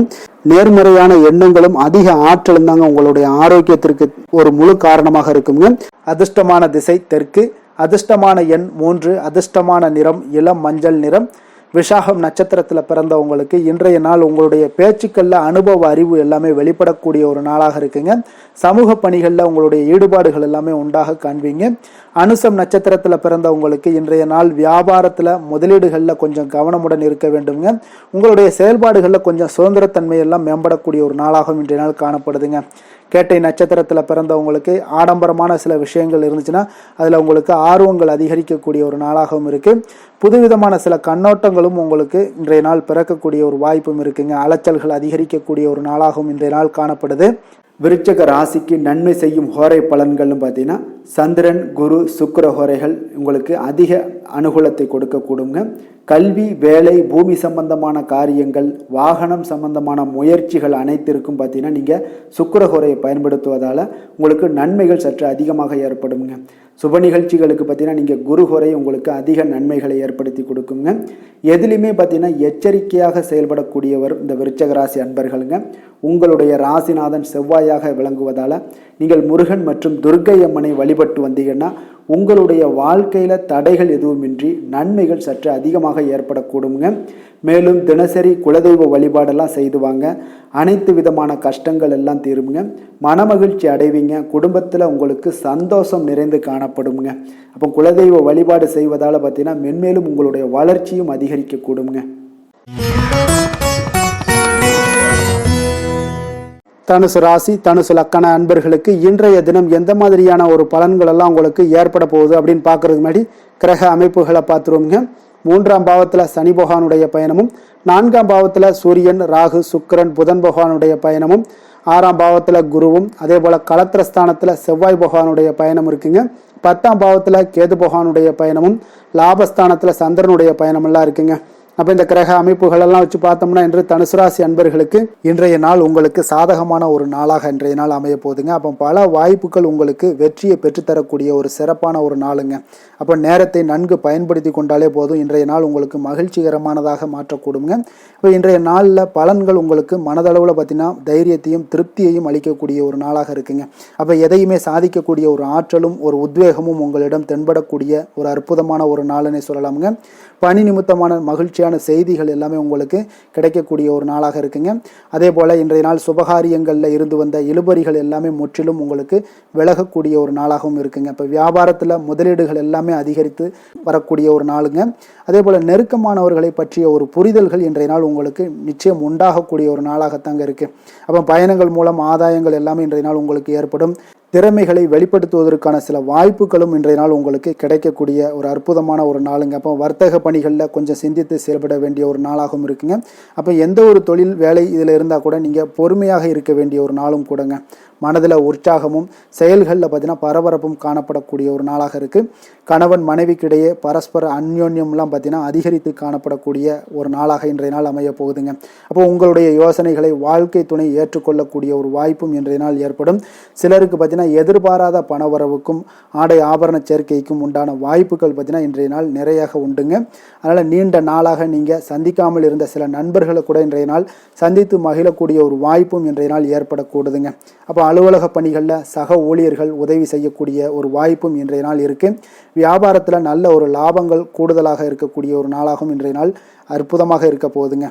நேர்மறையான எண்ணங்களும் அதிக ஆற்றலும் தாங்க உங்களுடைய ஆரோக்கியத்திற்கு ஒரு முழு காரணமாக இருக்குங்க. அதிர்ஷ்டமான திசை தெற்கு, அதிர்ஷ்டமான எண் 3, அதிர்ஷ்டமான நிறம் இளம் மஞ்சள் நிறம். விஷாகம் நட்சத்திரத்தில் பிறந்தவங்களுக்கு இன்றைய நாள் உங்களுடைய பேச்சுக்களில் அனுபவ அறிவு எல்லாமே வெளிப்படக்கூடிய ஒரு நாளாக இருக்குங்க. சமூக பணிகளில் உங்களுடைய ஈடுபாடுகள் எல்லாமே உண்டாக காண்பீங்க. அனுசம் நட்சத்திரத்தில் பிறந்தவங்களுக்கு இன்றைய நாள் வியாபாரத்தில் முதலீடுகளில் கொஞ்சம் கவனமுடன் இருக்க வேண்டுங்க. உங்களுடைய செயல்பாடுகளில் கொஞ்சம் சுதந்திரத்தன்மை எல்லாம் மேம்படக்கூடிய ஒரு நாளாகவும் இன்றைய நாள் காணப்படுதுங்க. கேட்டை நட்சத்திரத்தில் பிறந்தவங்களுக்கு ஆடம்பரமான சில விஷயங்கள் இருந்துச்சுன்னா அதில் உங்களுக்கு ஆர்வங்கள் அதிகரிக்கக்கூடிய ஒரு நாளாகவும் இருக்குது. புதுவிதமான சில கண்ணோட்டங்களும் உங்களுக்கு இன்றைய நாள் பிறக்கக்கூடிய ஒரு வாய்ப்பும் இருக்குங்க. அலைச்சல்கள் அதிகரிக்கக்கூடிய ஒரு நாளாகவும் இன்றைய நாள் காணப்படுது. விருச்சக ராசிக்கு நன்மை செய்யும் ஹோரை பலன்கள்னு பார்த்தீங்கன்னா சந்திரன், குரு, சுக்கிர ஹோரைகள் உங்களுக்கு அதிக அனுகூலத்தை கொடுக்கக்கூடுங்க. கல்வி, வேலை, பூமி சம்பந்தமான காரியங்கள், வாகனம் சம்பந்தமான முயற்சிகள் அனைத்திற்கும் பார்த்தீங்கன்னா நீங்கள் சுக்கிர ஹோரையை பயன்படுத்துவதால் உங்களுக்கு நன்மைகள் சற்று அதிகமாக ஏற்படுங்க. சுப நிகழ்ச்சிகளுக்கு பார்த்தீங்கன்னா நீங்கள் குரு ஹோரை உங்களுக்கு அதிக நன்மைகளை ஏற்படுத்தி கொடுக்குங்க. எதுலையுமே பார்த்தீங்கன்னா எச்சரிக்கையாக செயல்படக்கூடியவர் இந்த விருச்சக ராசி அன்பர்களுங்க. உங்களுடைய ராசிநாதன் செவ்வாயாக விளங்குவதால் நீங்கள் முருகன் மற்றும் துர்க்கை அம்மனை வழிபட்டு வந்தீங்கன்னா உங்களுடைய வாழ்க்கையில் தடைகள் எதுவுமின்றி நன்மைகள் சற்று அதிகமாக ஏற்படக்கூடுங்க. மேலும் தினசரி குலதெய்வ வழிபாடெல்லாம் செய்து வாங்க. அனைத்து விதமான கஷ்டங்கள் எல்லாம் தீருங்க. மனமகிழ்ச்சி அடைவீங்க. குடும்பத்தில் உங்களுக்கு சந்தோஷம் நிறைந்து காணப்படுங்க. அப்போ குலதெய்வ வழிபாடு செய்வதால் பார்த்தீங்கன்னா மென்மேலும் உங்களுடைய வளர்ச்சியும் அதிகரிக்க கூடுங்க. தனுசு ராசி, தனுசு லக்கண அன்பர்களுக்கு இன்றைய தினம் எந்த மாதிரியான ஒரு பலன்கள் எல்லாம் உங்களுக்கு ஏற்பட போகுது அப்படின்னு பார்க்கறதுக்கு முன்னாடி கிரக அமைப்புகளை பார்த்துருவோங்க. 3ஆம் பாவத்தில் சனி பகவானுடைய பயணமும், 4ஆம் பாவத்தில் சூரியன், ராகு, சுக்கிரன், புதன் பகவானுடைய பயணமும், 6ஆம் பாவத்தில் குருவும், அதே போல் களத்திரஸ்தானத்தில் செவ்வாய் பகவானுடைய பயணம் இருக்குங்க. 10ஆம் பாவத்தில் கேது பகவானுடைய பயணமும், லாபஸ்தானத்தில் சந்திரனுடைய பயணமெல்லாம் இருக்குங்க. அப்போ இந்த கிரக அமைப்புகள் எல்லாம் வச்சு பார்த்தோம்னா இன்று தனுசு ராசி அன்பர்களுக்கு இன்றைய நாள் உங்களுக்கு சாதகமான ஒரு நாளாக இன்றைய நாள் அமைய போகுதுங்க. அப்போ பல வாய்ப்புகள் உங்களுக்கு வெற்றியை பெற்றுத்தரக்கூடிய ஒரு சிறப்பான ஒரு நாளுங்க. அப்போ நேரத்தை நன்கு பயன்படுத்தி கொண்டாலே போதும், இன்றைய நாள் உங்களுக்கு மகிழ்ச்சிகரமானதாக மாற்றக்கூடுங்க. இப்போ இன்றைய நாளில் பலன்கள் உங்களுக்கு மனதளவில் பார்த்தீங்கன்னா தைரியத்தையும் திருப்தியையும் அளிக்கக்கூடிய ஒரு நாளாக இருக்குங்க. அப்போ எதையுமே சாதிக்கக்கூடிய ஒரு ஆற்றலும் ஒரு உத்வேகமும் உங்களிடம் தென்படக்கூடிய ஒரு அற்புதமான ஒரு நாளுன்னே சொல்லலாமுங்க. பணி நிமித்தமான மகிழ்ச்சியான செய்திகள் எல்லாமே உங்களுக்கு கிடைக்கக்கூடிய ஒரு நாளாக இருக்குங்க. அதே போல் இன்றைய நாள் சுபகாரியங்களில் இருந்து வந்த இழுபறிகள் எல்லாமே முற்றிலும் உங்களுக்கு விலகக்கூடிய ஒரு நாளாகவும் இருக்குங்க. இப்போ வியாபாரத்தில் முதலீடுகள் எல்லாமே அதிகரித்து வரக்கூடிய ஒரு நாளுங்க. அதே போல் நெருக்கமானவர்களை பற்றிய ஒரு புரிதல்கள் இன்றைய நாள் உங்களுக்கு நிச்சயம் உண்டாகக்கூடிய ஒரு நாளாகத்தாங்க இருக்குது. அப்போ பயணங்கள் மூலம் ஆதாயங்கள் எல்லாமே இன்றைய நாள் உங்களுக்கு ஏற்படும். திறமைகளை வெளிப்படுத்துவதற்கான சில வாய்ப்புகளும் இன்றைய நாள் உங்களுக்கு கிடைக்கக்கூடிய ஒரு அற்புதமான ஒரு நாளுங்க. அப்போ வர்த்தக பணிகளில் கொஞ்சம் சிந்தித்து செயல்பட வேண்டிய ஒரு நாளாகவும் இருக்குங்க. அப்போ எந்த ஒரு தொழில் வேலை இதில் இருந்தால் கூட நீங்கள் பொறுமையாக இருக்க வேண்டிய ஒரு நாளும் கூடங்க. மனதில் உற்சாகமும் செயல்களில் பார்த்தீங்கன்னா பரபரப்பும் காணப்படக்கூடிய ஒரு நாளாக இருக்குது. கணவன் மனைவிக்கிடையே பரஸ்பர அந்யோன்யம்லாம் பார்த்தீங்கன்னா அதிகரித்து காணப்படக்கூடிய ஒரு நாளாக இன்றைய நாள் அமைய போகுதுங்க. அப்போ உங்களுடைய யோசனைகளை வாழ்க்கை துணை ஏற்றுக்கொள்ளக்கூடிய ஒரு வாய்ப்பும் இன்றைய நாள் ஏற்படும். சிலருக்கு பார்த்தீங்கன்னா எதிர்பாராத பணவரவுக்கும் ஆடை ஆபரண சேர்க்கைக்கும் உண்டான வாய்ப்புகள் பார்த்தீங்கன்னா இன்றைய நாள் நிறையாக உண்டுங்க. அதனால் நீண்ட நாளாக நீங்கள் சந்திக்காமல் இருந்த சில நண்பர்களை கூட இன்றைய நாள் சந்தித்து மகிழக்கூடிய ஒரு வாய்ப்பும் இன்றைய நாள் ஏற்படக்கூடுதுங்க. அப்போ அலுவலக பணிகளில் சக ஊழியர்கள் உதவி செய்யக்கூடிய ஒரு வாய்ப்பும் இன்றைய நாள் இருக்குது. வியாபாரத்தில் நல்ல ஒரு லாபங்கள் கூடுதலாக இருக்கக்கூடிய ஒரு நாளாகவும் இன்றைய நாள் அற்புதமாக இருக்க போகுதுங்க.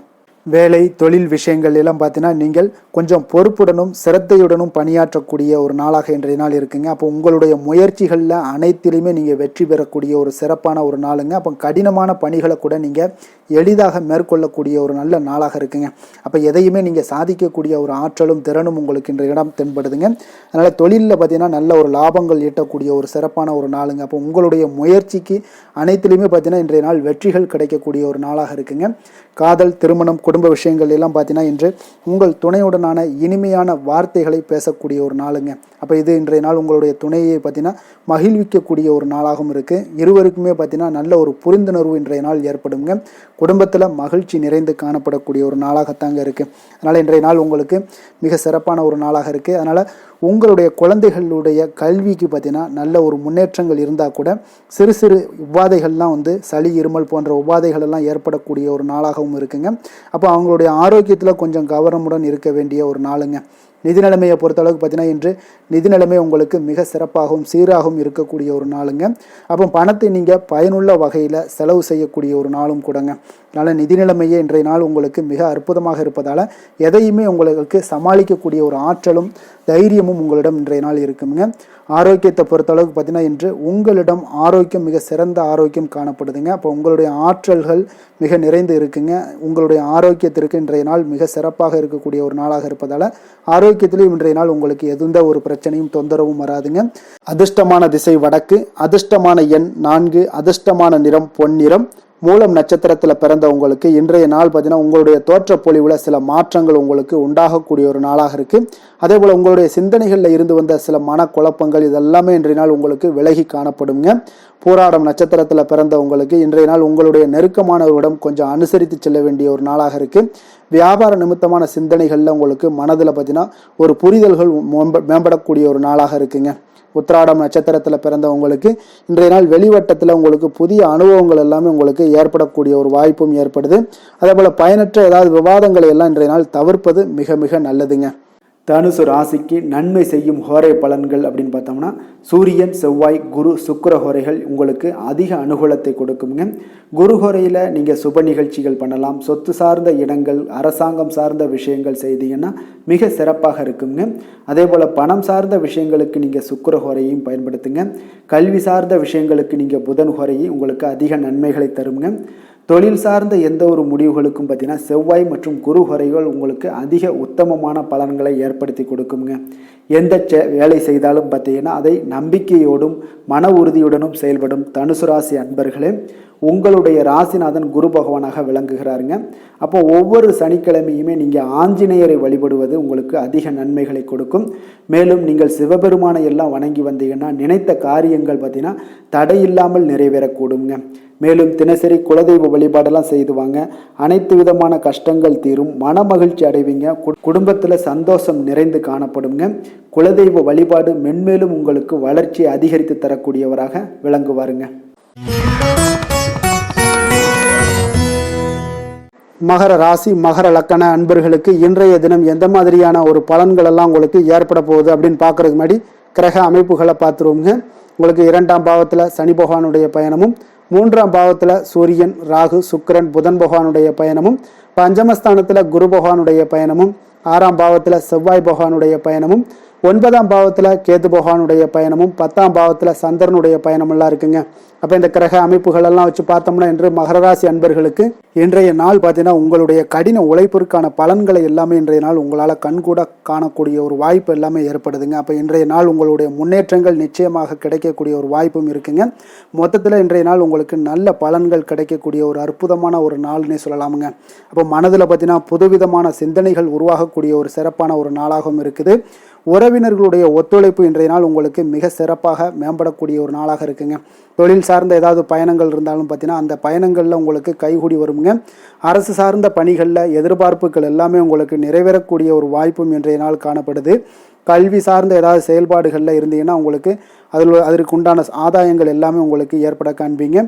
வேலை தொழில் விஷயங்கள் எல்லாம் பார்த்தீங்கன்னா நீங்கள் கொஞ்சம் பொறுப்புடனும் சிரத்தையுடனும் பணியாற்றக்கூடிய ஒரு நாளாக இன்றைய நாள் இருக்குங்க. அப்போ உங்களுடைய முயற்சிகளில் அனைத்திலுமே நீங்கள் வெற்றி பெறக்கூடிய ஒரு சிறப்பான ஒரு நாளுங்க. அப்போ கடினமான பணிகளை கூட நீங்கள் எளிதாக மேற்கொள்ளக்கூடிய ஒரு நல்ல நாளாக இருக்குங்க. அப்போ எதையுமே நீங்கள் சாதிக்கக்கூடிய ஒரு ஆற்றலும் திறனும் உங்களுக்கு இன்றைய இடம் தென்படுதுங்க. அதனால் தொழிலில் பார்த்தீங்கன்னா நல்ல ஒரு லாபங்கள் ஈட்டக்கூடிய ஒரு சிறப்பான ஒரு நாளுங்க. அப்போ உங்களுடைய முயற்சிக்கு அனைத்திலுமே பார்த்தீங்கன்னா இன்றைய நாள் வெற்றிகள் கிடைக்கக்கூடிய ஒரு நாளாக இருக்குங்க. காதல், திருமணம், குடும்ப குடும்ப விஷயங்கள் எல்லாம் பார்த்தீங்கன்னா இன்று உங்கள் துணையுடனான இனிமையான வார்த்தைகளை பேசக்கூடிய ஒரு நாளுங்க. அப்போ இது இன்றைய நாள் உங்களுடைய துணையை பார்த்தீங்கன்னா மகிழ்விக்கக்கூடிய ஒரு நாளாகவும் இருக்குது. இருவருக்குமே பார்த்தீங்கன்னா நல்ல ஒரு புரிந்துணர்வு இன்றைய நாள் ஏற்படுங்க. குடும்பத்தில் மகிழ்ச்சி நிறைந்து காணப்படக்கூடிய ஒரு நாளாகத்தாங்க இருக்குது. அதனால் இன்றைய நாள் உங்களுக்கு மிக சிறப்பான ஒரு நாளாக இருக்குது. அதனால் உங்களுடைய குழந்தைகளுடைய கல்விக்கு பார்த்தீங்கன்னா நல்ல ஒரு முன்னேற்றங்கள் இருந்தால் கூட சிறு சிறு உபாதைகள்லாம் சளி இருமல் போன்ற உபாதைகள் எல்லாம் ஏற்படக்கூடிய ஒரு நாளாகவும் இருக்குங்க. அப்போ அவங்களுடைய ஆரோக்கியத்தில் கொஞ்சம் கவனமுடன் இருக்க வேண்டிய ஒரு நாளுங்க. நிதி நிலைமையை பொறுத்தளவுக்கு பார்த்தீங்கன்னா இன்று நிதி நிலைமை உங்களுக்கு மிக சிறப்பாகவும் சீராகவும் இருக்கக்கூடிய ஒரு நாளுங்க. அப்போ பணத்தை நீங்கள் பயனுள்ள வகையில் செலவு செய்யக்கூடிய ஒரு நாளும் கூடங்க. அதனால் நிதி நிலைமையே இன்றைய நாள் உங்களுக்கு மிக அற்புதமாக இருப்பதால் எதையுமே உங்களுக்கு சமாளிக்கக்கூடிய ஒரு ஆற்றலும் தைரியமும் உங்களிடம் இன்றைய நாள் இருக்குங்க. ஆரோக்கியத்தை பொறுத்தளவுக்கு பார்த்தீங்கன்னா இன்று உங்களிடம் ஆரோக்கியம் மிக சிறந்த ஆரோக்கியம் காணப்படுதுங்க. அப்போ உங்களுடைய ஆற்றல்கள் மிக நிறைந்து இருக்குங்க. உங்களுடைய ஆரோக்கியத்திற்கு இன்றைய நாள் மிக சிறப்பாக இருக்கக்கூடிய ஒரு நாளாக இருப்பதால் ஆரோக்கியத்திலும் இன்றைய நாள் உங்களுக்கு எந்த ஒரு பிரச்சனையும் தொந்தரவும் வராதுங்க. அதிர்ஷ்டமான திசை வடக்கு, அதிர்ஷ்டமான எண் 4, அதிர்ஷ்டமான நிறம் பொன்னிறம். மூலம் நட்சத்திரத்தில் பிறந்த உங்களுக்கு இன்றைய நாள் பார்த்தீங்கன்னா உங்களுடைய தோற்றப்பொழிவில் சில மாற்றங்கள் உங்களுக்கு உண்டாகக்கூடிய ஒரு நாளாக இருக்குது. அதே போல் உங்களுடைய சிந்தனைகளில் இருந்து வந்த சில மனக்குழப்பங்கள் இதெல்லாமே இன்றைய நாள் உங்களுக்கு விலகி காணப்படுங்க. பூராடம் நட்சத்திரத்தில் பிறந்த உங்களுக்கு இன்றைய நாள் உங்களுடைய நெருக்கமானவர்களிடம் கொஞ்சம் அனுசரித்து செல்ல வேண்டிய ஒரு நாளாக இருக்குது. வியாபார நிமித்தமான சிந்தனைகளில் உங்களுக்கு மனதில் பார்த்தீங்கன்னா ஒரு புரிதல்கள் மேம்படக்கூடிய ஒரு நாளாக இருக்குங்க. உத்திராடம் நட்சத்திரத்தில் பிறந்தவங்களுக்கு இன்றைய நாள் வெளிவட்டத்தில் உங்களுக்கு புதிய அனுபவங்கள் எல்லாமே உங்களுக்கு ஏற்படக்கூடிய ஒரு வாய்ப்பும் ஏற்படுது. அதே போல் பயனற்ற ஏதாவது விவாதங்களை எல்லாம் இன்றைய நாள் தவிர்ப்பது மிக மிக நல்லதுங்க. தனுசு ராசிக்கு நன்மை செய்யும் ஹோரை பலன்கள் அப்படின்னு பார்த்தோம்னா சூரியன், செவ்வாய், குரு, சுக்கிர ஹோரைகள் உங்களுக்கு அதிக அனுகூலத்தை கொடுக்குங்க. குரு ஹோரையில் நீங்கள் சுப நிகழ்ச்சிகள் பண்ணலாம். சொத்து சார்ந்த இடங்கள், அரசாங்கம் சார்ந்த விஷயங்கள் செய்தீங்கன்னா மிக சிறப்பாக இருக்குங்க. அதே போல் பணம் சார்ந்த விஷயங்களுக்கு நீங்கள் சுக்கிர ஹோரையும் பயன்படுத்துங்க. கல்வி சார்ந்த விஷயங்களுக்கு நீங்கள் புதன் ஹோரையும் உங்களுக்கு அதிக நன்மைகளை தருங்க. தொழில் சார்ந்த எந்த ஒரு முடிவுகளுக்கும் பார்த்தீங்கன்னா செவ்வாய் மற்றும் குரு ஹோரைகள் உங்களுக்கு அதிக உத்தமமான பலன்களை ஏற்படுத்தி கொடுக்குங்க. எந்த வேலை செய்தாலும் பார்த்தீங்கன்னா அதை நம்பிக்கையோடும் மன உறுதியுடனும் செயல்படும் தனுசு ராசி அன்பர்களே, உங்களுடைய ராசிநாதன் குரு பகவானாக விளங்குகிறாருங்க. அப்போ ஒவ்வொரு சனிக்கிழமையுமே நீங்கள் ஆஞ்சநேயரை வழிபடுவது உங்களுக்கு அதிக நன்மைகளை கொடுக்கும். மேலும் நீங்கள் சிவபெருமானை எல்லாம் வணங்கி வந்தீங்கன்னா நினைத்த காரியங்கள் பார்த்தீங்கன்னா தடையில்லாமல் நிறைவேறக்கூடுங்க. மேலும் தினசரி குலதெய்வ வழிபாடெல்லாம் செய்துவாங்க. அனைத்து விதமான கஷ்டங்கள் தீரும், மன மகிழ்ச்சி அடைவீங்க. குடும்பத்தில் சந்தோஷம் நிறைந்து காணப்படுங்க. குலதெய்வ வழிபாடு மென்மேலும் உங்களுக்கு வளர்ச்சியை அதிகரித்து தரக்கூடியவராக விளங்குவாருங்க. மகர ராசி மகர லக்கண அன்பர்களுக்கு இன்றைய தினம் எந்த மாதிரியான ஒரு பலன்கள் எல்லாம் உங்களுக்கு ஏற்பட போகுது அப்படின்னு பார்க்கறதுக்கு முன்னாடி கிரக அமைப்புகளை பார்த்துருவோங்க. உங்களுக்கு 2ஆம் பாவத்தில் சனி பகவானுடைய பயணமும், 3ஆம் பாவத்தில் சூரியன், ராகு, சுக்கிரன், புதன் பகவானுடைய பயணமும், பஞ்சமஸ்தானத்தில் குரு பகவானுடைய பயணமும், 6ஆம் பாவத்தில் செவ்வாய் பகவானுடைய பயணமும், 9ஆம் பாவத்தில் கேது பகவானுடைய பயணமும், 10ஆம் பாவத்தில் சந்திரனுடைய பயணமெல்லாம் இருக்குங்க. அப்போ இந்த கிரக அமைப்புகள் எல்லாம் வச்சு பார்த்தோம்னா இன்று மகர ராசி அன்பர்களுக்கு இன்றைய நாள் பார்த்தீங்கன்னா உங்களுடைய கடின உழைப்பிற்கான பலன்களை எல்லாமே இன்றைய நாள் உங்களால் கண்கூட காணக்கூடிய ஒரு வாய்ப்பு எல்லாமே ஏற்படுதுங்க. அப்போ இன்றைய நாள் உங்களுடைய முன்னேற்றங்கள் நிச்சயமாக கிடைக்கக்கூடிய ஒரு வாய்ப்பும் இருக்குங்க. மொத்தத்தில் இன்றைய நாள் உங்களுக்கு நல்ல பலன்கள் கிடைக்கக்கூடிய ஒரு அற்புதமான ஒரு நாள்னே சொல்லலாமுங்க. அப்போ மனதில் பார்த்தீங்கன்னா புதுவிதமான சிந்தனைகள் உருவாகக்கூடிய ஒரு சிறப்பான ஒரு நாளாகவும் இருக்குது. உறவினர்களுடைய ஒத்துழைப்பு இன்றைய நாள் உங்களுக்கு மிக சிறப்பாக மேம்படக்கூடிய ஒரு நாளாக இருக்குங்க. தொழில் சார்ந்த ஏதாவது பயணங்கள் இருந்தாலும் பார்த்தீங்கன்னா அந்த பயணங்களில் உங்களுக்கு கைகூடி வருங்க. அரசு சார்ந்த பணிகளில் எதிர்பார்ப்புகள் எல்லாமே உங்களுக்கு நிறைவேறக்கூடிய ஒரு வாய்ப்பும் இன்றைய நாள் காணப்படுது. கல்வி சார்ந்த ஏதாவது செயல்பாடுகளில் இருந்தீங்கன்னா உங்களுக்கு அதற்கு உண்டான ஆதாயங்கள் எல்லாமே உங்களுக்கு ஏற்பட காண்பீங்க.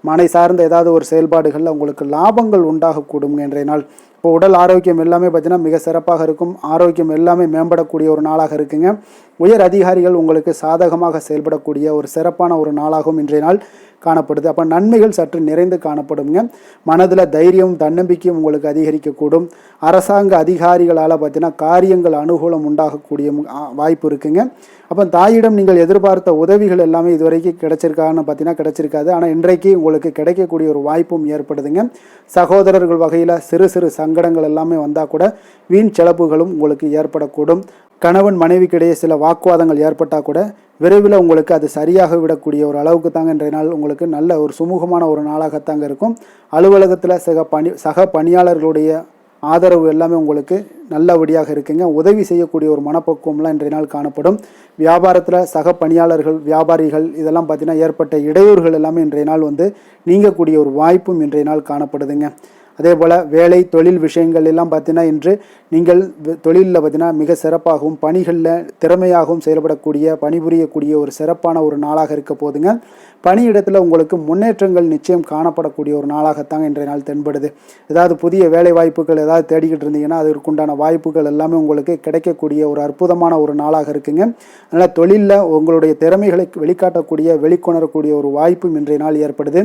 மனை சார்ந்த ஏதாவது ஒரு செயல்பாடுகளில் உங்களுக்கு லாபங்கள் உண்டாகக்கூடுங்க இன்றைய நாள். இப்போ உடல் ஆரோக்கியம் எல்லாமே பார்த்தீங்கன்னா மிக சிறப்பாக இருக்கும். ஆரோக்கியம் எல்லாமே மேம்படக்கூடிய ஒரு நாளாக இருக்குங்க. உயர் அதிகாரிகள் உங்களுக்கு சாதகமாக செயல்படக்கூடிய ஒரு சிறப்பான ஒரு நாளாகவும் இன்றைய நாள் காணப்படுது. அப்போ நன்மைகள் சற்று நிறைந்து காணப்படுங்க. மனதில் தைரியம் தன்னம்பிக்கையும் உங்களுக்கு அதிகரிக்கக்கூடும். அரசாங்க அதிகாரிகளால் பார்த்தீங்கன்னா காரியங்கள் அனுகூலம் உண்டாகக்கூடிய வாய்ப்பு இருக்குங்க. அப்போ தாயிடம் நீங்கள் எதிர்பார்த்த உதவிகள் எல்லாமே இதுவரைக்கும் கிடைச்சிருக்கான்னு பார்த்தீங்கன்னா கிடைச்சிருக்காது. ஆனால் இன்றைக்கு உங்களுக்கு கிடைக்கக்கூடிய ஒரு வாய்ப்பும் ஏற்படுதுங்க. சகோதரர்கள் வகையில் சிறு சிறு சங்கடங்கள் எல்லாமே வந்தால் கூட வீண் செலவுகளும் உங்களுக்கு ஏற்படக்கூடும். கணவன் மனைவிக்கிடையே சில வாக்குவாதங்கள் ஏற்பட்டால் கூட விரைவில் உங்களுக்கு அது சரியாக விடக்கூடிய ஒரு அளவுக்கு தாங்க இன்றைய நாள் உங்களுக்கு நல்ல ஒரு சுமூகமான ஒரு நாளாகத்தாங்க இருக்கும். அலுவலகத்தில் சக பணியாளர்களுடைய ஆதரவு எல்லாமே உங்களுக்கு நல்லபடியாக இருக்குங்க. உதவி செய்யக்கூடிய ஒரு மனப்பக்குவம்லாம் இன்றைய நாள் காணப்படும். வியாபாரத்தில் சக பணியாளர்கள், வியாபாரிகள் இதெல்லாம் பார்த்தீங்கன்னா ஏற்பட்ட இடையூறுகள் எல்லாமே இன்றைய நாள் நீங்கக்கூடிய ஒரு வாய்ப்பும் இன்றைய நாள் காணப்படுதுங்க. அதே போல் வேலை தொழில் விஷயங்கள் எல்லாம் பார்த்தீங்கன்னா இன்று நீங்கள் தொழிலில் பார்த்தீங்கன்னா மிக சிறப்பாகவும் பணிகளில் திறமையாகவும் செயல்படக்கூடிய பணிபுரியக்கூடிய ஒரு சிறப்பான ஒரு நாளாக இருக்க போதுங்க. பணியிடத்தில் உங்களுக்கு முன்னேற்றங்கள் நிச்சயம் காணப்படக்கூடிய ஒரு நாளாகத்தாங்க இன்றைய நாள் தென்படுது. ஏதாவது புதிய வேலை வாய்ப்புகள் ஏதாவது தேடிக்கிட்டு இருந்தீங்கன்னா அதற்குண்டான வாய்ப்புகள் எல்லாமே உங்களுக்கு கிடைக்கக்கூடிய ஒரு அற்புதமான ஒரு நாளாக இருக்குங்க. அதனால் தொழிலில் உங்களுடைய திறமைகளை வெளிக்காட்டக்கூடிய வெளிக்கொணரக்கூடிய ஒரு வாய்ப்பும் இன்றைய நாள் ஏற்படுது.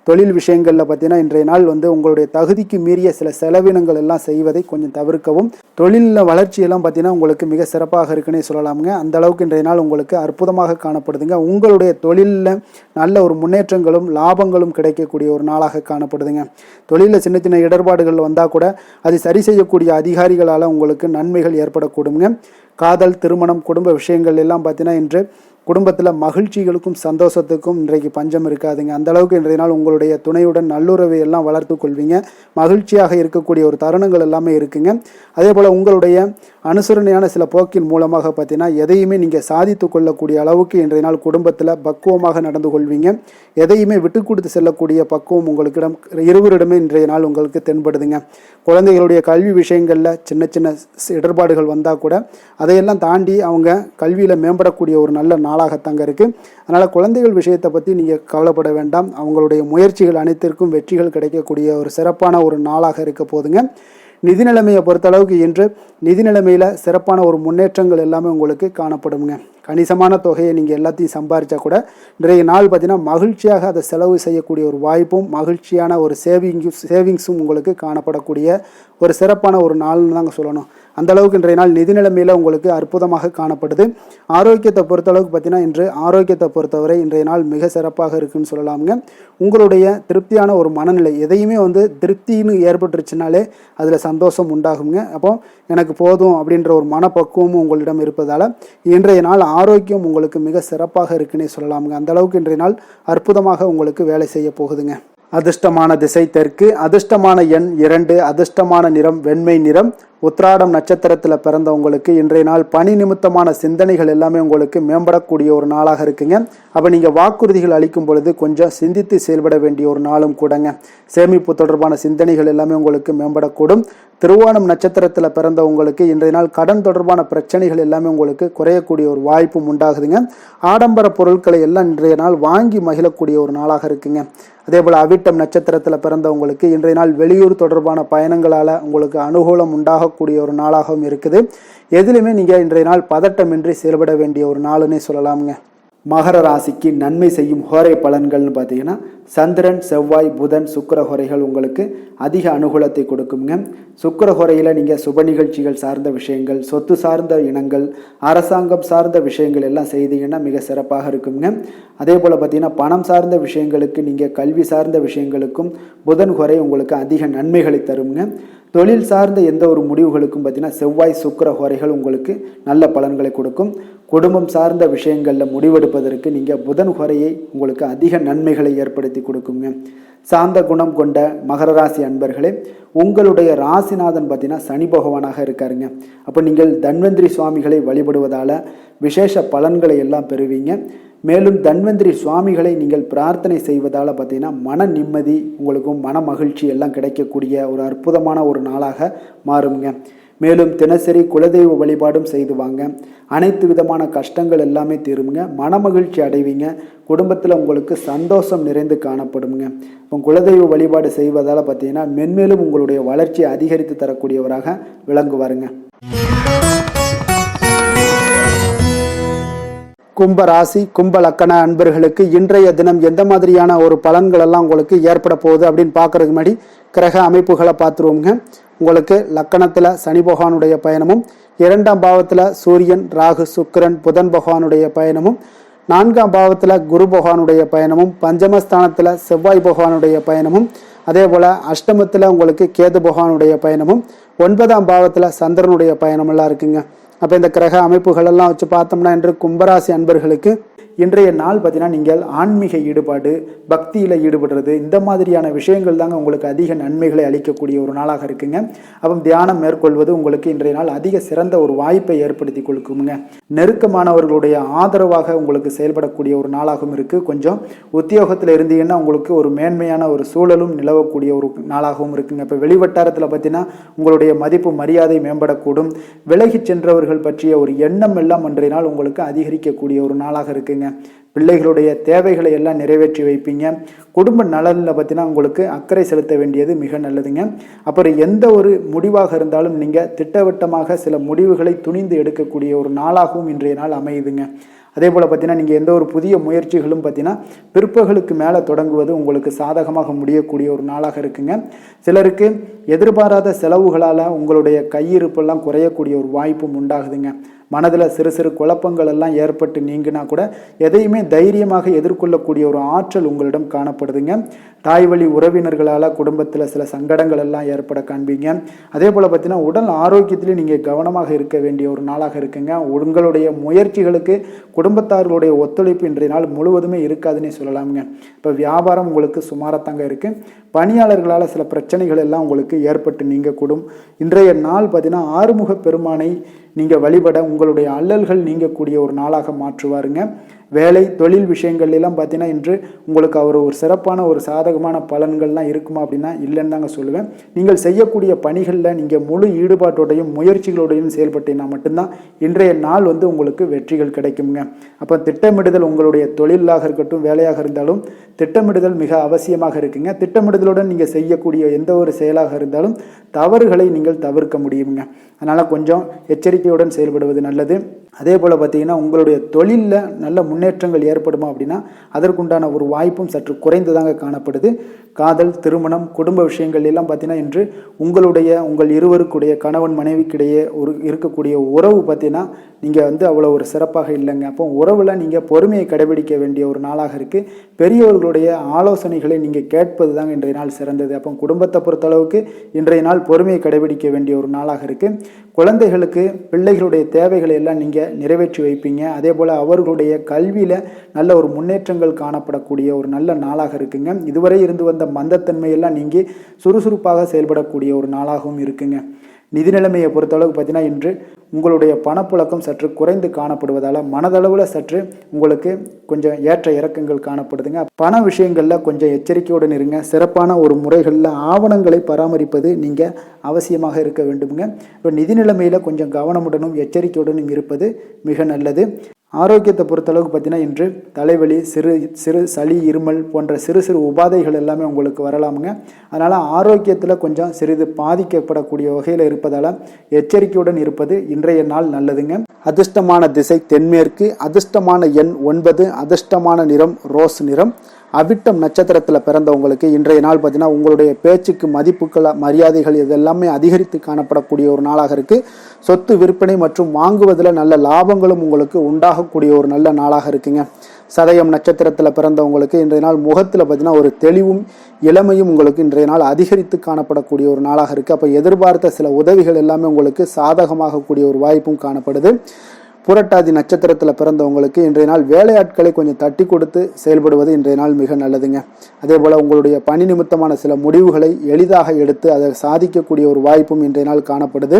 தொழில் விஷயங்களில் பார்த்தீங்கன்னா இன்றைய நாள் உங்களுடைய தகுதிக்கு மீறிய சில செலவினங்கள் எல்லாம் செய்வதை கொஞ்சம் தவிர்க்கவும். தொழிலில் வளர்ச்சியெல்லாம் பார்த்தீங்கன்னா உங்களுக்கு மிக சிறப்பாக இருக்குன்னே சொல்லலாமுங்க. அந்த அளவுக்கு இன்றைய நாள் உங்களுக்கு அற்புதமாக காணப்படுதுங்க. உங்களுடைய தொழிலில் நல்ல ஒரு முன்னேற்றங்களும் லாபங்களும் கிடைக்கக்கூடிய ஒரு நாளாக காணப்படுதுங்க. தொழிலில் சின்ன சின்ன இடர்பாடுகள் வந்தால் கூட அது சரி செய்யக்கூடிய அதிகாரிகளால் உங்களுக்கு நன்மைகள் ஏற்படக்கூடுங்க. காதல், திருமணம், குடும்ப விஷயங்கள் எல்லாம் பார்த்தீங்கன்னா இன்று குடும்பத்தில் மகிழ்ச்சிகளுக்கும் சந்தோஷத்துக்கும் இன்றைக்கு பஞ்சம் இருக்காதுங்க. அந்த அளவுக்கு இன்றைய நாள் உங்களுடைய துணையுடன் நல்லுறவை எல்லாம் வளர்த்து கொள்வீங்க. மகிழ்ச்சியாக இருக்கக்கூடிய ஒரு தருணங்கள் எல்லாமே இருக்குங்க. அதே போல் உங்களுடைய அனுசரணையான சில போக்கின் மூலமாக பார்த்தீங்கன்னா எதையுமே நீங்கள் சாதித்து கொள்ளக்கூடிய அளவுக்கு இன்றைய நாள் குடும்பத்தில் பக்குவமாக நடந்து கொள்வீங்க. எதையுமே விட்டு கொடுத்து செல்லக்கூடிய பக்குவம் உங்களுக்கிடம் இருவரிடமே இன்றைய நாள் உங்களுக்கு தென்படுதுங்க. குழந்தைகளுடைய கல்வி விஷயங்களில் சின்ன சின்ன இடர்பாடுகள் வந்தால் கூட அதையெல்லாம் தாண்டி அவங்க கல்வியில் மேம்படக்கூடிய ஒரு நல்ல நாளாகத்தாங்க இருக்குது. அதனால் குழந்தைகள் விஷயத்தை பற்றி நீங்கள் கவலைப்பட வேண்டாம். அவங்களுடைய முயற்சிகள் அனைத்திற்கும் வெற்றிகள் கிடைக்கக்கூடிய ஒரு சிறப்பான ஒரு நாளாக இருக்க போதுங்க. நிதி நிலைமையை பொறுத்தளவுக்கு இன்று நிதி நிலைமையில் சிறப்பான ஒரு முன்னேற்றங்கள் எல்லாமே உங்களுக்கு காணப்படுங்க. கணிசமான தொகையை நீங்கள் எல்லாத்தையும் சம்பாதிச்சா கூட இன்றைய நாள் பார்த்தீங்கன்னா மகிழ்ச்சியாக அதை செலவு செய்யக்கூடிய ஒரு வாய்ப்பும் மகிழ்ச்சியான ஒரு சேவிங்ஸும் உங்களுக்கு காணப்படக்கூடிய ஒரு சிறப்பான ஒரு நாள்னு தாங்க சொல்லணும். அந்த அளவுக்கு இன்றைய நாள் நிதி நிலைமையில் உங்களுக்கு அற்புதமாக காணப்படுது. ஆரோக்கியத்தை பொறுத்தளவுக்கு பார்த்தீங்கன்னா இன்று ஆரோக்கியத்தை பொறுத்தவரை இன்றைய நாள் மிக சிறப்பாக இருக்குன்னு சொல்லலாமுங்க. உங்களுடைய திருப்தியான ஒரு மனநிலை எதையுமே திருப்தின்னு ஏற்பட்டுருச்சுனாலே அதில் சந்தோஷம் உண்டாகுங்க. அப்போ எனக்கு போதும் அப்படின்ற ஒரு மனப்பக்குவமும் உங்களிடம் இருப்பதால் இன்றைய நாள் ஆரோக்கியம் உங்களுக்கு மிக சிறப்பாக இருக்குன்னே சொல்லலாமுங்க. அந்த அளவுக்கு இன்றைய நாள் அற்புதமாக உங்களுக்கு வேலை செய்ய போகுதுங்க. அதிர்ஷ்டமான திசை தெற்கு, அதிர்ஷ்டமான எண் 2, அதிர்ஷ்டமான நிறம் வெண்மை நிறம். உத்திராடம் நட்சத்திரத்தில் பிறந்தவங்களுக்கு இன்றைய நாள் பணி நிமித்தமான சிந்தனைகள் எல்லாமே உங்களுக்கு மேம்படக்கூடிய ஒரு நாளாக இருக்குங்க. அப்போ நீங்கள் வாக்குறுதிகள் அளிக்கும் பொழுது கொஞ்சம் சிந்தித்து செயல்பட வேண்டிய ஒரு நாளும் கூடங்க. சேமிப்பு தொடர்பான சிந்தனைகள் எல்லாமே உங்களுக்கு மேம்படக்கூடும். திருவோணம் நட்சத்திரத்தில் பிறந்தவங்களுக்கு இன்றைய நாள் கடன் தொடர்பான பிரச்சனைகள் எல்லாமே உங்களுக்கு குறையக்கூடிய ஒரு வாய்ப்பும் உண்டாகுதுங்க. ஆடம்பர பொருட்களை எல்லாம் இன்றைய நாள் வாங்கி மகிழக்கூடிய ஒரு நாளாக இருக்குங்க. அதே போல் அவிட்டம் நட்சத்திரத்தில் பிறந்தவங்களுக்கு இன்றைய நாள் வெளியூர் தொடர்பான பயணங்களால் உங்களுக்கு அனுகூலம் உண்டாகக்கூடிய ஒரு நாளாகவும் இருக்குது. எதிலுமே நீங்கள் இன்றைய நாள் பதட்டமின்றி செயல்பட வேண்டிய ஒரு நாளுன்னே சொல்லலாமுங்க. மகர ராசிக்கு நன்மை செய்யும் ஹோரை பலன்கள்னு பார்த்தீங்கன்னா சந்திரன், செவ்வாய், புதன், சுக்கிர ஹோரைகள் உங்களுக்கு அதிக அனுகூலத்தை கொடுக்குங்க. சுக்கிர ஹோரையில் நீங்கள் சுப நிகழ்ச்சிகள் சார்ந்த விஷயங்கள், சொத்து சார்ந்த இனங்கள், அரசாங்கம் சார்ந்த விஷயங்கள் எல்லாம் செய்தீங்கன்னா மிக சிறப்பாக இருக்குங்க. அதே போல் பார்த்தீங்கன்னா பணம் சார்ந்த விஷயங்களுக்கு, நீங்கள் கல்வி சார்ந்த விஷயங்களுக்கும் புதன் ஹோரை உங்களுக்கு அதிக நன்மைகளை தருங்க. தொழில் சார்ந்த எந்த ஒரு முடிவுகளுக்கும் பார்த்தீங்கன்னா செவ்வாய், சுக்கிர ஹோரைகள் உங்களுக்கு நல்ல பலன்களை கொடுக்கும். குடும்பம் சார்ந்த விஷயங்களில் முடிவெடுப்பதற்கு நீங்கள் புதன் ஹோரையை உங்களுக்கு அதிக நன்மைகளை ஏற்படுத்தி கொடுக்குங்க. சாந்த குணம் கொண்ட மகர ராசி அன்பர்களே, உங்களுடைய ராசிநாதன் பார்த்தீங்கன்னா சனி பகவானாக இருக்காருங்க. அப்போ நீங்கள் தன்வந்திரி சுவாமிகளை வழிபடுவதால் விசேஷ பலன்களை எல்லாம் பெறுவீங்க. மேலும் தன்வந்திரி சுவாமிகளை நீங்கள் பிரார்த்தனை செய்வதால் பார்த்தீங்கன்னா மன நிம்மதி உங்களுக்கும் மன மகிழ்ச்சி எல்லாம் கிடைக்கக்கூடிய ஒரு அற்புதமான ஒரு நாளாக மாறுங்க. மேலும் தினசரி குலதெய்வ வழிபாடும் செய்து வாங்க. அனைத்து விதமான கஷ்டங்கள் எல்லாமே தீருங்க. மன மகிழ்ச்சி அடைவீங்க. குடும்பத்தில் உங்களுக்கு சந்தோஷம் நிறைந்து காணப்படுங்க. இப்போ குலதெய்வ வழிபாடு செய்வதால் பார்த்தீங்கன்னா மென்மேலும் உங்களுடைய வளர்ச்சியை அதிகரித்து தரக்கூடியவராக விளங்குவாருங்க. கும்ப ராசி, கும்ப லக்கண அன்பர்களுக்கு இன்றைய தினம் எந்த மாதிரியான ஒரு பலன்கள் எல்லாம் உங்களுக்கு ஏற்பட போகுது அப்படின்னு பார்க்கறதுக்கு முன்னாடி கிரக அமைப்புகளை பார்த்துருவோங்க. உங்களுக்கு லக்கணத்தில் சனி பகவானுடைய பயணமும், 2ஆம் பாவத்தில் சூரியன், ராகு, சுக்கிரன், புதன் பகவானுடைய பயணமும், 4ஆம் பாவத்தில் குரு பகவானுடைய பயணமும், பஞ்சமஸ்தானத்தில் செவ்வாய் பகவானுடைய பயணமும், அதே போல் அஷ்டமத்தில் உங்களுக்கு கேது பகவானுடைய பயணமும், 9ஆம் பாவத்தில் சந்திரனுடைய பயணமெல்லாம் இருக்குங்க. அப்போ இந்த கிரக அமைப்புகள் எல்லாம் வச்சு பார்த்தோம்னா இன்று கும்பராசி அன்பர்களுக்கு இன்றைய நாள் பார்த்தீங்கன்னா நீங்கள் ஆன்மீக ஈடுபாடு, பக்தியில் ஈடுபடுறது, இந்த மாதிரியான விஷயங்கள் தாங்க உங்களுக்கு அதிக நன்மைகளை அளிக்கக்கூடிய ஒரு நாளாக இருக்குங்க. அப்போ தியானம் மேற்கொள்வது உங்களுக்கு இன்றைய நாள் அதிக சிறந்த ஒரு வாய்ப்பை ஏற்படுத்தி கொடுக்குங்க. நெருக்கமானவர்களுடைய ஆதரவாக உங்களுக்கு செயல்படக்கூடிய ஒரு நாளாகவும் இருக்குது. கொஞ்சம் உத்தியோகத்தில் இருந்தீங்கன்னா உங்களுக்கு ஒரு மேன்மையான ஒரு சூழலும் நிலவக்கூடிய ஒரு நாளாகவும் இருக்குங்க. இப்போ வெளிவட்டாரத்தில் பார்த்தீங்கன்னா உங்களுடைய மதிப்பு மரியாதை மேம்படக்கூடும். விலகி சென்றவர்கள் பற்றிய ஒரு எண்ணம் எல்லாம் அன்றைய நாள் உங்களுக்கு அதிகரிக்கக்கூடிய ஒரு நாளாக இருக்குங்க. பிள்ளைகளுடைய தேவைகளை எல்லாம் நிறைவேற்றி வைப்பீங்க. குடும்ப நலனில் பார்த்தீங்கன்னா உங்களுக்கு அக்கறை செலுத்த வேண்டியது மிக நல்லதுங்க. அப்புறம் எந்த ஒரு முடிவாக இருந்தாலும் நீங்கள் திட்டவட்டமாக சில முடிவுகளை துணிந்து எடுக்கக்கூடிய ஒரு நாளாகவும் இன்றைய நாள் அமையுதுங்க. அதே போல் பார்த்தீங்கன்னா நீங்கள் எந்த ஒரு புதிய முயற்சிகளும் பார்த்தீங்கன்னா பிற்பகலுக்கு மேலே தொடங்குவது உங்களுக்கு சாதகமாக முடியக்கூடிய ஒரு நாளாக இருக்குங்க. சிலருக்கு எதிர்பாராத செலவுகளால் உங்களுடைய கையிருப்பெல்லாம் குறையக்கூடிய ஒரு வாய்ப்பும் உண்டாகுதுங்க. மனதில் சிறு சிறு குழப்பங்கள் எல்லாம் ஏற்பட்டு நீங்கினா கூட எதையுமே தைரியமாக எதிர்கொள்ளக்கூடிய ஒரு ஆற்றல் உங்களிடம் காணப்படுதுங்க. தாய் வழி உறவினர்களால் குடும்பத்தில் சில சங்கடங்கள் எல்லாம் ஏற்பட காண்பீங்க. அதே போல் பார்த்தீங்கன்னா உடல் ஆரோக்கியத்திலையும் நீங்கள் கவனமாக இருக்க வேண்டிய ஒரு நாளாக இருக்குங்க. உங்களுடைய முயற்சிகளுக்கு குடும்பத்தார்களுடைய ஒத்துழைப்பு இன்றைய நாள் முழுவதுமே இருக்காதுன்னே சொல்லலாமுங்க. இப்போ வியாபாரம் உங்களுக்கு சுமாரத்தாங்க இருக்குது. பணியாளர்களால் சில பிரச்சனைகள் எல்லாம் உங்களுக்கு ஏற்பட்டு நீங்கக்கூடும். இன்றைய நாள் பார்த்தீங்கன்னா ஆறுமுக பெருமானை நீங்கள் வழிபட உங்களுடைய அல்லல்கள் நீங்கக்கூடிய ஒரு நாளாக மாற்றுவாருங்க. வேலை தொழில் விஷயங்கள் எல்லாம் பார்த்தீங்கன்னா இன்று உங்களுக்கு அவர் ஒரு சிறப்பான ஒரு சாதகமான பலன்கள்லாம் இருக்குமா அப்படின்னா இல்லைன்னு தாங்க சொல்லுவேன். நீங்கள் செய்யக்கூடிய பணிகளில் நீங்கள் முழு ஈடுபாட்டோடையும் முயற்சிகளோடையும் செயல்பட்டீங்கன்னா மட்டும்தான் இன்றைய நாள் உங்களுக்கு வெற்றிகள் கிடைக்குங்க. அப்போ திட்டமிடுதல் உங்களுடைய தொழிலாக இருக்கட்டும் வேலையாக இருந்தாலும் திட்டமிடுதல் மிக அவசியமாக இருக்குங்க. திட்டமிடுதலுடன் நீங்கள் செய்யக்கூடிய எந்த ஒரு செயலாக இருந்தாலும் தவறுகளை நீங்கள் தவிர்க்க முடியுங்க. அதனால் கொஞ்சம் எச்சரிக்கையுடன் செயல்படுவது நல்லது. அதே போல் பார்த்தீங்கன்னா உங்களுடைய தொழிலில் நல்ல முன்னேற்றங்கள் ஏற்படுமா அப்படின்னா அதற்குண்டான ஒரு வாய்ப்பும் சற்று குறைந்துதாங்க காணப்படுது. காதல், திருமணம், குடும்ப விஷயங்கள் எல்லாம் பார்த்தீங்கன்னா இன்று உங்கள் இருவருக்குடைய கணவன் மனைவிக்கிடையே இருக்கக்கூடிய உறவு பார்த்தீங்கன்னா நீங்கள் அவ்வளோ ஒரு சிறப்பாக இல்லைங்க. அப்போ உறவில் நீங்கள் பொறுமையை கடைபிடிக்க வேண்டிய ஒரு நாளாக இருக்குது. பெரியவர்களுடைய ஆலோசனைகளை நீங்கள் கேட்பது தாங்க இன்றைய நாள் சிறந்தது. அப்போ குடும்பத்தை பொறுத்தளவுக்கு இன்றைய நாள் பொறுமையை கடைபிடிக்க வேண்டிய ஒரு நாளாக இருக்குது. குழந்தைகளுக்கு பிள்ளைகளுடைய தேவைகளை எல்லாம் நீங்கள் நிறைவேற்றி வைப்பீங்க. அதே போல் அவர்களுடைய கல்வியில் நல்ல ஒரு முன்னேற்றங்கள் காணப்படக்கூடிய ஒரு நல்ல நாளாக இருக்குங்க. இதுவரை இருந்து வந்த மந்தத்தன்மையெல்லாம் நீங்கி சுறுசுறுப்பாக செயல்படக்கூடிய ஒரு நாளாகவும் இருக்குங்க. நிதி நிலைமையை பொறுத்தளவுக்கு பார்த்தீங்கன்னா இன்று உங்களுடைய பணப்புழக்கம் சற்று குறைந்து காணப்படுவதால் மனதளவில் சற்று உங்களுக்கு கொஞ்சம் ஏற்ற இறக்கங்கள் காணப்படுதுங்க. பண விஷயங்களில் கொஞ்சம் எச்சரிக்கையுடன் இருங்க. சிறப்பான ஒரு முறைகளில் ஆவணங்களை பராமரிப்பது நீங்கள் அவசியமாக இருக்க வேண்டுங்க. இப்போ நிதி நிலைமையில் கொஞ்சம் கவனமுடனும் எச்சரிக்கையுடனும் இருப்பது மிக நல்லது. ஆரோக்கியத்தை பொறுத்தளவுக்கு பார்த்தீங்கன்னா இன்று தலைவலி, சிறு சளி, இருமல் போன்ற சிறு உபாதைகள் எல்லாமே உங்களுக்கு வரலாமுங்க. அதனால் ஆரோக்கியத்தில் கொஞ்சம் சிறிது பாதிக்கப்படக்கூடிய வகையில் இருப்பதால் எச்சரிக்கையுடன் இருப்பது இன்றைய நாள் நல்லதுங்க. அதிர்ஷ்டமான திசை தென்மேற்கு, அதிர்ஷ்டமான எண் 9, அதிர்ஷ்டமான நிறம் ரோஸ் நிறம். அவிட்டம் நட்சத்திரத்தில் பிறந்தவங்களுக்கு இன்றைய நாள் பார்த்தீங்கன்னா உங்களுடைய பேச்சுக்கு மதிப்புகள், மரியாதைகள் இதெல்லாமே அதிகரித்து காணப்படக்கூடிய ஒரு நாளாக இருக்குது. சொத்து விற்பனை மற்றும் வாங்குவதில் நல்ல லாபங்களும் உங்களுக்கு உண்டாகக்கூடிய ஒரு நல்ல நாளாக இருக்குங்க. சதயம் நட்சத்திரத்தில் பிறந்தவங்களுக்கு இன்றைய நாள் முகத்தில் பார்த்தீங்கன்னா ஒரு தெளிவும் இளமையும் உங்களுக்கு இன்றைய நாள் அதிகரித்து காணப்படக்கூடிய ஒரு நாளாக இருக்குது. அப்போ எதிர்பார்த்த சில உதவிகள் எல்லாமே உங்களுக்கு சாதகமாகக்கூடிய ஒரு வாய்ப்பும் காணப்படுது. புரட்டாதி நட்சத்திரத்தில் பிறந்தவங்களுக்கு இன்றைய நாள் வேலையாட்களை கொஞ்சம் தட்டி கொடுத்து செயல்படுவது இன்றைய நாள் மிக நல்லதுங்க. அதே போல் உங்களுடைய பணி நிமித்தமான சில முடிவுகளை எளிதாக எடுத்து அதை சாதிக்கக்கூடிய ஒரு வாய்ப்பும் இன்றைய நாள் காணப்படுது.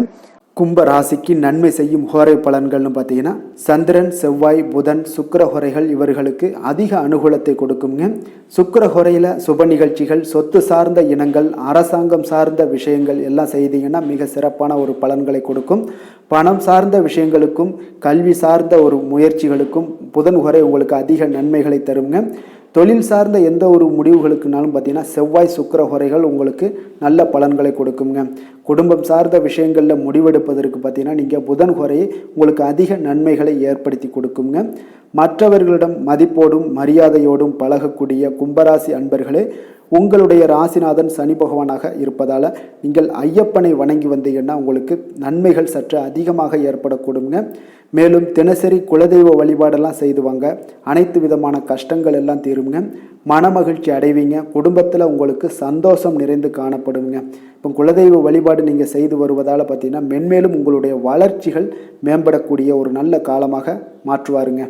கும்ப ராசிக்கு நன்மை செய்யும் ஹோரை பலன்கள்னு பார்த்தீங்கன்னா சந்திரன், செவ்வாய், புதன், சுக்கிர ஹோரைகள் இவர்களுக்கு அதிக அனுகூலத்தை கொடுக்குங்க. சுக்கிர ஹோரையில் சுப நிகழ்ச்சிகள், சொத்து சார்ந்த இனங்கள், அரசாங்கம் சார்ந்த விஷயங்கள் எல்லாம் செய்தீங்கன்னா மிக சிறப்பான ஒரு பலன்களை கொடுக்கும். பணம் சார்ந்த விஷயங்களுக்கும் கல்வி சார்ந்த ஒரு முயற்சிகளுக்கும் புதன் ஹோரை உங்களுக்கு அதிக நன்மைகளை தருங்க. தொழில் சார்ந்த எந்த ஒரு முடிவுகளுக்குனாலும் பார்த்தீங்கன்னா செவ்வாய், சுக்கிர ஹோரைகள் உங்களுக்கு நல்ல பலன்களை கொடுக்குங்க. குடும்பம் சார்ந்த விஷயங்களில் முடிவெடுப்பதற்கு பார்த்தீங்கன்னா நீங்கள் புதன் ஹோரையை உங்களுக்கு அதிக நன்மைகளை ஏற்படுத்தி கொடுக்குங்க. மற்றவர்களிடம் மதிப்போடும் மரியாதையோடும் பழகக்கூடிய கும்பராசி அன்பர்களே, உங்களுடைய ராசிநாதன் சனி பகவானாக இருப்பதால் நீங்கள் ஐயப்பனை வணங்கி வந்தீங்கன்னா உங்களுக்கு நன்மைகள் சற்று அதிகமாக ஏற்படக்கூடுங்க. மேலும் தினசரி குலதெய்வ வழிபாடெல்லாம் செய்து வாங்க. அனைத்து விதமான கஷ்டங்கள் எல்லாம் தீருங்க. மனமகிழ்ச்சி அடைவீங்க. குடும்பத்தில் உங்களுக்கு சந்தோஷம் நிறைந்து காணப்படுங்க. இப்போ குலதெய்வ வழிபாடு நீங்கள் செய்து வருவதால் பார்த்தீங்கன்னா மென்மேலும் உங்களுடைய வளர்ச்சிகள் மேம்படக்கூடிய ஒரு நல்ல காலமாக மாற்றுவாருங்க.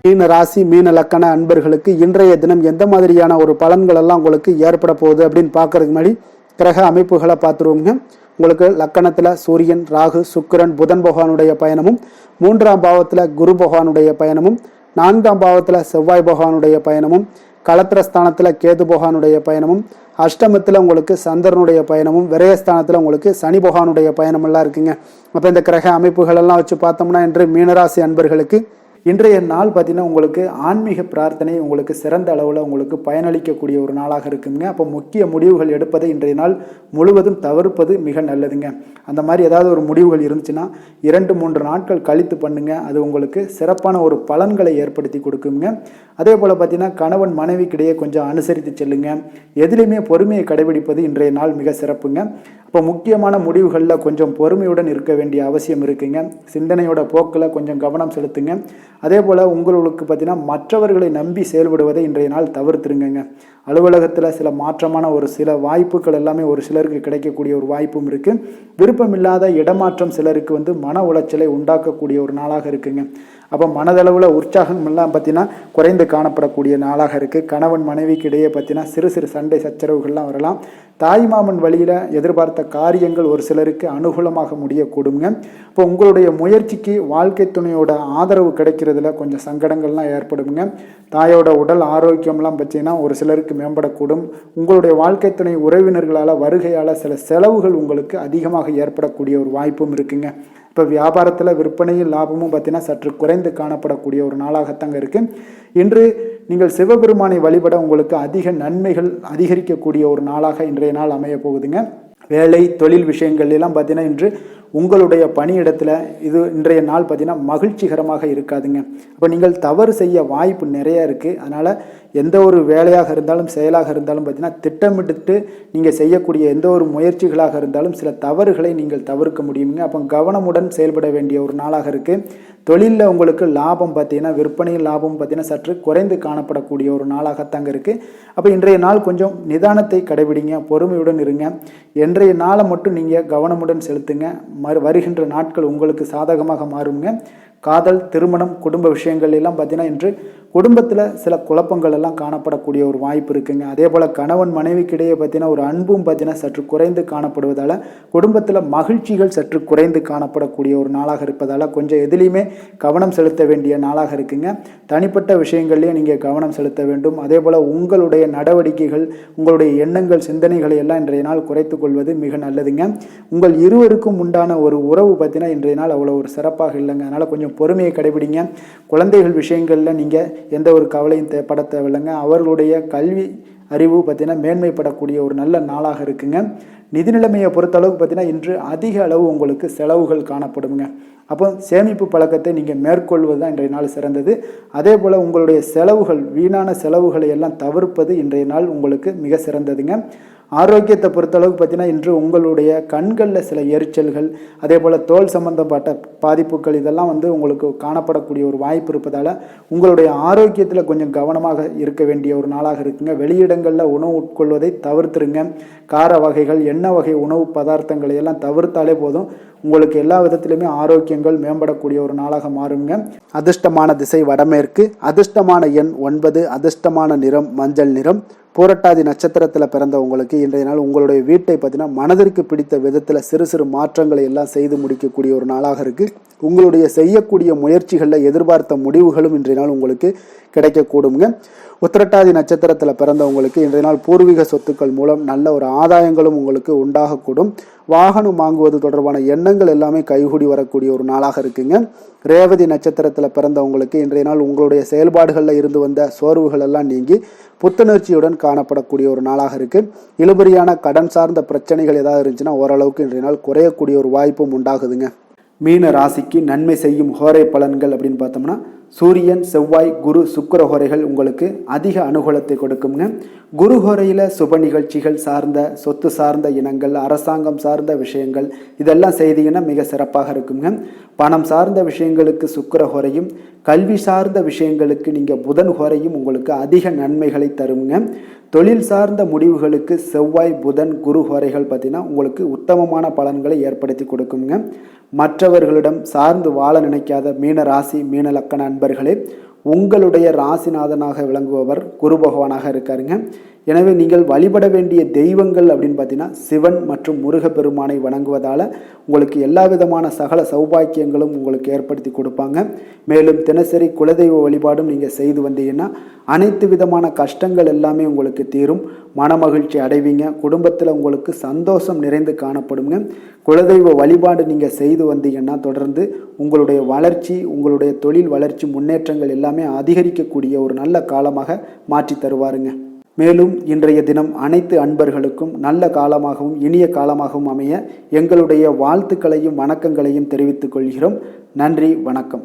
மீன ராசி மீன லக்கண அன்பர்களுக்கு இன்றைய தினம் எந்த மாதிரியான ஒரு பலன்கள் எல்லாம் உங்களுக்கு ஏற்பட போகுது அப்படின்னு பார்க்கறதுக்கு முன்னாடி கிரக அமைப்புகளை பார்த்துருவோங்க. உங்களுக்கு லக்கணத்தில் சூரியன், ராகு, சுக்கிரன், புதன் பகவானுடைய பயணமும், 3ஆம் பாவத்தில் குரு பகவானுடைய பயணமும், 4ஆம் பாவத்தில் செவ்வாய் பகவானுடைய பயணமும், களத்திரஸ்தானத்தில் கேது பகவானுடைய பயணமும், அஷ்டமத்தில் உங்களுக்கு சந்திரனுடைய பயணமும், விரயஸ்தானத்தில் உங்களுக்கு சனி பகவானுடைய பயணமெல்லாம் இருக்குங்க. அப்போ இந்த கிரக அமைப்புகள் எல்லாம் வச்சு பார்த்தோம்னா இன்று மீனராசி அன்பர்களுக்கு இன்றைய நாள் பார்த்தீங்கன்னா உங்களுக்கு ஆன்மீக பிரார்த்தனை உங்களுக்கு சிறந்த அளவில் உங்களுக்கு பயனளிக்கக்கூடிய ஒரு நாளாக இருக்குங்க. அப்போ முக்கிய முடிவுகள் எடுப்பதை இன்றைய நாள் முழுவதும் தவிர்ப்பது மிக நல்லதுங்க. அந்த மாதிரி ஏதாவது ஒரு முடிவுகள் இருந்துச்சுன்னா 2-3 நாட்கள் கழித்து பண்ணுங்க. அது உங்களுக்கு சிறப்பான ஒரு பலன்களை ஏற்படுத்தி கொடுக்குங்க. அதே போல் பார்த்தீங்கன்னா கணவன் மனைவிக்கிடையே கொஞ்சம் அனுசரித்து செல்லுங்க. எதிலையுமே பொறுமையை கடைபிடிப்பது இன்றைய நாள் மிக சிறப்புங்க. இப்போ முக்கியமான முடிவுகளில் கொஞ்சம் பொறுமையுடன் இருக்க வேண்டிய அவசியம் இருக்குங்க. சிந்தனையோட போக்கில் கொஞ்சம் கவனம் செலுத்துங்க. அதே போல் உங்களுக்கு பார்த்தீங்கன்னா மற்றவர்களை நம்பி செயல்படுவதை இன்றைய நாள் தவிர்த்துருங்க. அலுவலகத்தில் சில மாற்றமான ஒரு சில வாய்ப்புகள் எல்லாமே ஒரு சிலருக்கு கிடைக்கக்கூடிய ஒரு வாய்ப்பும் இருக்குது. விருப்பமில்லாத இடமாற்றம் சிலருக்கு மன உளைச்சலை உண்டாக்கக்கூடிய ஒரு நாளாக இருக்குங்க. அப்போ மனதளவில் உற்சாகம் எல்லாம் பார்த்தீங்கன்னா குறைந்து காணப்படக்கூடிய நாளாக இருக்குது. கணவன் மனைவிக்கு இடையே பார்த்தீங்கன்னா சிறு சிறு சண்டை சச்சரவுகள்லாம் வரலாம். தாய்மாமன் வழியில் எதிர்பார்த்த காரியங்கள் ஒரு சிலருக்கு அனுகூலமாக முடியக்கூடுங்க. இப்போ உங்களுடைய முயற்சிக்கு வாழ்க்கை துணையோட ஆதரவு கிடைக்கிறதுல கொஞ்சம் சங்கடங்கள்லாம் ஏற்படுங்க. தாயோட உடல் ஆரோக்கியம்லாம் பார்த்தீங்கன்னா ஒரு சிலருக்கு மேம்படக்கூடும். உங்களுடைய வாழ்க்கை துணை உறவினர்களால் வருகையால் சில செலவுகள் உங்களுக்கு அதிகமாக ஏற்படக்கூடிய ஒரு வாய்ப்பும் இருக்குங்க. இப்போ வியாபாரத்தில் விற்பனையும் லாபமும் பார்த்தீங்கன்னா சற்று குறைந்து காணப்படக்கூடிய ஒரு நாளாகத்தாங்க இருக்குது. இன்று நீங்கள் சிவபெருமானை வழிபட உங்களுக்கு அதிக நன்மைகள் அதிகரிக்கக்கூடிய ஒரு நாளாக இன்றைய நாள் அமைய போகுதுங்க. வேலை தொழில் விஷயங்கள் எல்லாம் பார்த்தீங்கன்னா இன்று உங்களுடைய பணியிடத்தில் இது இன்றைய நாள் பார்த்தீங்கன்னா மகிழ்ச்சிகரமாக இருக்காதுங்க. அப்போ நீங்கள் தவறு செய்ய வாய்ப்பு நிறைய இருக்குது. அதனால் எந்த ஒரு வேலையாக இருந்தாலும் செயலாக இருந்தாலும் பார்த்தீங்கன்னா திட்டமிட்டு நீங்கள் செய்யக்கூடிய எந்த ஒரு முயற்சிகளாக இருந்தாலும் சில தவறுகளை நீங்கள் தவிர்க்க முடியுங்க. அப்போ கவனமுடன் செயல்பட வேண்டிய ஒரு நாளாக இருக்குது. தொழிலில் உங்களுக்கு லாபம் பார்த்தீங்கன்னா விற்பனையில் லாபம் பார்த்தீங்கன்னா சற்று குறைந்து காணப்படக்கூடிய ஒரு நாளாகத்தாங்க இருக்குது. அப்போ இன்றைய நாள் கொஞ்சம் நிதானத்தை கடைபிடிங்க, பொறுமையுடன் இருங்க. இன்றைய நாளை மட்டும் நீங்கள் கவனமுடன் செலுத்துங்க. வருகின்ற நாட்கள் உங்களுக்கு சாதகமாக மாறுங்க. காதல், திருமணம், குடும்ப விஷயங்கள் எல்லாம் பார்த்தீங்கன்னா இன்று குடும்பத்தில் சில குழப்பங்கள் எல்லாம் காணப்படக்கூடிய ஒரு வாய்ப்பு இருக்குங்க. அதே போல் கணவன் மனைவிக்கிடையே பார்த்தீங்கன்னா ஒரு அன்பும் பார்த்தீங்கன்னா சற்று குறைந்து காணப்படுவதால் குடும்பத்தில் மகிழ்ச்சிகள் சற்று குறைந்து காணப்படக்கூடிய ஒரு நாளாக இருப்பதால் கொஞ்சம் எதிலையுமே கவனம் செலுத்த வேண்டிய நாளாக இருக்குங்க. தனிப்பட்ட விஷயங்கள்லேயும் நீங்கள் கவனம் செலுத்த வேண்டும். அதே போல் உங்களுடைய நடவடிக்கைகள், உங்களுடைய எண்ணங்கள், சிந்தனைகளை எல்லாம் இன்றைய நாள் குறைத்து கொள்வது மிக நல்லதுங்க. உங்கள் இருவருக்கும் உண்டான ஒரு உறவு பார்த்தீங்கன்னா இன்றைய நாள் அவ்வளோ ஒரு சிறப்பாக இல்லைங்க. அதனால் கொஞ்சம் பொறுமையை கடைபிடிங்க. குழந்தைகள் விஷயங்களில் நீங்கள் எந்த ஒரு கவலையும் பட தேவையில்லைங்க. அவர்களுடைய கல்வி அறிவு பார்த்தீங்கன்னா மேன்மைப்படக்கூடிய ஒரு நல்ல நாளாக இருக்குங்க. நிதி நிலைமையை பொறுத்தளவுக்கு பார்த்தீங்கன்னா இன்று அதிக அளவு உங்களுக்கு செலவுகள் காணப்படுங்க. அப்போ சேமிப்பு பழக்கத்தை நீங்கள் மேற்கொள்வது தான் இன்றைய நாள் சிறந்தது. அதே போல் உங்களுடைய செலவுகள், வீணான செலவுகளை எல்லாம் தவிர்ப்பது இன்றைய நாள் உங்களுக்கு மிக சிறந்ததுங்க. ஆரோக்கியத்தை பொறுத்தளவுக்கு பார்த்தீங்கன்னா இன்று உங்களுடைய கண்களில் சில எரிச்சல்கள், அதே போல் தோல் சம்பந்தப்பட்ட பாதிப்புகள் இதெல்லாம் உங்களுக்கு காணப்படக்கூடிய ஒரு வாய்ப்பு இருப்பதால் உங்களுடைய ஆரோக்கியத்தில் கொஞ்சம் கவனமாக இருக்க வேண்டிய ஒரு நாளாக இருக்குங்க. வெளியிடங்களில் உணவு உட்கொள்வதை தவிர்த்துருங்க. கார வகைகள், எண்ணெய் வகை உணவு பதார்த்தங்களை எல்லாம் தவிர்த்தாலே போதும். உங்களுக்கு எல்லா விதத்திலுமே ஆரோக்கியங்கள் மேம்படக்கூடிய ஒரு நாளாக மாறுங்க. அதிர்ஷ்டமான திசை வடமேற்கு, அதிர்ஷ்டமான எண் 9, அதிர்ஷ்டமான நிறம் மஞ்சள் நிறம். பூரட்டாதி நட்சத்திரத்தில் பிறந்த உங்களுக்கு இன்றைய நாள் உங்களுடைய வீட்டை பார்த்தீங்கன்னா மனதிற்கு பிடித்த விதத்தில் சிறு சிறு மாற்றங்களை எல்லாம் செய்து முடிக்கக்கூடிய ஒரு நாளாக இருக்குது. உங்களுடைய செய்யக்கூடிய முயற்சிகளில் எதிர்பார்த்த முடிவுகளும் இன்றைய நாள் உங்களுக்கு கிடைக்கக்கூடுங்க. உத்திரட்டாதி நட்சத்திரத்தில் பிறந்தவங்களுக்கு இன்றைய நாள் பூர்வீக சொத்துக்கள் மூலம் நல்ல ஒரு ஆதாயங்களும் உங்களுக்கு உண்டாகக்கூடும். வாகனம் வாங்குவது தொடர்பான எண்ணங்கள் எல்லாமே கைகூடி வரக்கூடிய ஒரு நாளாக இருக்குங்க. ரேவதி நட்சத்திரத்தில் பிறந்தவங்களுக்கு இன்றைய நாள் உங்களுடைய செயல்பாடுகளில் இருந்து வந்த சோர்வுகள் எல்லாம் நீங்கி புத்துணர்ச்சியுடன் காணப்படக்கூடிய ஒரு நாளாக இருக்கு. இழுபறியான கடன் சார்ந்த பிரச்சனைகள் ஏதாவது இருந்துச்சுன்னா ஓரளவுக்கு இன்றைய நாள் குறையக்கூடிய ஒரு வாய்ப்பும் உண்டாகுதுங்க. மீன ராசிக்கு நன்மை செய்யும் ஹோரை பலன்கள் அப்படின்னு பார்த்தோம்னா சூரியன், செவ்வாய், குரு, சுக்கிர ஹோரைகள் உங்களுக்கு அதிக அனுகூலத்தை கொடுக்குங்க. குரு ஹோரையில் சுப நிகழ்ச்சிகள் சார்ந்த, சொத்து சார்ந்த இனங்கள், அரசாங்கம் சார்ந்த விஷயங்கள் இதெல்லாம் செய்தீங்கன்னா மிக சிறப்பாக இருக்குங்க. பணம் சார்ந்த விஷயங்களுக்கு சுக்கிர ஹோரையும், கல்வி சார்ந்த விஷயங்களுக்கு நீங்கள் புதன் ஹோரையும் உங்களுக்கு அதிக நன்மைகளை தருங்க. தொழில் சார்ந்த முடிவுகளுக்கு செவ்வாய், புதன், குரு ஹோரைகள் பார்த்தீங்கன்னா உங்களுக்கு உத்தமமான பலன்களை ஏற்படுத்தி கொடுக்குங்க. மற்றவர்களிடம் சார்ந்து வாழ நினைக்காத மீன ராசி, மீன லக்கண அன்பர்களே, உங்களுடைய ராசிநாதனாக விளங்குபவர் குரு பகவானாக இருக்காருங்க. எனவே நீங்கள் வழிபட வேண்டிய தெய்வங்கள் அப்படின்னு பார்த்தீங்கன்னா சிவன் மற்றும் முருகப்பெருமானை வணங்குவதால் உங்களுக்கு எல்லா விதமான சகல சௌபாக்கியங்களும் உங்களுக்கு ஏற்படுத்தி கொடுப்பாங்க. மேலும் தினசரி குலதெய்வ வழிபாடும் நீங்கள் செய்து வந்தீங்கன்னா அனைத்து விதமான கஷ்டங்கள் எல்லாமே உங்களுக்கு தீரும், மனமகிழ்ச்சி அடைவீங்க, குடும்பத்தில் உங்களுக்கு சந்தோஷம் நிறைந்து காணப்படுங்க. குலதெய்வ வழிபாடு நீங்கள் செய்து வந்தீங்கன்னா தொடர்ந்து உங்களுடைய வளர்ச்சி, உங்களுடைய தொழில் வளர்ச்சி, முன்னேற்றங்கள் எல்லாமே அதிகரிக்கக்கூடிய ஒரு நல்ல காலமாக மாற்றி தருவாருங்க. மேலும் இன்றைய தினம் அனைத்து அன்பர்களுக்கும் நல்ல காலமாகவும் இனிய காலமாகவும் அமைய எங்களுடைய வாழ்த்துக்களையும் வணக்கங்களையும் தெரிவித்துக் கொள்கிறோம். நன்றி, வணக்கம்.